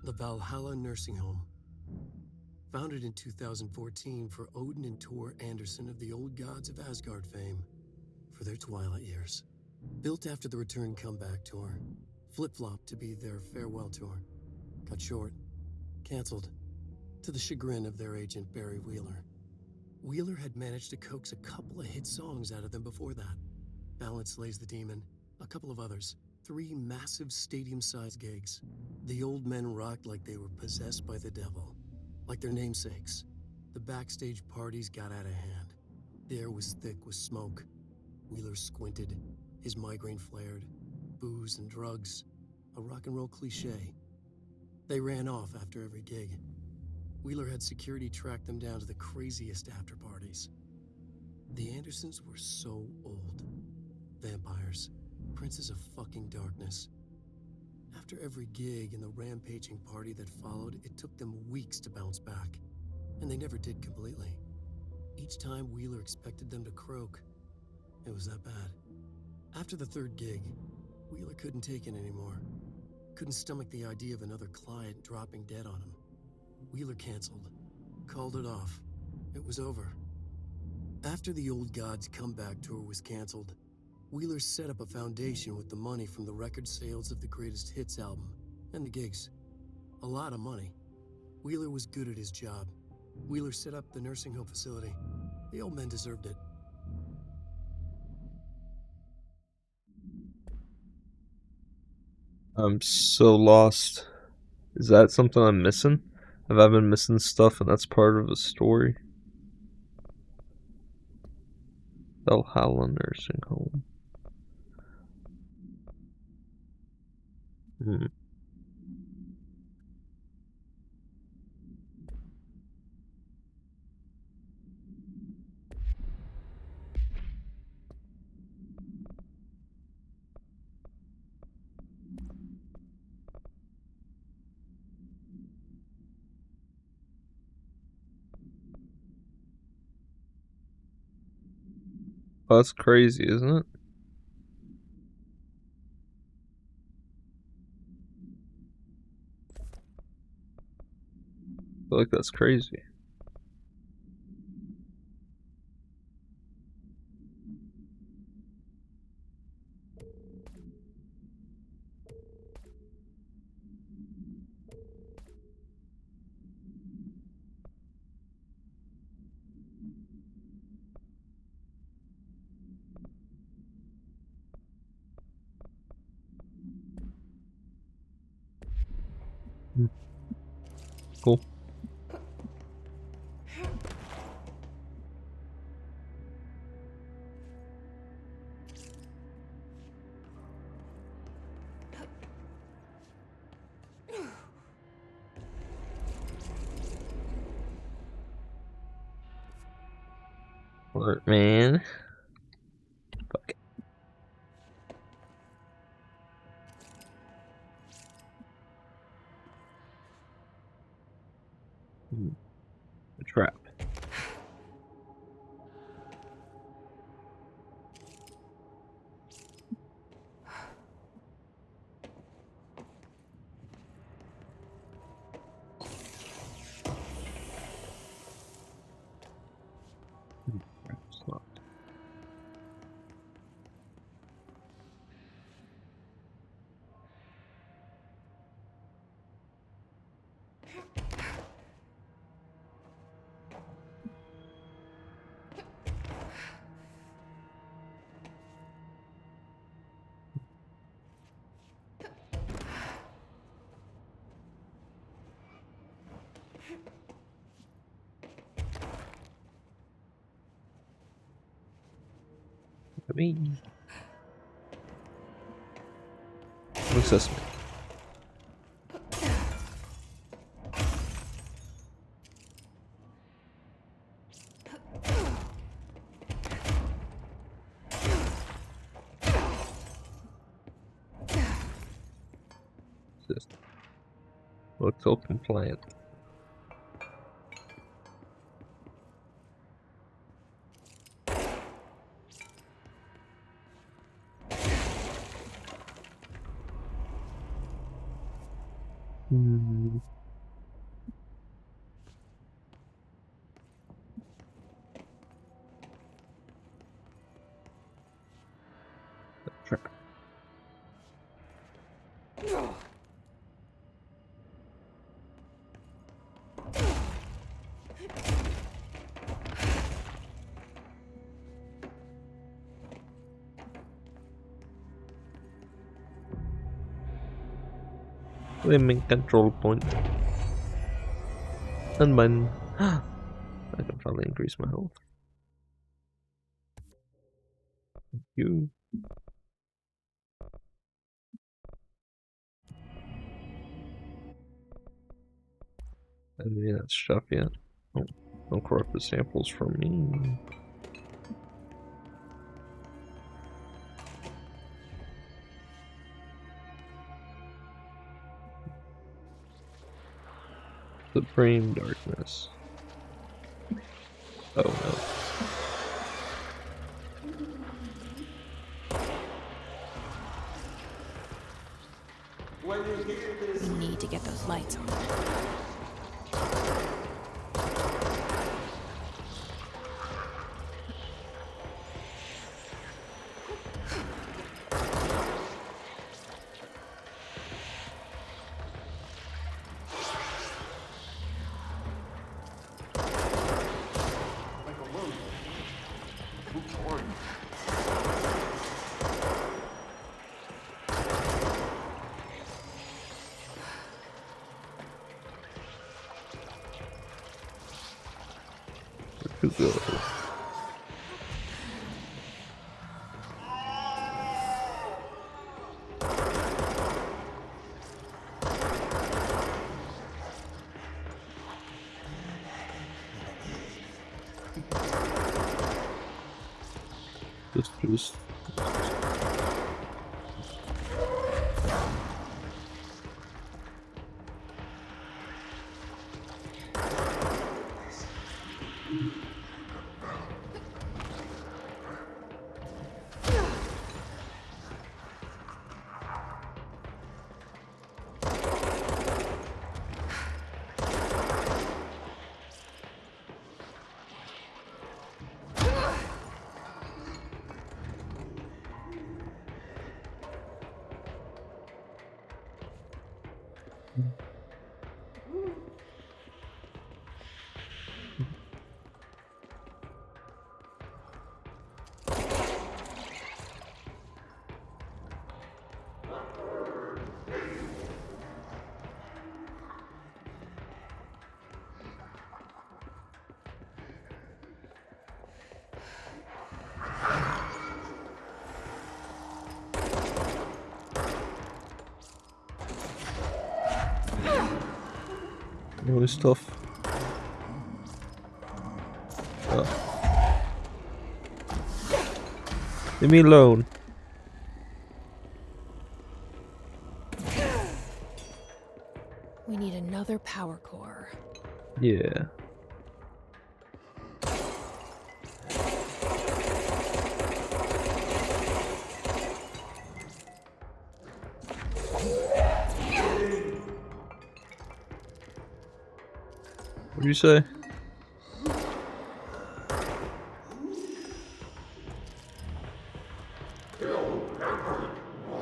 The Valhalla Nursing Home, founded in 2014 for Odin and Tor Anderson of the Old Gods of Asgard fame for their twilight years. Built after the Return Comeback tour, flip-flopped to be their farewell tour, cut short, canceled, to the chagrin of their agent Barry Wheeler. Wheeler had managed to coax a couple of hit songs out of them before that. Balance Slays the Demon, a couple of others. 3 massive stadium-sized gigs. The old men rocked like they were possessed by the devil, like their namesakes. The backstage parties got out of hand. The air was thick with smoke. Wheeler squinted, his migraine flared. Booze and drugs, a rock and roll cliche. They ran off after every gig. Wheeler had security track them down to the craziest after parties. The Andersons were so old. Vampires. Princes of fucking darkness. After every gig and the rampaging party that followed, it took them weeks to bounce back. And they never did completely. Each time Wheeler expected them to croak. It was that bad. After the third gig, Wheeler couldn't take it anymore. Couldn't stomach the idea of another client dropping dead on him. Wheeler canceled. Called it off. It was over. After the Old Gods comeback tour was canceled, Wheeler set up a foundation with the money from the record sales of the Greatest Hits album and the gigs. A lot of money. Wheeler was good at his job. Wheeler set up the nursing home facility. The old men deserved it. I'm so lost. Is that something I'm missing? Have I been missing stuff and that's part of the story? Valhalla Nursing Home. Oh, that's crazy, isn't it? I feel like that's crazy. Cool. Hartman. Fuck. A trap. What's this? Looks so compliant. Main control point. And mine. I can finally increase my health. Thank you. I haven't made that stuff yet. Oh, don't corrupt the samples from me. Supreme darkness. Oh no. We need to get those lights on. To go. Just. Really stuff. Leave me alone. We need another power core. Yeah. What do you say?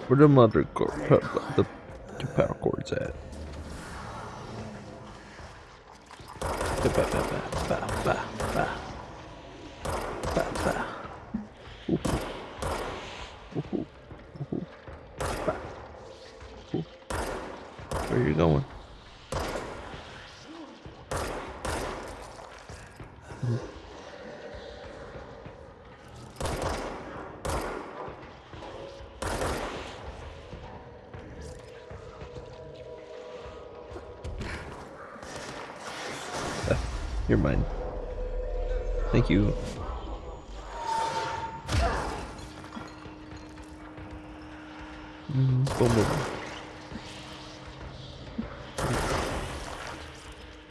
Where the mother cord, the power cords at? Where are you going? You're mine. Thank you. Boom, boom.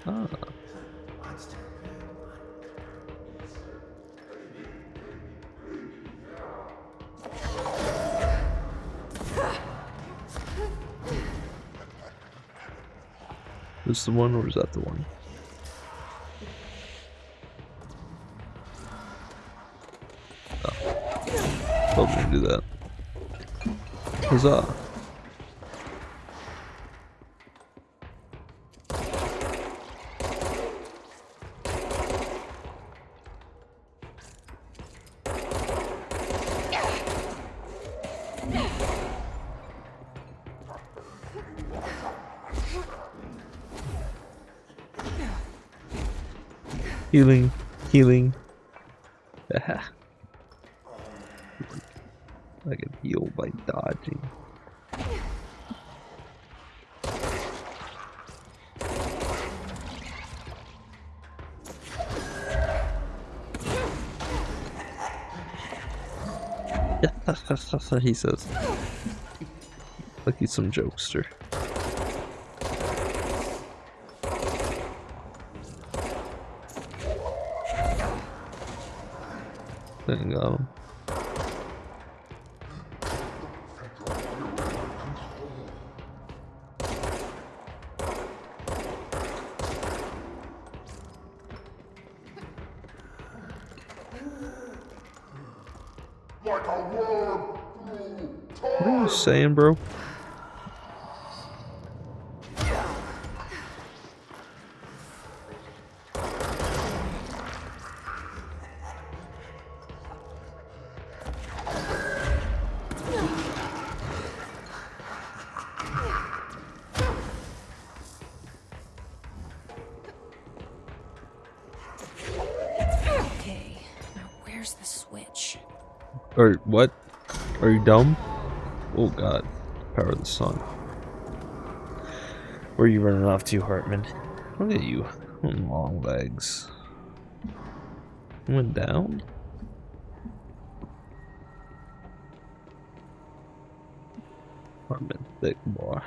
Ah. Is this the one or is that the one? Told me to do that. Huzzah! Healing, healing. I can heal by dodging. He says, like he's some jokester. Think I got him. What are you saying, bro? Okay, now where's the switch? Or what? Are you dumb? Oh god. Power of the sun. Where are you running off to, Hartman? Look at you. Long legs. Went down? Hartman, thick boy.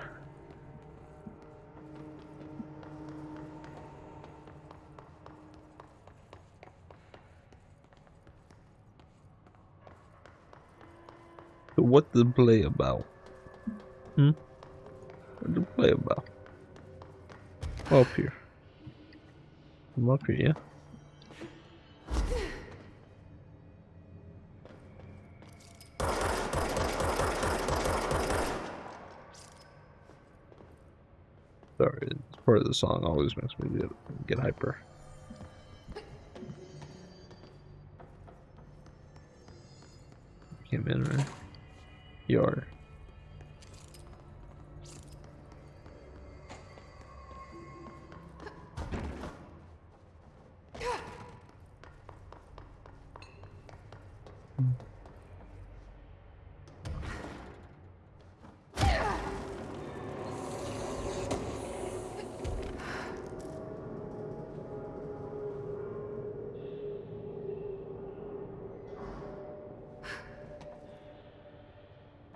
So what the play about? What the play about? Up here. I'm up here, yeah? Sorry, it's part of the song always makes me get hyper. Came in, right? You are.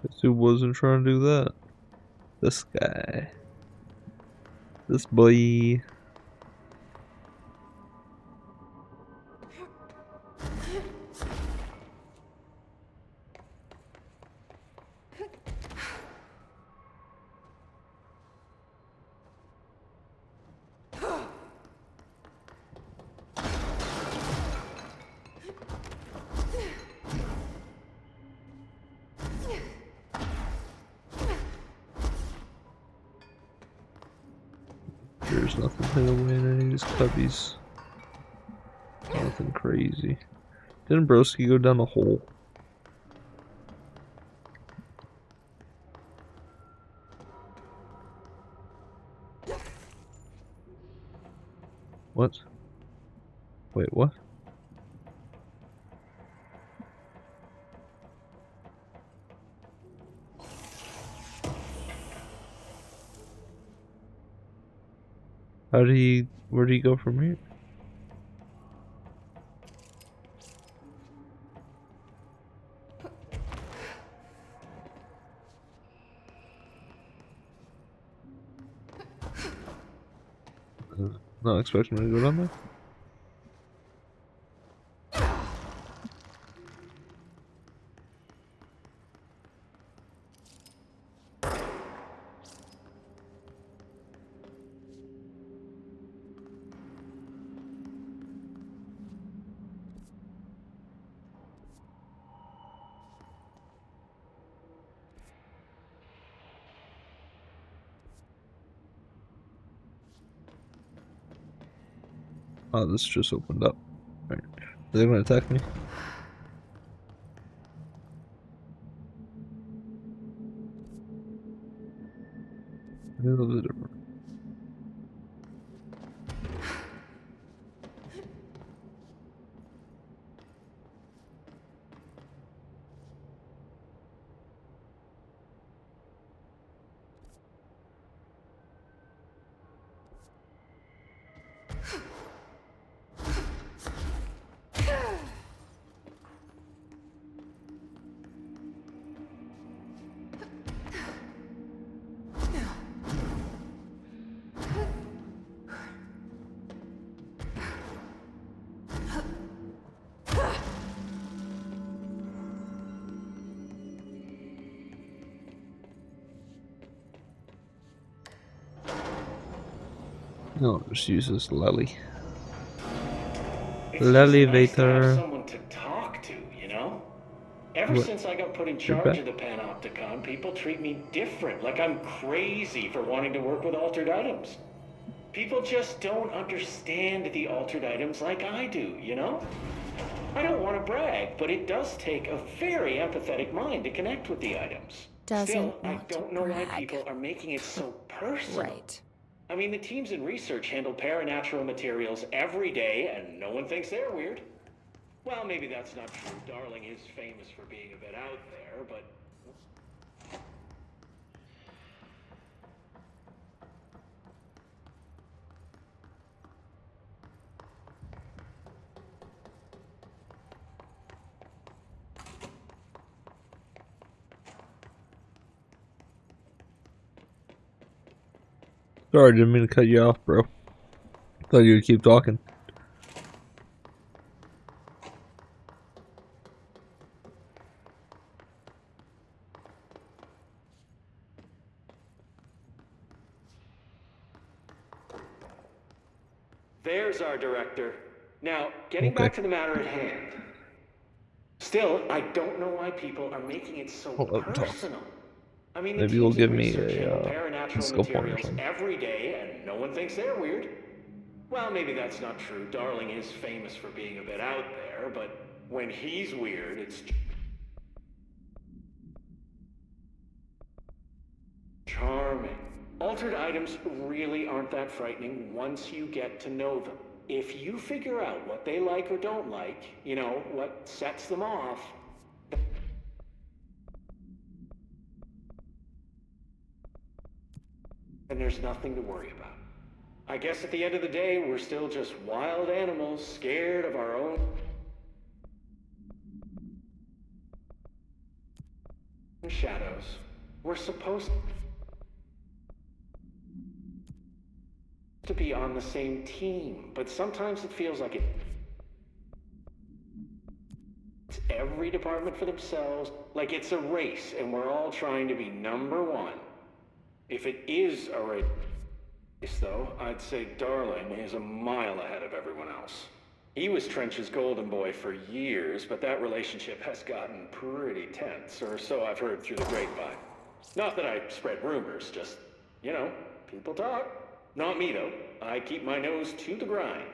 Guess who wasn't trying to do that? This guy. This boy. There's nothing hidden away in any of these cubbies. Nothing crazy. Didn't Broski go down a hole? What? Wait, what? Where did he go from here? Not expecting me to go down there. Oh, this just opened up. Right. Are they gonna attack me? A little bit different. No, just use this lolly. It's just nice to have Elevator. someone to talk to, you know? Ever What? since I got put in You're charge back? of the Panopticon, people treat me different, like I'm crazy for wanting to work with altered items. People just don't understand the altered items like I do, you know? I don't want to brag, but it does take a very empathetic mind to connect with the items. Still, I don't know why people are making it so personal. Right. I mean, the teams in research handle paranatural materials every day, and no one thinks they're weird. Well, maybe that's not true. Darling is famous for being a bit out there, but... Sorry, I didn't mean to cut you off, bro. Thought you would keep talking. There's our director. Now, getting back to the matter at hand. Still, I don't know why people are making it so Hold up and talk. personal. I mean, the Maybe you'll teams in give me research handle a paranatural skill point or materials something. every day, and no one thinks they're weird. Well, maybe that's not true. Darling is famous for being a bit out there, but when he's weird, it's charming. Altered items really aren't that frightening once you get to know them. If you figure out what they like or don't like, you know, what sets them off, then there's nothing to worry about. I guess at the end of the day, we're still just wild animals, scared of our own shadows. We're supposed to be on the same team, but sometimes it feels like it's every department for themselves, like it's a race and we're all trying to be number one. If it is a race, though, I'd say Darling is a mile ahead of everyone else. He was Trench's golden boy for years, but that relationship has gotten pretty tense, or so I've heard through the grapevine. Not that I spread rumors, just, you know, people talk. Not me, though. I keep my nose to the grind.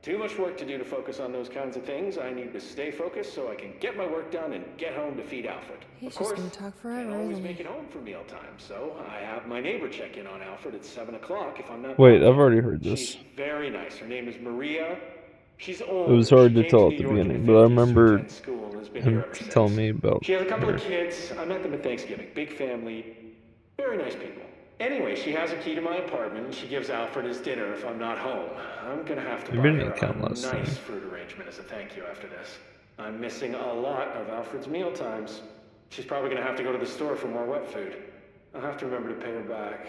Too much work to do to focus on those kinds of things. I need to stay focused so I can get my work done and get home to feed Alfred. He's Of course, just gonna talk forever, can't always isn't make he? it home for mealtime, so I have my neighbor check in on Alfred at 7 o'clock if I'm not... Wait, I've already heard this. She's very nice. Her name is Maria. She's It older. was hard She to came tell New at the York in beginning, but I 50s to remember attend school and has been him here ever telling since. me about She has a couple her. of kids. I met them at Thanksgiving. Big family. Very nice people. Anyway, she has a key to my apartment and she gives Alfred his dinner if I'm not home. I'm gonna have to I buy didn't her count a last nice time. fruit arrangement as a thank you after this. I'm missing a lot of Alfred's meal times. She's probably gonna have to go to the store for more wet food. I'll have to remember to pay her back.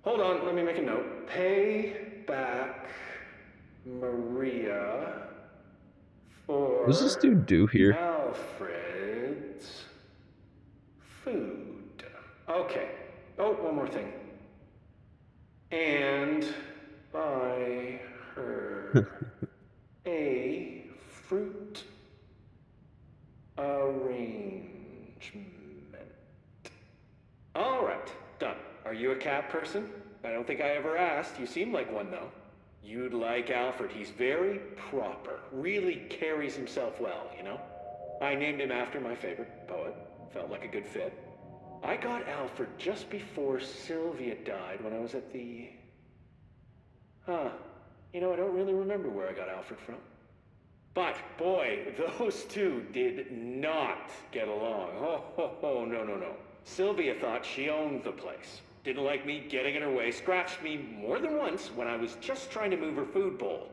Hold on, let me make a note. Pay back Maria for What does this dude do here? Alfred's food. Okay. Oh, one more thing. And buy her a fruit arrangement. All right, done. Are you a cat person? I don't think I ever asked. You seem like one, though. You'd like Alfred. He's very proper. Really carries himself well, you know? I named him after my favorite poet. Felt like a good fit. I got Alfred just before Sylvia died when I was at the... You know, I don't really remember where I got Alfred from. But, boy, those two did not get along. Oh, no. Sylvia thought she owned the place. Didn't like me getting in her way, scratched me more than once when I was just trying to move her food bowl.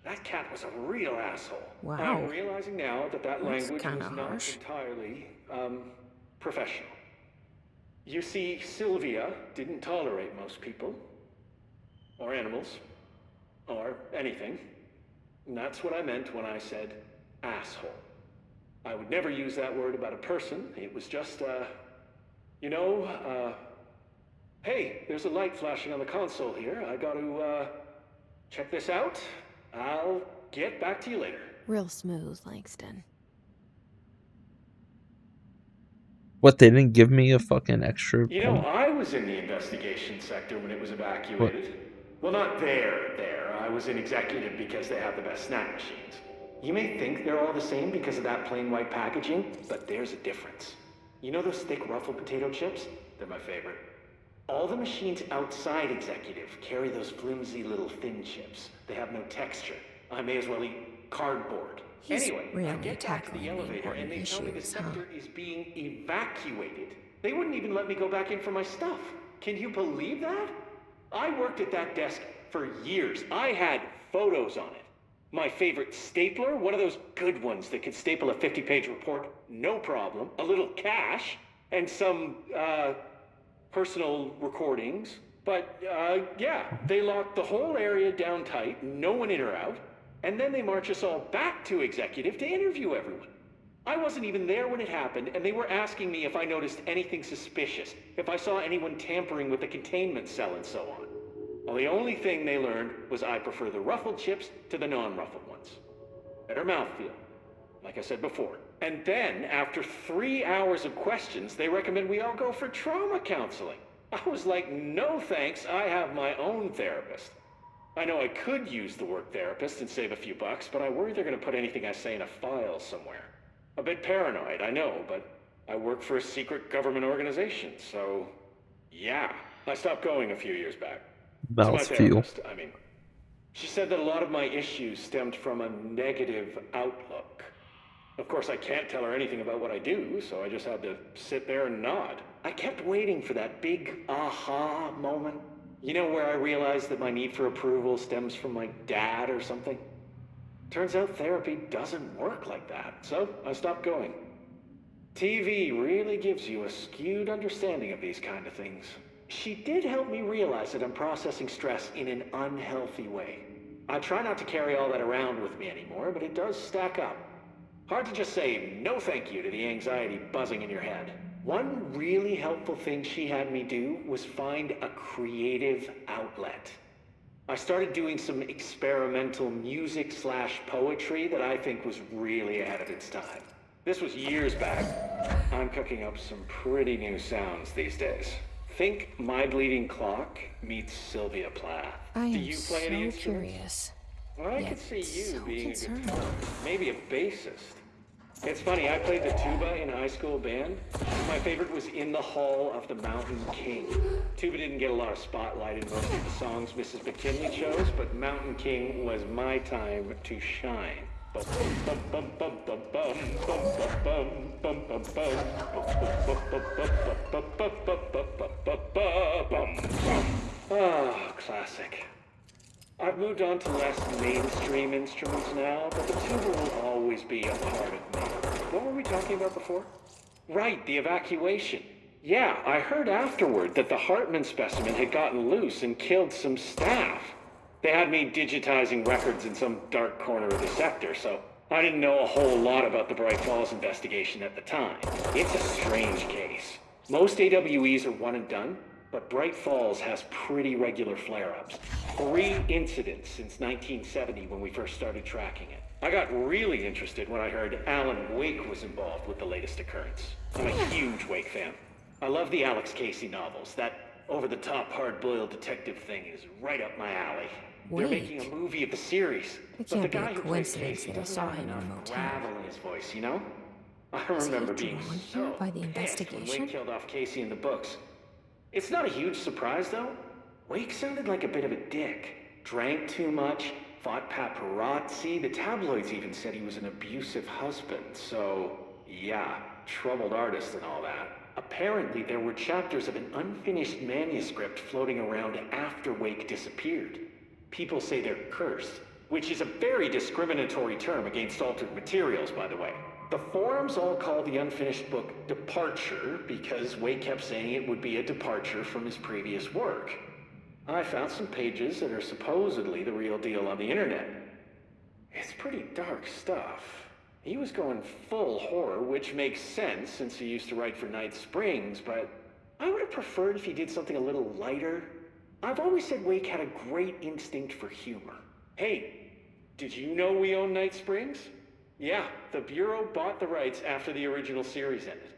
That cat was a real asshole. Wow. I'm realizing now that That's language kinda was not harsh. entirely, professional. You see, Sylvia didn't tolerate most people, or animals, or anything. And that's what I meant when I said asshole. I would never use that word about a person. It was just, Hey, there's a light flashing on the console here. I gotta, check this out. I'll get back to you later. Real smooth, Langston. What, they didn't give me a fucking extra You know, point? I was in the investigation sector when it was evacuated. Well, not there. I was in executive because they have the best snack machines. You may think they're all the same because of that plain white packaging, but there's a difference. You know those thick ruffled potato chips? They're my favorite. All the machines outside executive carry those flimsy little thin chips. They have no texture. I may as well eat cardboard. Anyway, I get back to the elevator and they tell me the sector is being evacuated. They wouldn't even let me go back in for my stuff. Can you believe that? I worked at that desk for years. I had photos on it. My favorite stapler, one of those good ones that could staple a 50-page report, no problem. A little cash, and some, personal recordings. But, yeah, they locked the whole area down tight, no one in or out, and then they march us all back to executive to interview everyone. I wasn't even there when it happened, and they were asking me if I noticed anything suspicious, if I saw anyone tampering with the containment cell and so on. Well, the only thing they learned was I prefer the ruffled chips to the non-ruffled ones. Better mouthfeel, like I said before. And then, after 3 hours of questions, they recommend we all go for trauma counseling. I was like, no thanks, I have my own therapist. I know I could use the word therapist and save a few bucks, but I worry they're gonna put anything I say in a file somewhere. A bit paranoid, I know, but I work for a secret government organization, so yeah. I stopped going a few years back. To my therapist, I mean. She said that a lot of my issues stemmed from a negative outlook. Of course, I can't tell her anything about what I do, so I just had to sit there and nod. I kept waiting for that big aha moment. You know, where I realized that my need for approval stems from my dad or something? Turns out therapy doesn't work like that, so I stopped going. TV really gives you a skewed understanding of these kind of things. She did help me realize that I'm processing stress in an unhealthy way. I try not to carry all that around with me anymore, but it does stack up. Hard to just say no thank you to the anxiety buzzing in your head. One really helpful thing she had me do was find a creative outlet. I started doing some experimental music/poetry that I think was really ahead of its time. This was years back. I'm cooking up some pretty new sounds these days. Think My Bleeding Clock meets Sylvia Plath. I Do am you play any so instruments? curious. Well, I Yet could see you so being concerned. maybe a bassist. It's funny, I played the tuba in a high school band. My favorite was In the Hall of the Mountain King. Tuba didn't get a lot of spotlight in most of the songs Mrs. McKinley chose, but Mountain King was my time to shine. Ah, classic. I've moved on to less mainstream instruments now, but the tuba will always be a part of me. What were we talking about before? Right, the evacuation. Yeah, I heard afterward that the Hartman specimen had gotten loose and killed some staff. They had me digitizing records in some dark corner of the sector, so I didn't know a whole lot about the Bright Falls investigation at the time. It's a strange case. Most AWEs are one and done, but Bright Falls has pretty regular flare-ups. 3 incidents since 1970 when we first started tracking it. I got really interested when I heard Alan Wake was involved with the latest occurrence. I'm a huge Wake fan. I love the Alex Casey novels. That over-the-top hard-boiled detective thing is right up my alley. They're making a movie of the series, It but the can't be guy a who plays coincidence Casey that I doesn't saw have him in a enough motel. gravel in his voice, you know? I Was he remember being drawn so here by the pissed when investigation? Wake killed off Casey in the books. It's not a huge surprise, though. Wake sounded like a bit of a dick. Drank too much, fought paparazzi. The tabloids even said he was an abusive husband. So, yeah, troubled artist and all that. Apparently, there were chapters of an unfinished manuscript floating around after Wake disappeared. People say they're cursed, which is a very discriminatory term against altered materials, by the way. The forums all call the unfinished book Departure because Wake kept saying it would be a departure from his previous work. I found some pages that are supposedly the real deal on the internet. It's pretty dark stuff. He was going full horror, which makes sense since he used to write for Night Springs, but I would have preferred if he did something a little lighter. I've always said Wake had a great instinct for humor. Hey, did you know we own Night Springs? Yeah, the Bureau bought the rights after the original series ended.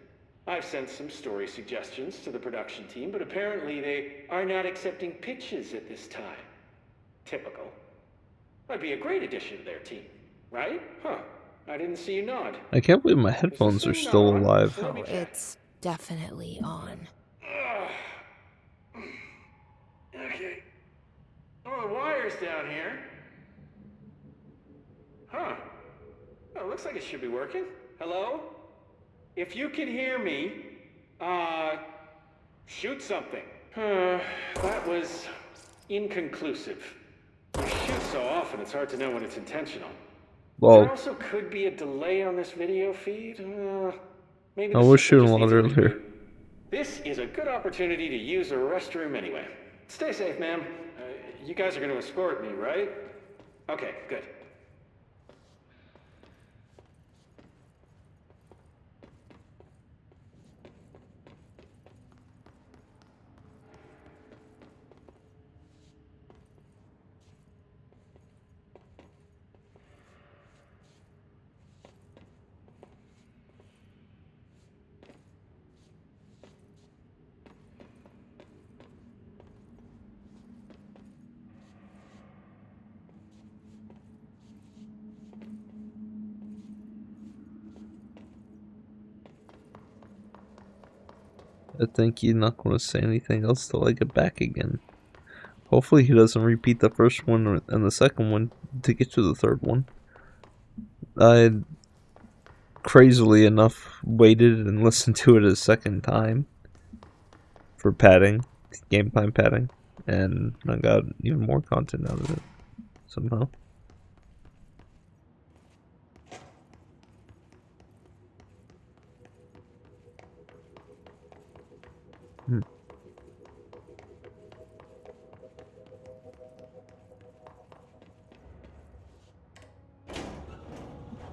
I've sent some story suggestions to the production team, but apparently they are not accepting pitches at this time. Typical. I'd be a great addition to their team, right? Huh. I didn't see you nod. I can't believe my headphones are still alive. Oh, it's definitely on. Okay. Oh, the wire's down here. Huh. Oh, it looks like it should be working. Hello? If you can hear me, shoot something. That was inconclusive. You shoot so often, it's hard to know when it's intentional. Well, There also could be a delay on this video feed. Maybe I the was system shooting just a lot needs a earlier. reboot. This is a good opportunity to use a restroom anyway. Stay safe, ma'am. You guys are going to escort me, right? Okay, good. I think he's not going to say anything else till I get back again. Hopefully he doesn't repeat the first one and the second one to get to the third one. I, crazily enough, waited and listened to it a second time for padding, game time padding, and I got even more content out of it somehow.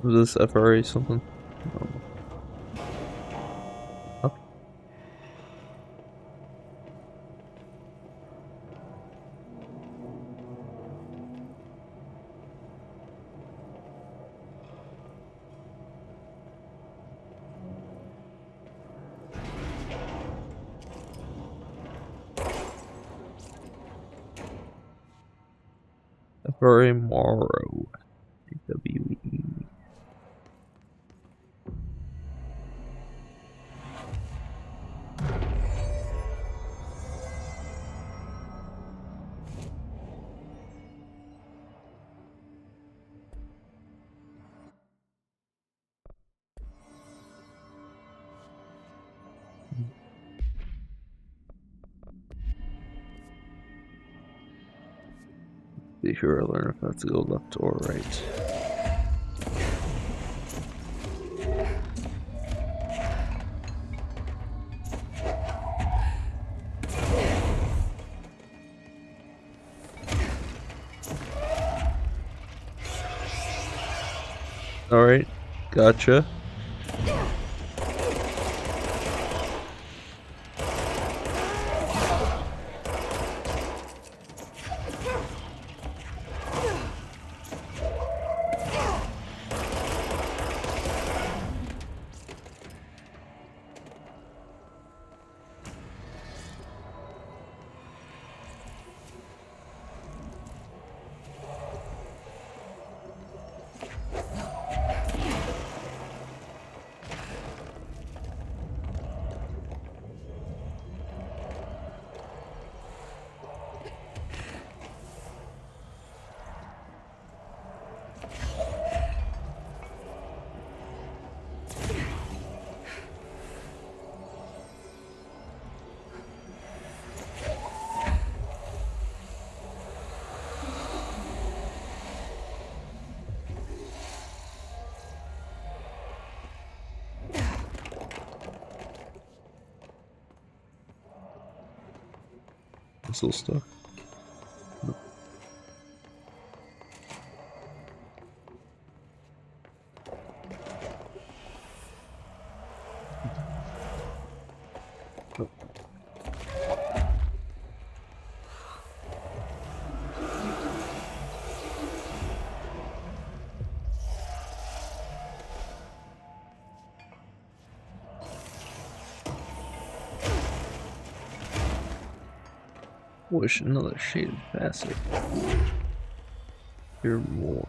Was this FRA something? No. Oh. FRA Morrow. WE. Be sure to learn if I have to go left or right. Alright, gotcha. I'm still stuck. Nope. Wish another shaded facet. Hear more.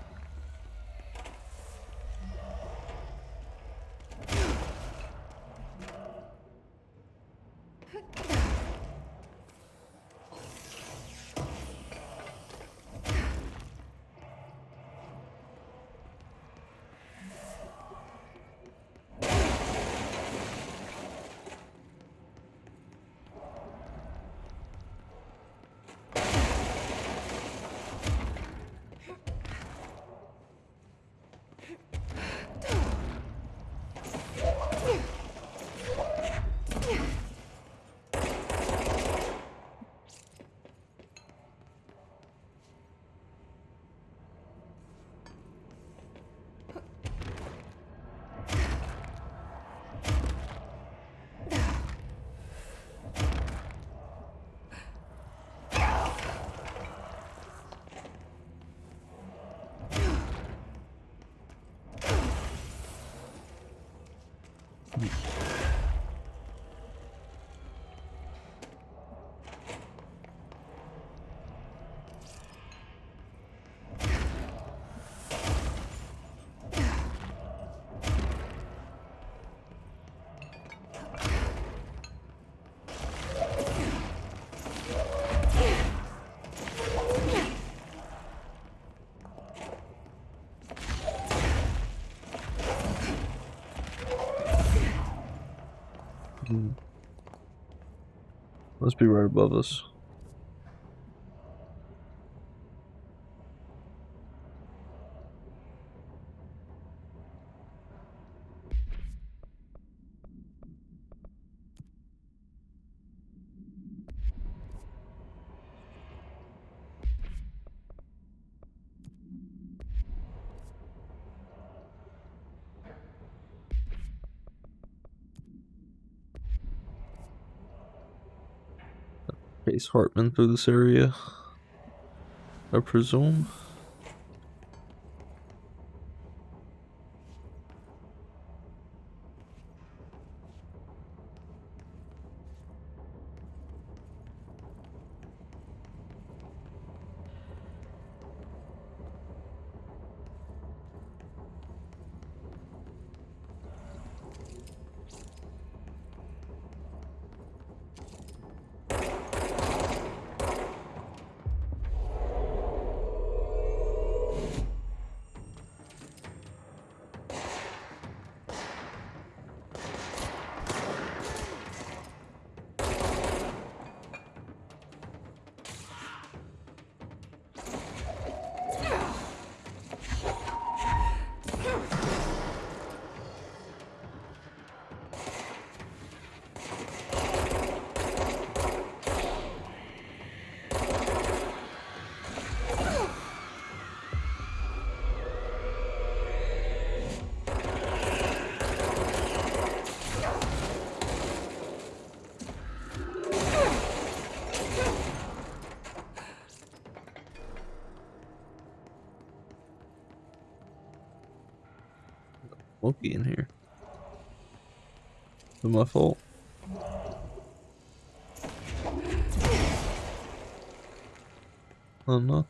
Must be right above us. Chase Hartman through this area, I presume. Monkey in here. Is it my fault? Oh no.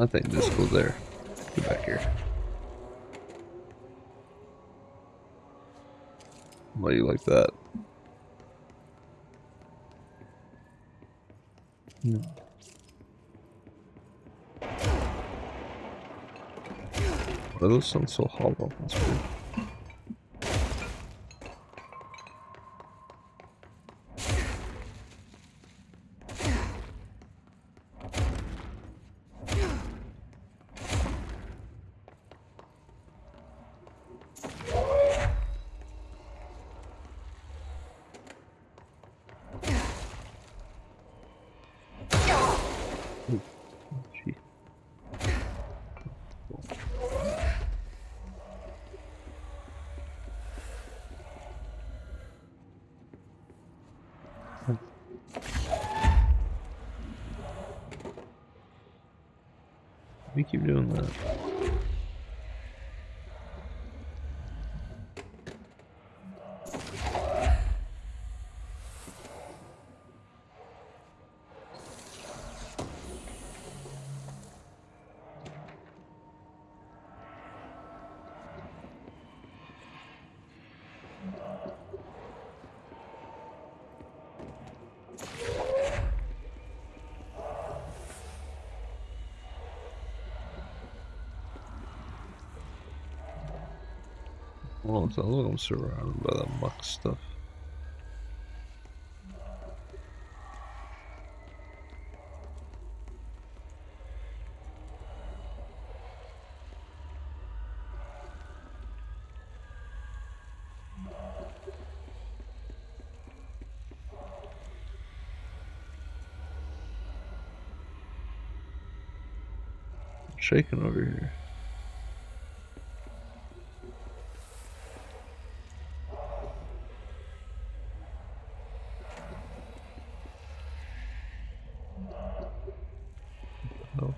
I think this goes there. Get back here. Why do you like that? Why do those sound so hollow? That's weird. You keep doing that. Well, it's not like I'm surrounded by that muck stuff. Shaking over here. Oh.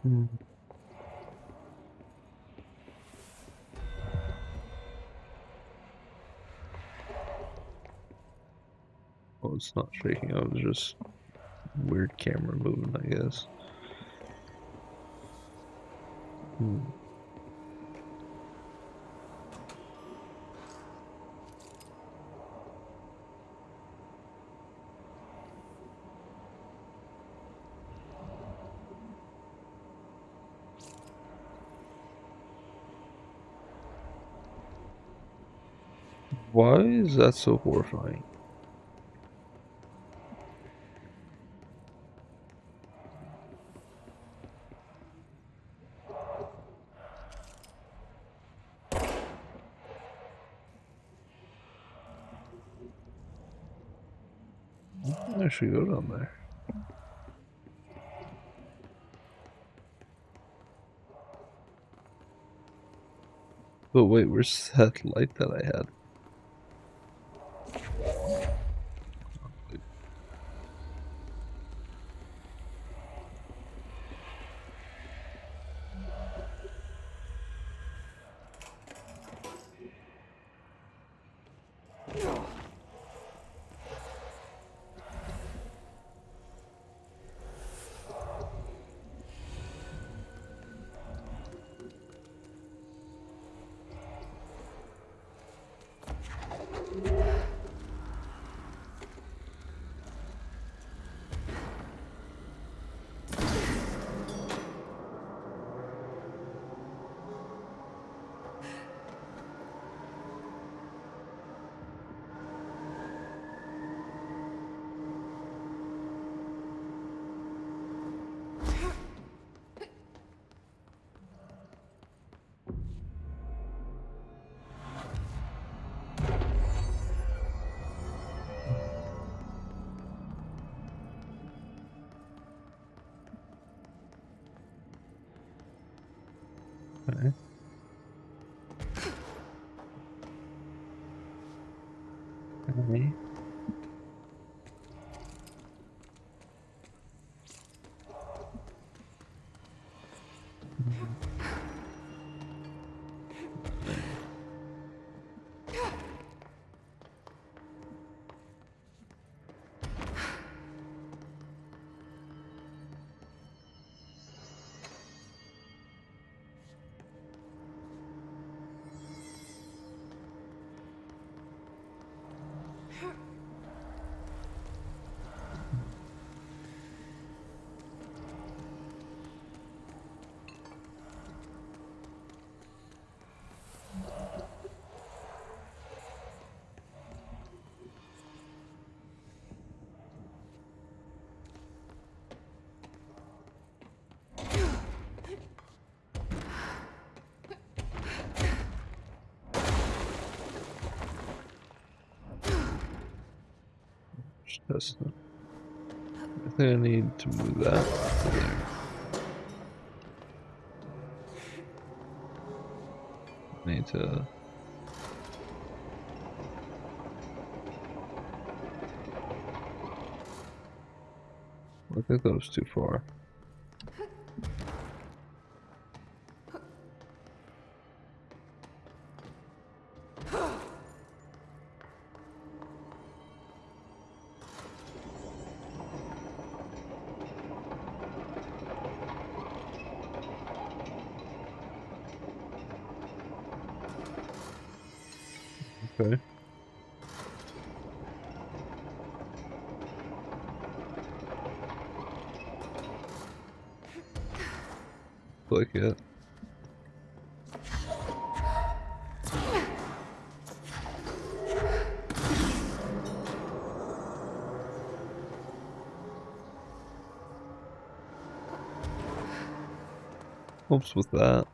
Hmm. Well, it's not shaking. I was just weird camera movement, I guess. Hmm. Why is that so horrifying? I should go down there. But wait, where's that light that I had? That's not, I think I need to move that to there. I need to. I think that was too far. Okay. Like it. Helps with that.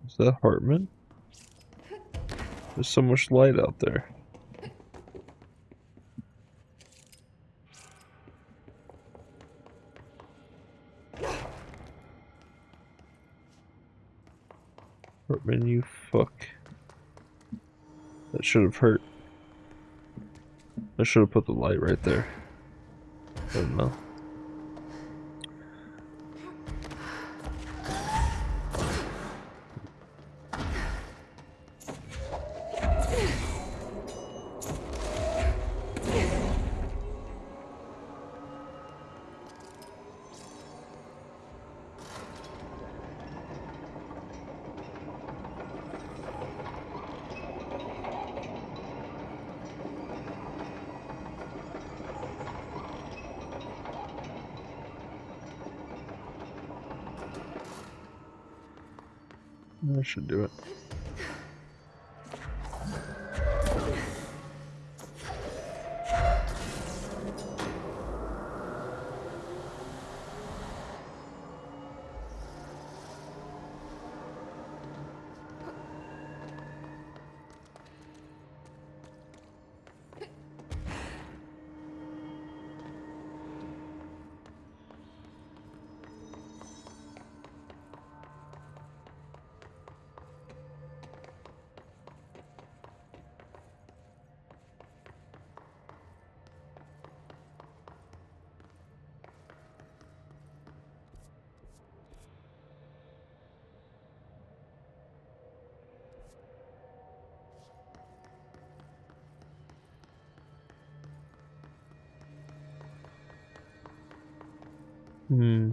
Is that Hartman? There's so much light out there. Hartman, you fuck. That should have hurt. I should have put the light right there. I don't know. That should do it. Hmm.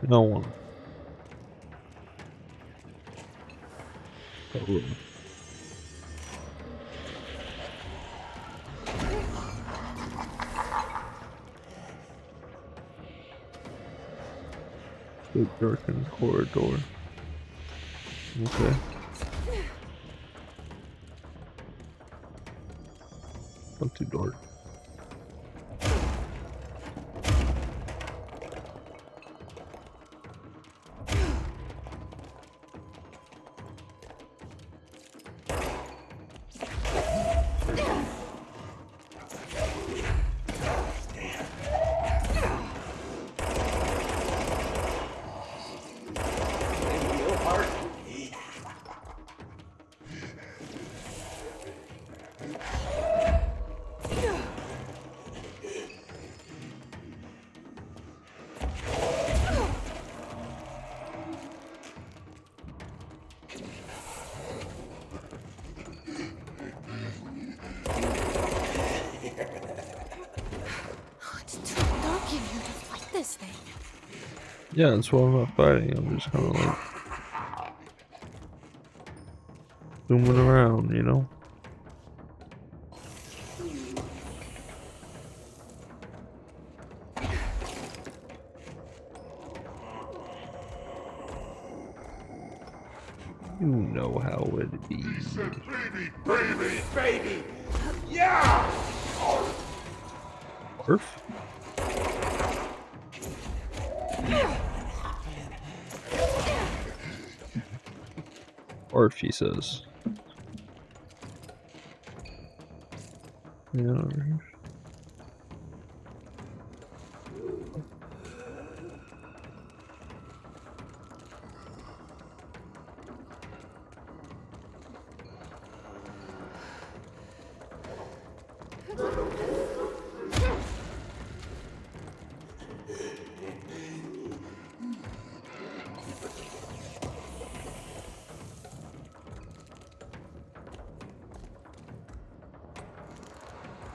No one. Oh. The darkened corridor. Okay. Not too dark. Yeah, that's why I'm not fighting. I'm just kind of like zooming around, you know? You know how it be. He said baby, baby, baby! Yeah! Orf? Orf, he says. Yeah, over here.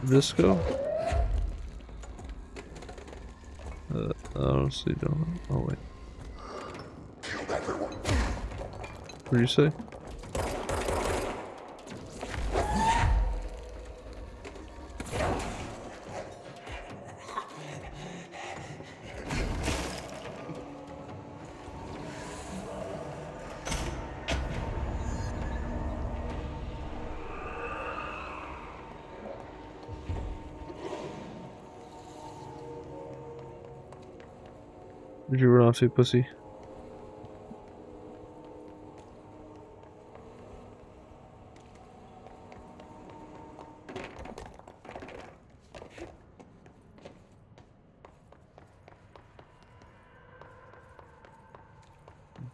Disco? I honestly don't know. Oh, wait. Killed everyone. What did you say? Did you run off to, pussy?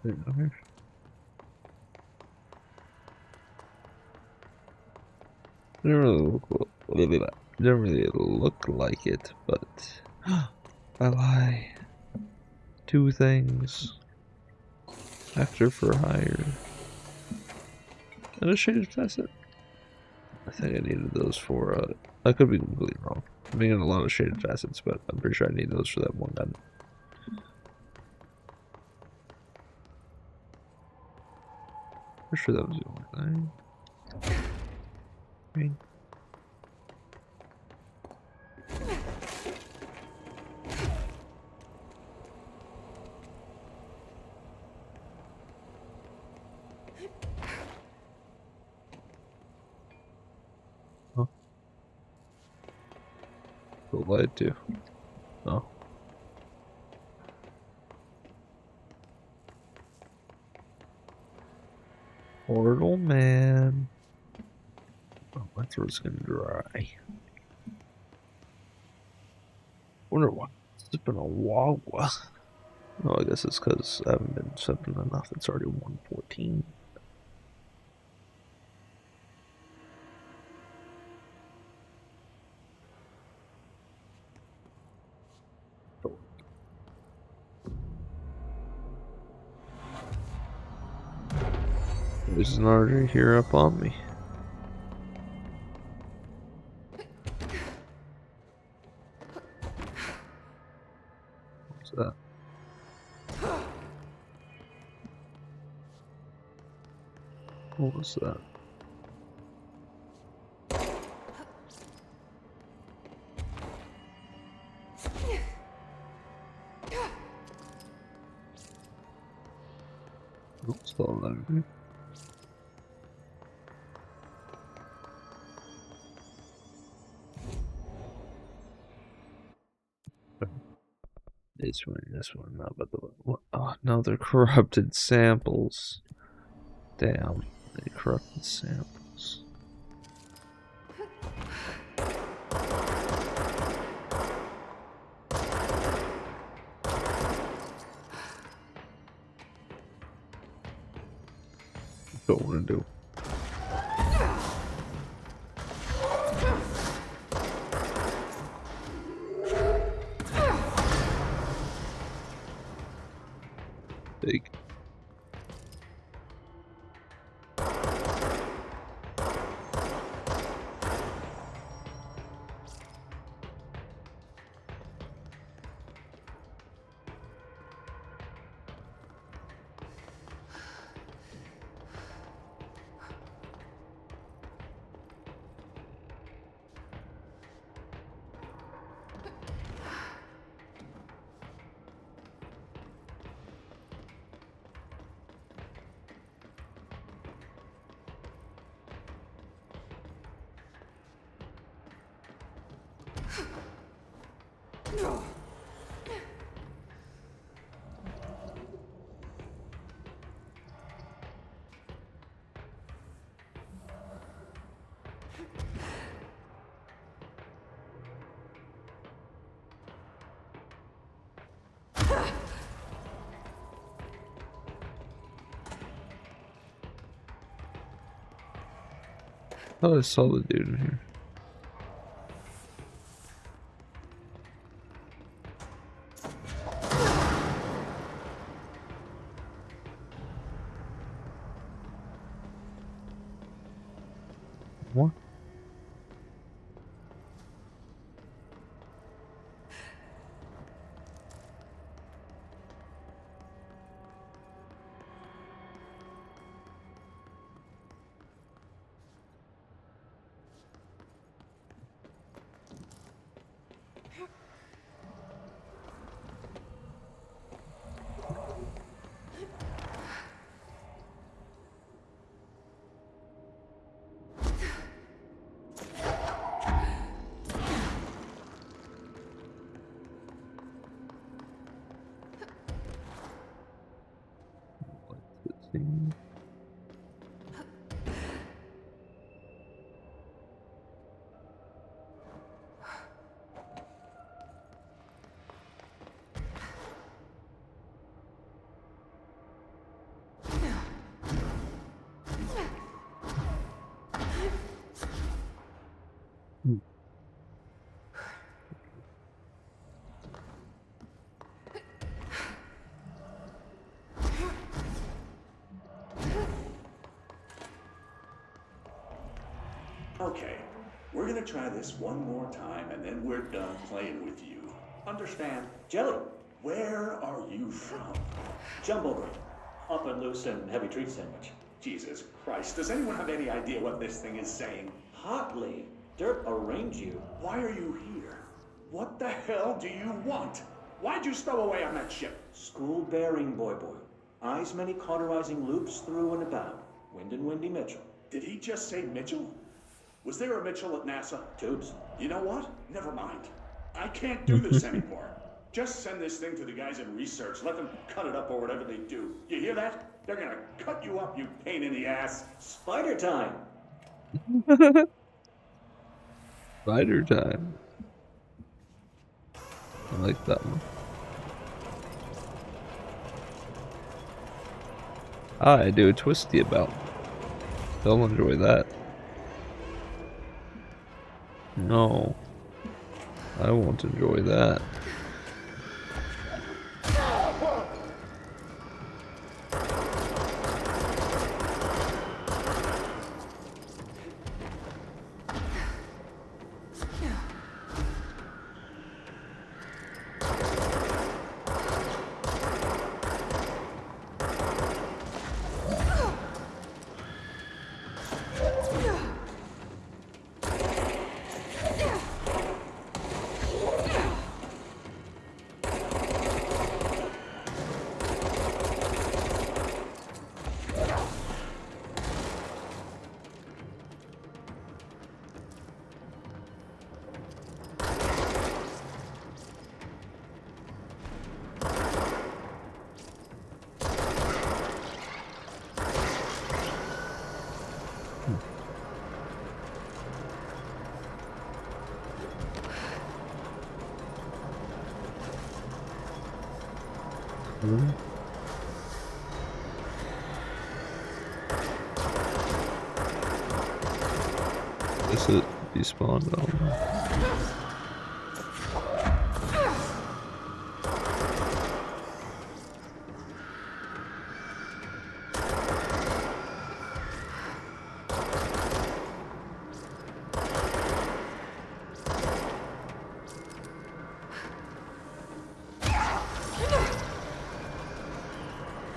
Okay. Didn't really look like it, but I lie. 2 things. Actor for hire. And a shaded facet. I think I needed those for, I could be completely wrong. I'm getting a lot of shaded facets, but I'm pretty sure I need those for that one gun. Pretty sure that was the only thing. Okay. Huh. The light too. Oh. Portal man. Oh, my throat's gonna dry. Wonder why I'm sipping a Wawa. Oh, I guess it's because I haven't been sipping enough. It's already 1:14. There's an artery here up on me. What's that? What was that? What's all that? This one, not but the what? Oh no, they're corrupted samples. Damn, they corrupted samples. What I want to do? Big. Oh, I saw the dude in here. What? Okay, we're gonna try this one more time and then we're done playing with you. Understand. Jelly. Where are you from? Jumbo bread. Up and loose and heavy treat sandwich. Jesus Christ, does anyone have any idea what this thing is saying? Hotly. Dirt arrange you. Why are you here? What the hell do you want? Why'd you stow away on that ship? School bearing, boy. Eyes many cauterizing loops through and about. Wind and Windy Mitchell. Did he just say Mitchell? Was there a Mitchell at NASA? Tubes. You know what? Never mind. I can't do this anymore. Just send this thing to the guys in research. Let them cut it up or whatever they do. You hear that? They're gonna cut you up, you pain in the ass. Spider time. Spider time. I like that one. I do a twisty about. They'll enjoy that. No. I won't enjoy that. This is despawned on.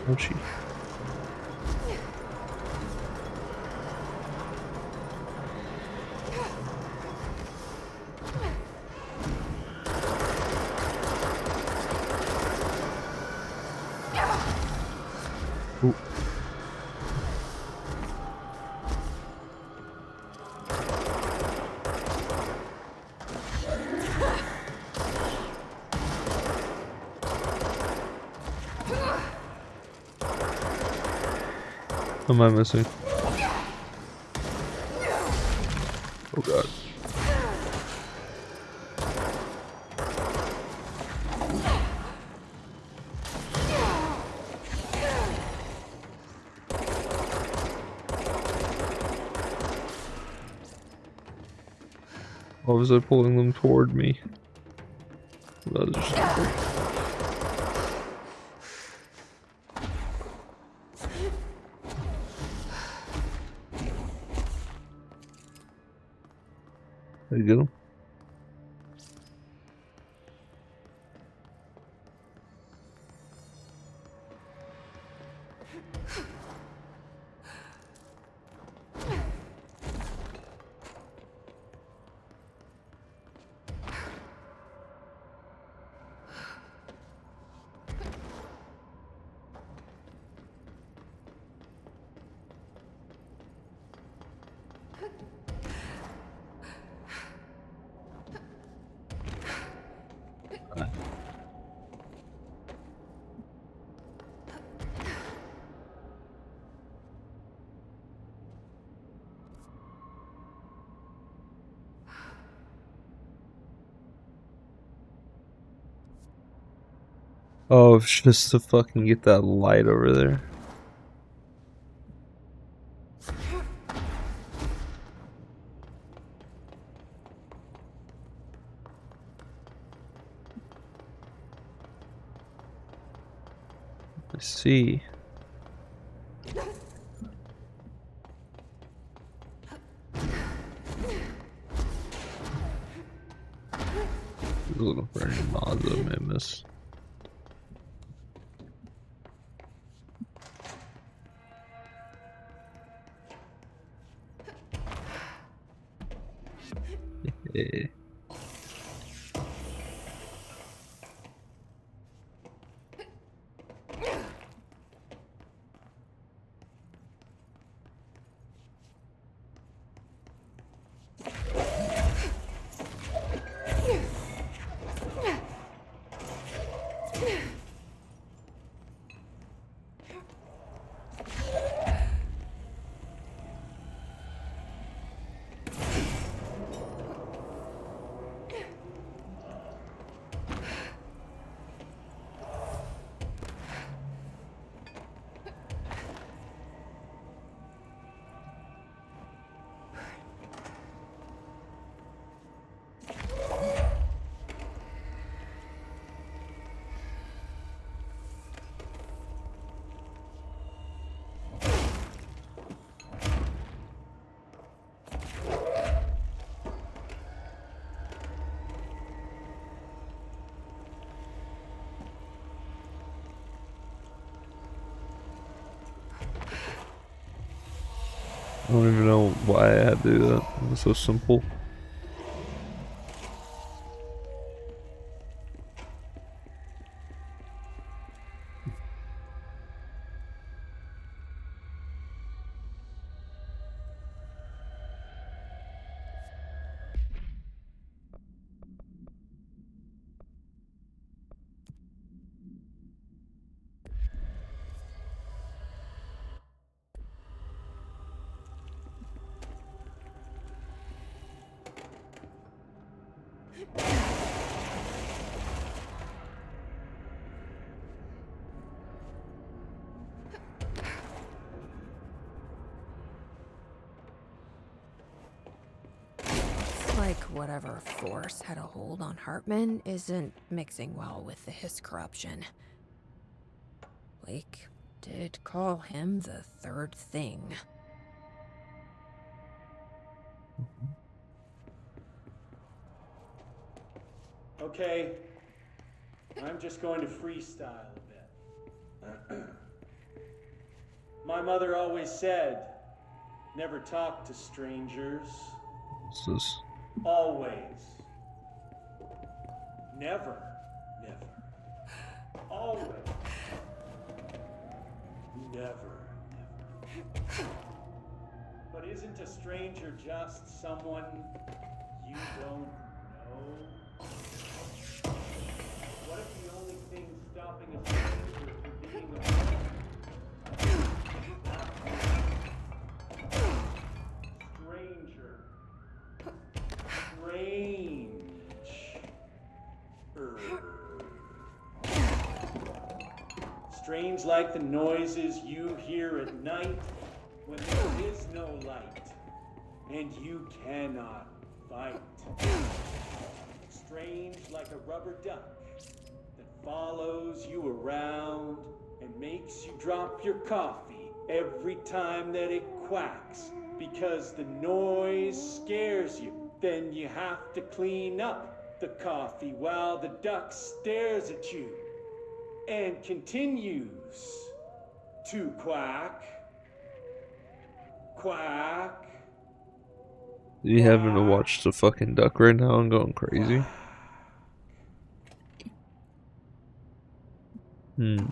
Ouchie. Ooh. What am I missing? Oh god. Why was I pulling them toward me? That was just Did you get him? Oh, it's just to fucking get that light over there. I see. Looking for any mods I may miss. Yeah. I don't even know why I had to do that. It was so simple. Like whatever force had a hold on Hartman isn't mixing well with the Hiss corruption. Blake did call him the third thing. Okay, I'm just going to freestyle a bit. My mother always said, never talk to strangers. What's this? Always. Never. Always. Never. But isn't a stranger just someone you don't know? What if the only thing stopping a stranger from being a friend? Strange like the noises you hear at night when there is no light and you cannot fight. Strange like a rubber duck that follows you around and makes you drop your coffee every time that it quacks because the noise scares you. Then you have to clean up the coffee while the duck stares at you and continues to quack, quack. You having to watch the fucking duck right now and going crazy? Hmm.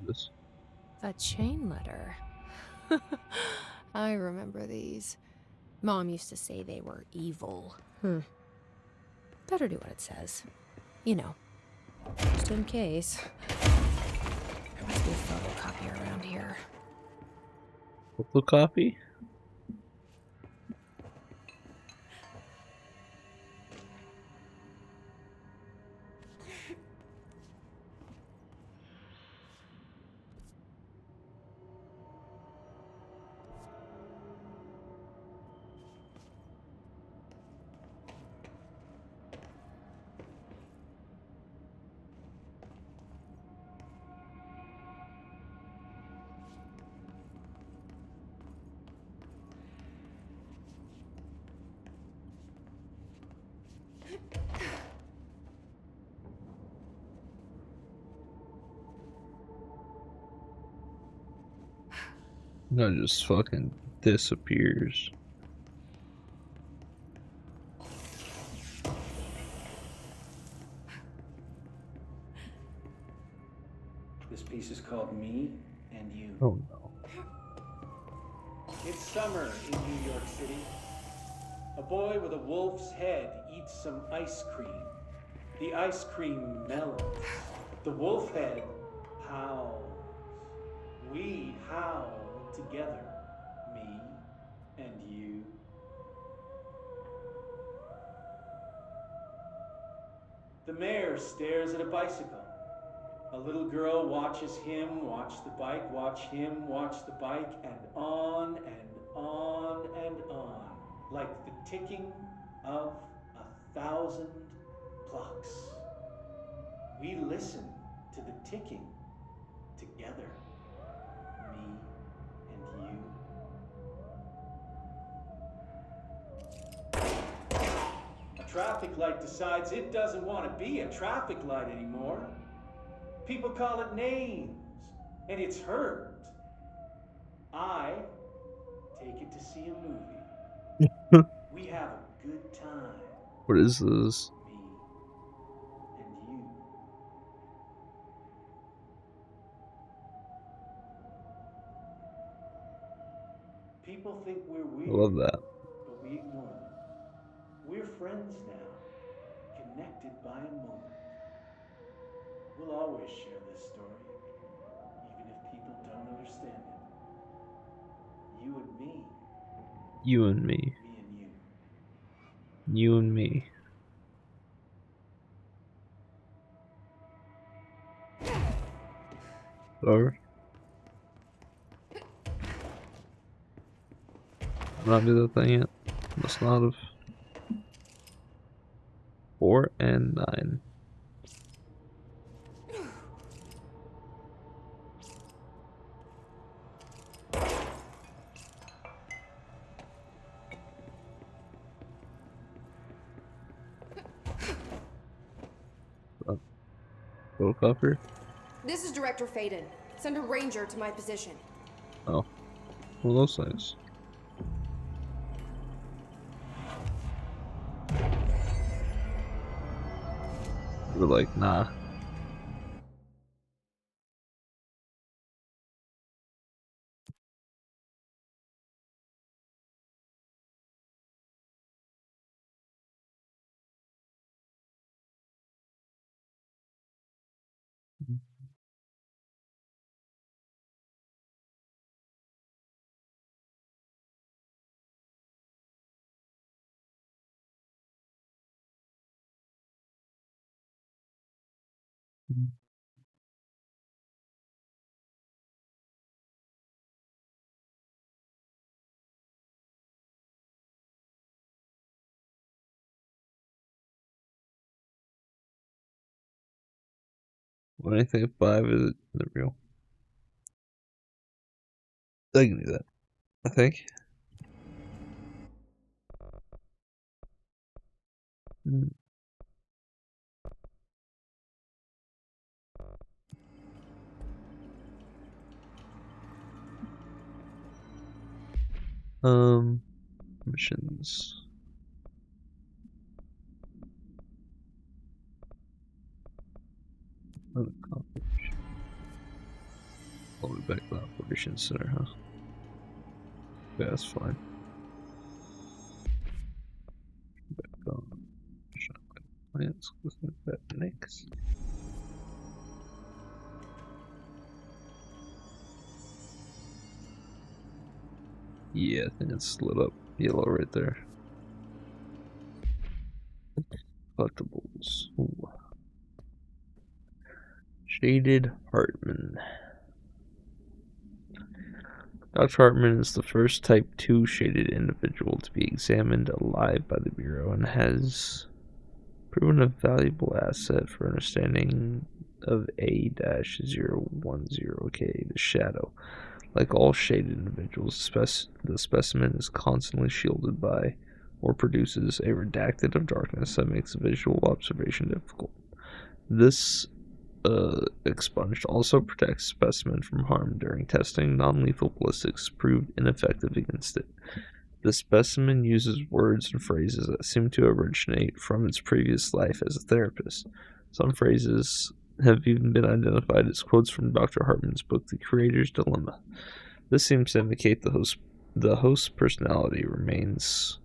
This. The chain letter. I remember these. Mom used to say they were evil. Better do what it says. You know, just in case. There must be a photocopier around here. Photocopy? No, just fucking disappears. This piece is called Me and You. Oh no. It's summer in New York City. A boy with a wolf's head eats some ice cream. The ice cream melts. The wolf head howls. We howl together, me and you. The mayor stares at a bicycle. A little girl watches him watch the bike, watch him watch the bike, and on and on and on, like the ticking of 1,000 clocks. We listen to the ticking together, me and you. A traffic light decides it doesn't want to be a traffic light anymore. People call it names, and it's hurt. I take it to see a movie. We have a good time. What is this? Me and you. People think we're I weird, love that. but we ignore them. We're friends now, connected by a moment. We'll always share this story, even if people don't understand it. You and me. You and me. Me and you. You and me. Or not do that thing yet. Must not have. 4 and 9. Photocopter? This is Director Faden. Send a ranger to my position. Oh. Well, those things. We're like, nah. When I think 5 is the real. I can do that. I think. Missions. All the way back to the operations center, huh? Yeah, that's fine. Back on. Plans. Listen to that next. Yeah, I think it's lit up yellow right there. Collectibles. Ooh. Shaded Hartman. Dr. Hartman is the first Type 2 shaded individual to be examined alive by the Bureau and has proven a valuable asset for understanding of A-010K, the Shadow. Like all shaded individuals, the specimen is constantly shielded by or produces a redacted of darkness that makes visual observation difficult. This expunged also protects specimen from harm during testing. Non-lethal ballistics proved ineffective against it. The specimen uses words and phrases that seem to originate from its previous life as a therapist. Some phrases have even been identified as quotes from Dr. Hartman's book, The Creator's Dilemma. This seems to indicate the host's personality remains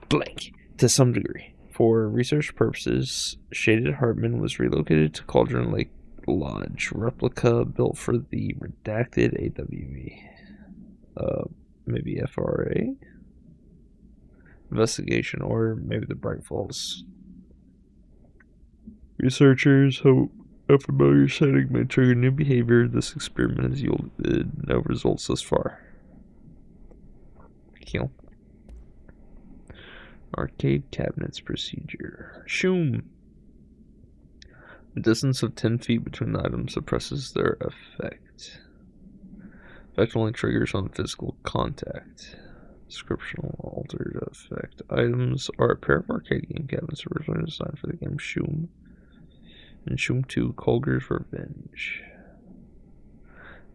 blank to some degree. For research purposes, Shaded Hartman was relocated to Cauldron Lake Lodge, replica built for the redacted AWE. Maybe FRA? Investigation, or maybe the Bright Falls. Researchers hope a familiar setting may trigger new behavior. This experiment has yielded no results thus far. Kill. Arcade cabinets procedure. Shoom! A distance of 10 feet between items suppresses their effect. Effect only triggers on physical contact. Descriptional altered effect. Items are a pair of arcade game cabinets originally designed for the game Shoom. And Shoom 2, Kolger's Revenge.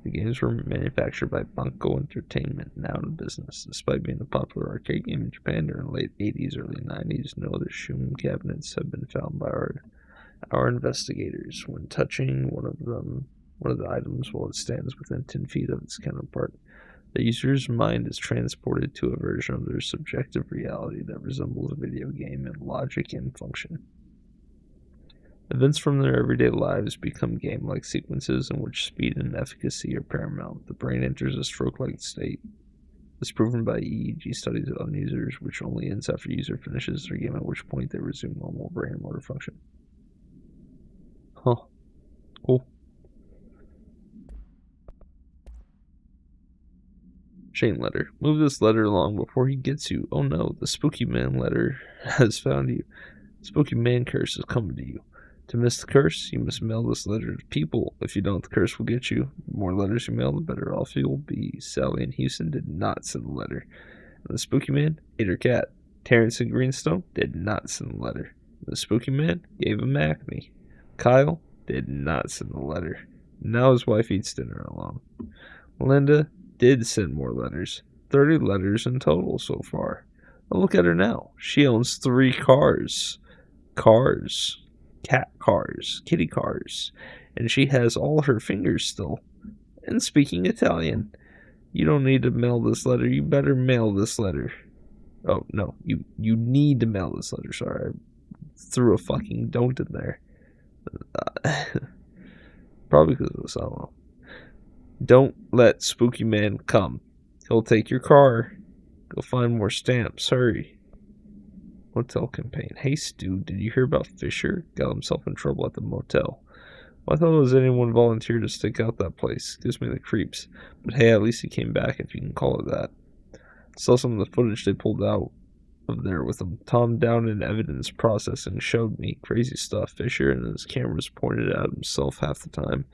The games were manufactured by Banco Entertainment, now in business. Despite being a popular arcade game in Japan during the late 80s, early 90s, no other Shoom cabinets have been found by our investigators. When touching one of the items while it stands within 10 feet of its counterpart, the user's mind is transported to a version of their subjective reality that resembles a video game in logic and function. Events from their everyday lives become game-like sequences in which speed and efficacy are paramount. The brain enters a stroke-like state. This is proven by EEG studies on users, which only ends after the user finishes their game, at which point they resume normal brain and motor function. Huh. Cool. Chain letter. Move this letter along before he gets you. Oh no, the spooky man letter has found you. The spooky man curse is coming to you. To miss the curse, you must mail this letter to people. If you don't, the curse will get you. The more letters you mail, the better off you'll be. Sally and Houston did not send the letter. And the spooky man ate her cat. Terrence and Greenstone did not send the letter. The spooky man gave him acne. Kyle did not send the letter. Now his wife eats dinner alone. Linda did send more letters. 30 letters in total so far. But look at her now. She owns 3 cars. Cars. Cat cars. Kitty cars. And she has all her fingers still. And speaking Italian. You don't need to mail this letter. You better mail this letter. Oh, no. You need to mail this letter. Sorry. I threw a fucking don't in there. Probably because of this. I don't know. Don't let Spooky Man come. He'll take your car. Go find more stamps. Hurry. Motel campaign. Hey Stu, did you hear about Fisher? Got himself in trouble at the motel. Well, I thought it was anyone volunteered to stick out that place. Gives me the creeps. But hey, at least he came back, if you can call it that. Saw some of the footage they pulled out of there with him. Tom down in evidence processing showed me crazy stuff. Fisher and his cameras pointed at himself half the time.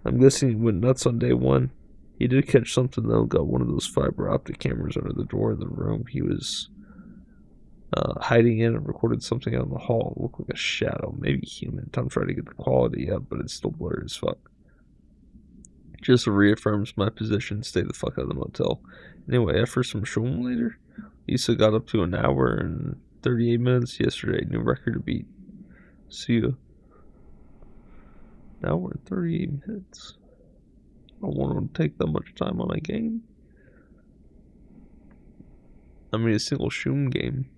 I'm guessing he went nuts on day one. He did catch something though. Got one of those fiber optic cameras under the door of the room he was hiding in and recorded something out in the hall. It looked like a shadow, maybe human. Tom tried to get the quality up, but it's still blurry as fuck. Just reaffirms my position. Stay the fuck out of the motel. Anyway, after some showing later, Lisa got up to an hour and 38 minutes yesterday. New record to beat. See ya. An hour and 38 minutes. I don't want to take that much time on a game. I mean, a single Shroom game.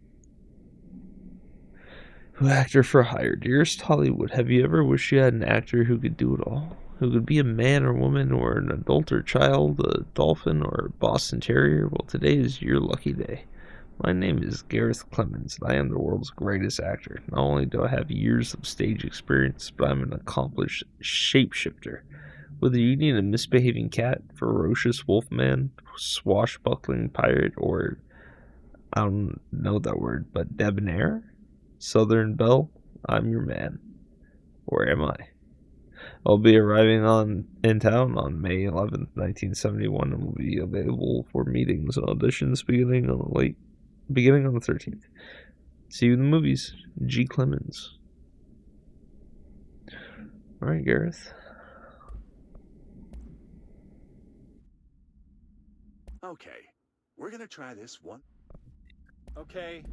Actor for hire. Dearest Hollywood, have you ever wished you had an actor who could do it all? Who could be a man or woman or an adult or child, a dolphin or a Boston Terrier? Well, today is your lucky day. My name is Gareth Clemens, and I am the world's greatest actor. Not only do I have years of stage experience, but I'm an accomplished shapeshifter. Whether you need a misbehaving cat, ferocious wolfman, swashbuckling pirate, or I don't know that word, but debonair, Southern Belle, I'm your man. Or am I? I'll be arriving in town on May 11th, 1971, and will be available for meetings and auditions beginning on the 13th. See you in the movies. G. Clemens. Alright, Gareth. Okay, we're gonna try this one. Okay,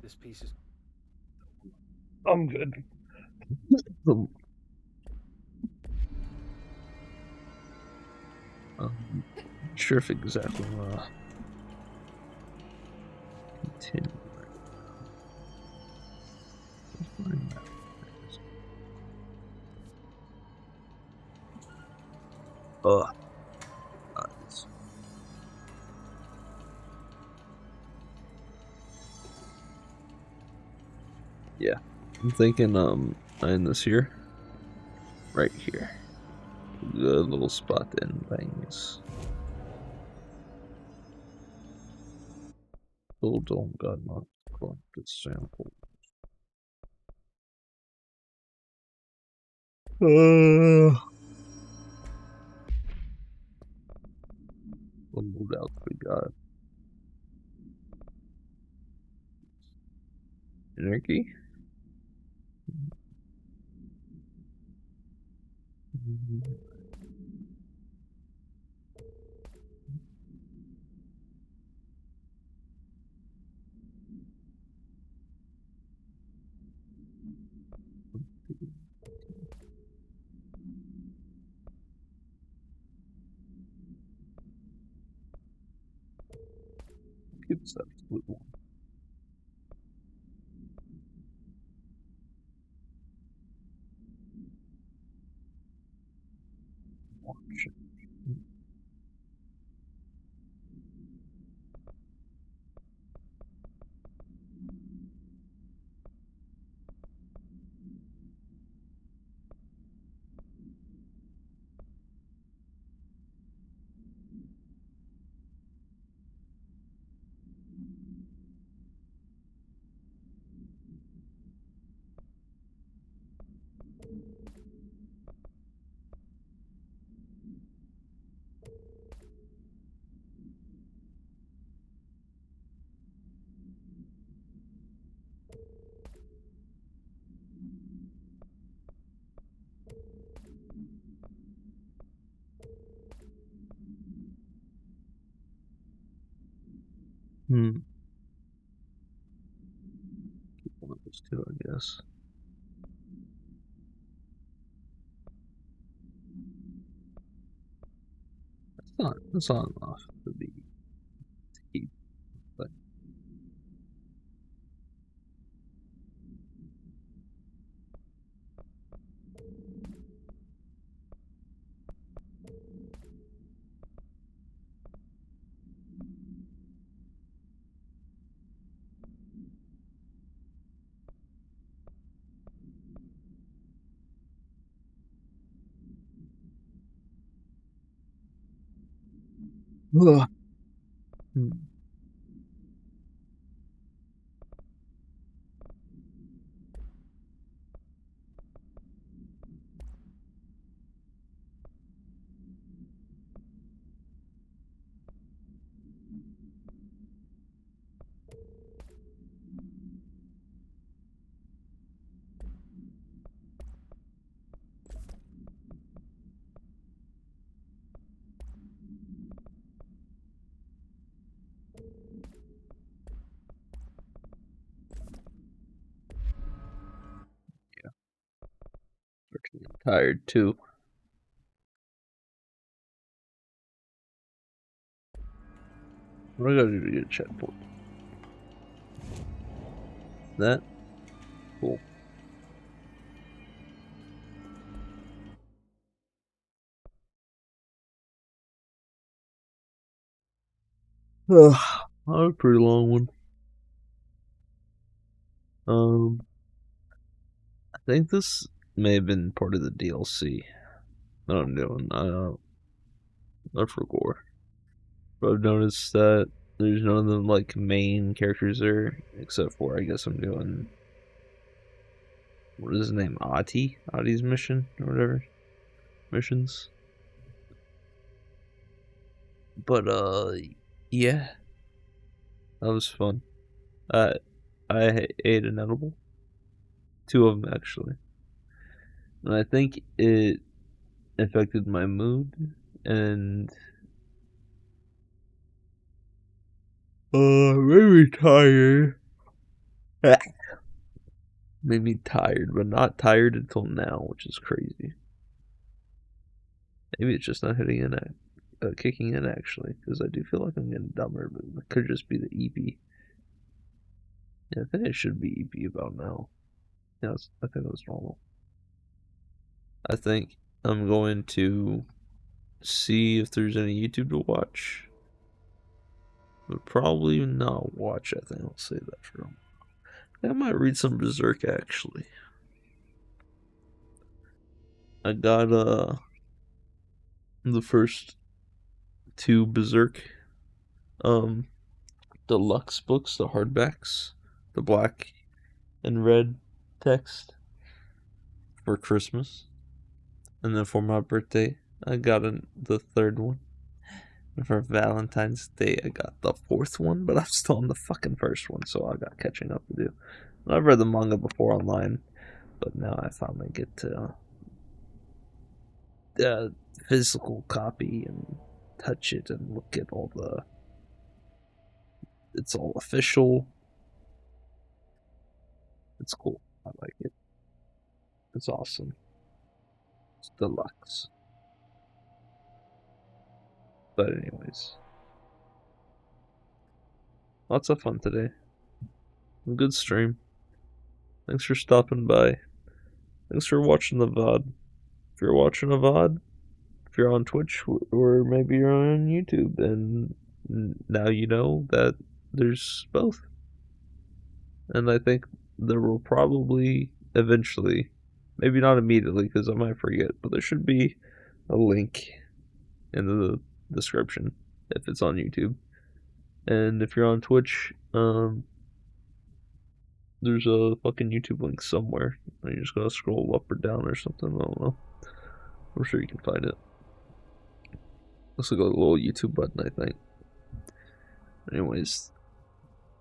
this piece is... I'm good. Not sure if exactly continue. Yeah, I'm thinking in this here, right here, good little spot in things. Little dome got not corrupted sample. What else we got? Anarchy? Good stuff. Blue one. Watch it. Keep one of those two, I guess. That's not enough to be to keep, but Ugh. Freaking tired too. What do I gotta do to get a checkpoint? That? Cool. Ugh, that was a pretty long one. I think this may have been part of the DLC that I'm doing. I don't know for gore. But I've noticed that there's none of the like main characters there, except for I guess I'm doing what is his name? Ati's mission or whatever. Missions. But yeah. That was fun. I ate an edible. 2 of them actually. And I think it affected my mood and made me tired. Made me tired, but not tired until now, which is crazy. Maybe it's just not kicking in actually, because I do feel like I'm getting dumber, but it could just be the EP. Yeah, I think it should be EP about now. Yeah, I think it was normal. I think I'm going to see if there's any YouTube to watch, but probably not watch. I think I'll save that for him. I might read some Berserk actually. I got the first 2 Berserk deluxe books, the hardbacks, the black and red text for Christmas. And then for my birthday, I got the 3rd one. And for Valentine's Day, I got the 4th one, but I'm still on the fucking 1st one, so I got catching up to do. And I've read the manga before online, but now I finally get to physical copy and touch it and look at all the. It's all official. It's cool. I like it. It's awesome. It's deluxe. But anyways, lots of fun today. Good stream. Thanks for stopping by. Thanks for watching the VOD. If you're watching a VOD, if you're on Twitch, or maybe you're on YouTube, and now you know that there's both. And I think there will probably eventually, maybe not immediately because I might forget, but there should be a link in the description if it's on YouTube. And if you're on Twitch, there's a fucking YouTube link somewhere. And you're just gonna scroll up or down or something. I don't know. I'm sure you can find it. Looks like a little YouTube button, I think. Anyways,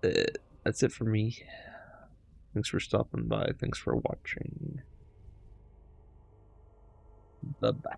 that's it for me. Thanks for stopping by. Thanks for watching. Bye bye.